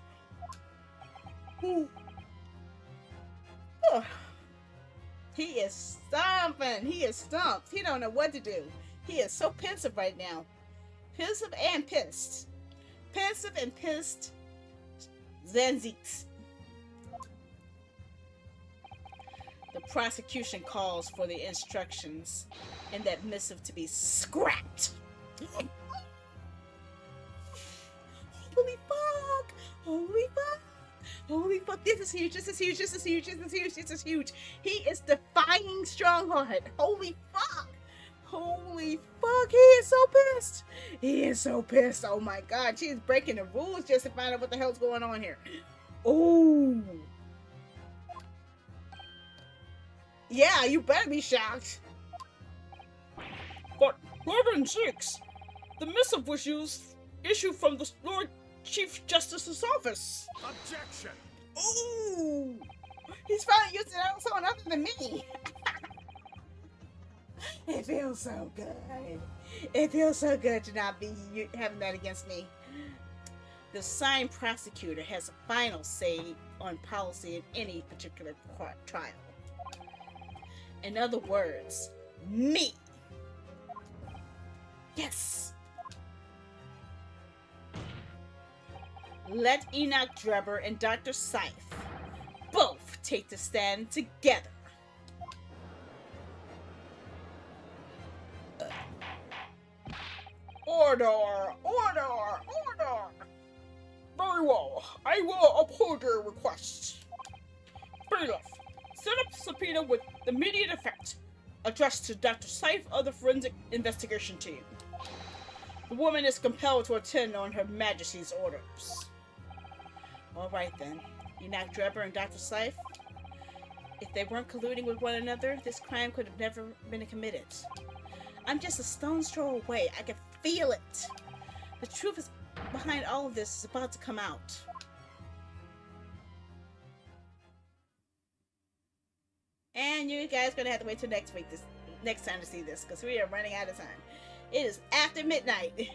Speaker 9: He is stomping. He is stumped. He don't know what to do. He is so pensive right now. Pensive and pissed. Pensive and pissed. Zanziks. The prosecution calls for the instructions in that missive to be scrapped. Holy fuck! Holy fuck! Holy fuck! This is huge! This is huge! This is huge! This is huge! This is huge! He is defying Strongheart! Holy fuck! Holy fuck! He is so pissed! He is so pissed! Oh my god! She's breaking the rules just to find out what the hell's going on here. Oh! Yeah, you better be shocked.
Speaker 10: But, Reverend Six, the missive was issued from the Lord Chief Justice's office.
Speaker 11: Objection!
Speaker 9: Ooh! He's finally using it on someone other than me. It feels so good. It feels so good to not be having that against me. The assigned prosecutor has a final say on policy in any particular trial. In other words, me. Yes. Let Enoch Drebber and Dr. Scythe both take the stand together.
Speaker 10: Order! Order! Order! Very well. I will uphold your request. Bailiff, set up subpoena with immediate effect, addressed to Dr. Scythe of the Forensic Investigation Team. The woman is compelled to attend on Her Majesty's orders.
Speaker 9: Alright then. Enoch Drebber and Dr. Scythe. If they weren't colluding with one another, this crime could have never been committed. I'm just a stone's throw away. I can feel it. The truth is behind all of this is about to come out. And you guys are gonna have to wait till next time to see this, because we are running out of time. It is after midnight.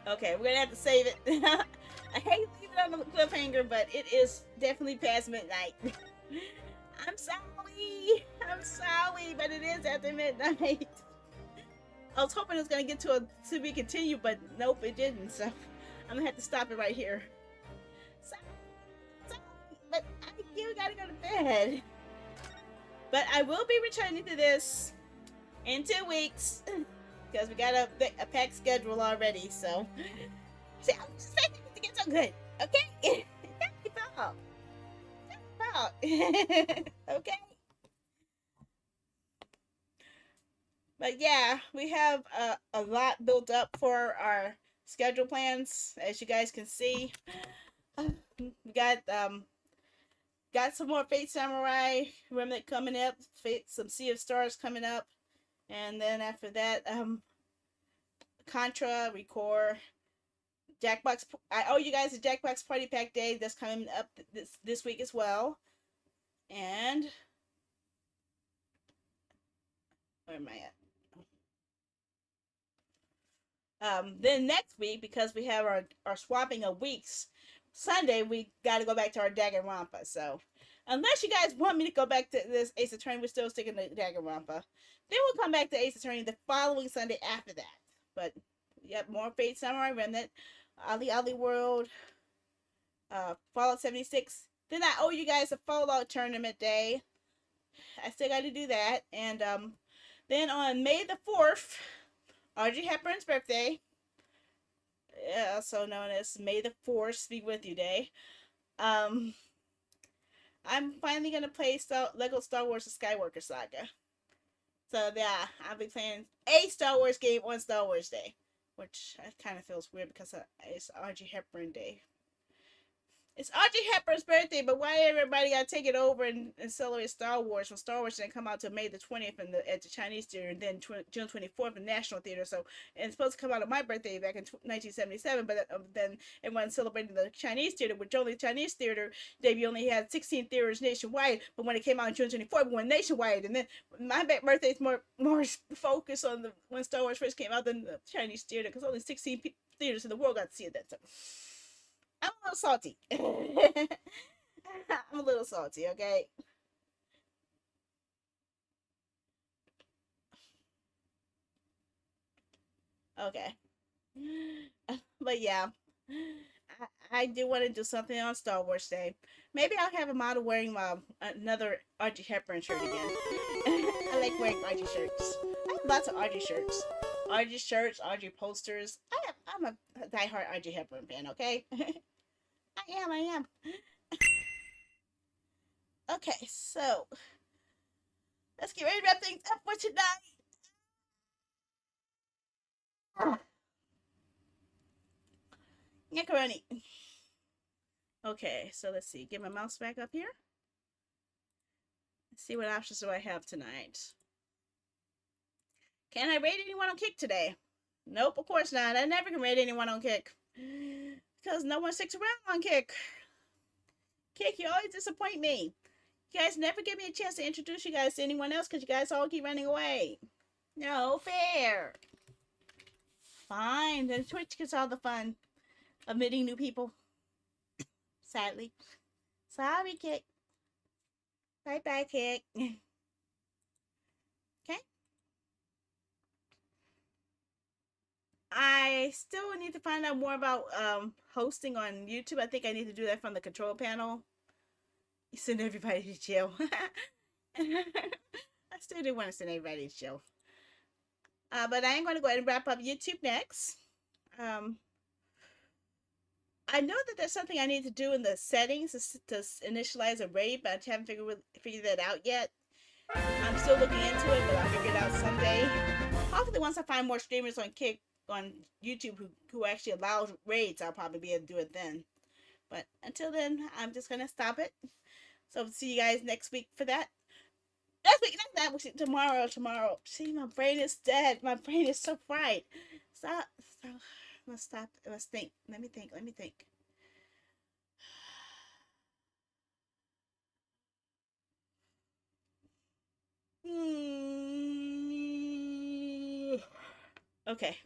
Speaker 9: Okay, we're gonna have to save it. I hate leaving it on the cliffhanger, but it is definitely past midnight. I'm sorry. I'm sorry, but it is after midnight. I was hoping it was gonna get to be continued, but nope, it didn't. So I'm gonna have to stop it right here. Sorry, but you gotta go to bed. But I will be returning to this in 2 weeks because we got a packed schedule already. So, see, I'm just expecting it to get so good. Okay, okay. But yeah, we have a lot built up for our schedule plans, as you guys can see. We got some more Fate Samurai Remnant coming up, some Sea of Stars coming up, and then after that, Contra, Recore, Jackbox. I owe you guys a Jackbox Party Pack Day that's coming up this week as well. And where am I at? Then next week, because we have our swapping of weeks, Sunday we got to go back to our Danganronpa. So unless you guys want me to go back to this Ace Attorney, we're still sticking to Danganronpa. Then we'll come back to Ace Attorney the following Sunday after that. But yep, more Fate Samurai Remnant, Ali World, Fallout 76. Then I owe you guys a Fallout tournament day. I still got to do that. And then on May the 4th, Audrey Hepburn's birthday, also known as May the 4th Be With You Day. I'm finally going to play Lego Star Wars The Skywalker Saga. So yeah, I'll be playing a Star Wars game on Star Wars Day. Which kind of feels weird because it's Audrey Hepburn Day.
Speaker 1: It's Audrey Hepburn's birthday, but why everybody got to take it over and celebrate Star Wars when Star Wars didn't come out till May the 20th at the Chinese theater, and then June 24th in the National Theater. So and it's supposed to come out on my birthday back in 1977, but then everyone celebrated the Chinese theater, which only the Chinese theater they only had 16 theaters nationwide. But when it came out on June 24th, we went nationwide, and then my birthday is more focused on the when Star Wars first came out than the Chinese theater because only 16 theaters in the world got to see it that time. I'm a little salty. I'm a little salty, okay? Okay. But yeah, I do want to do something on Star Wars Day. Maybe I'll have a model wearing another Audrey Hepburn shirt again. I like wearing Audrey shirts. I have lots of Audrey shirts. Audrey shirts, Audrey posters. I'm a diehard Audrey Hepburn fan, okay? I am. Okay, so let's get ready to wrap things up for tonight. Macaroni. Okay, so let's see. Get my mouse back up here. Let's see what options do I have tonight. Can I rate anyone on Kick today? Nope, of course not. I never can rate anyone on Kick. Because no one sticks around on Kick. Kick, you always disappoint me. You guys never give me a chance to introduce you guys to anyone else because you guys all keep running away. No fair. Fine, then Twitch gets all the fun of meeting new people. Sadly. Sorry, Kick. Bye-bye, Kick. Okay. I still need to find out more about hosting on YouTube. I think I need to do that from the control panel. You send everybody to jail. I still do want to send everybody to jail. But I am going to go ahead and wrap up YouTube next. I know that there's something I need to do in the settings to initialize a raid, but I haven't figured that out yet. I'm still looking into it, but I'll figure it out someday. Hopefully, once I find more streamers on YouTube who actually allow raids, I'll probably be able to do it then. But until then, I'm just gonna stop it. So see you guys next week for that. Next week, not that week. Tomorrow. See, my brain is dead. My brain is so fried. Stop. Let's stop. Let's think. Let me think. Okay.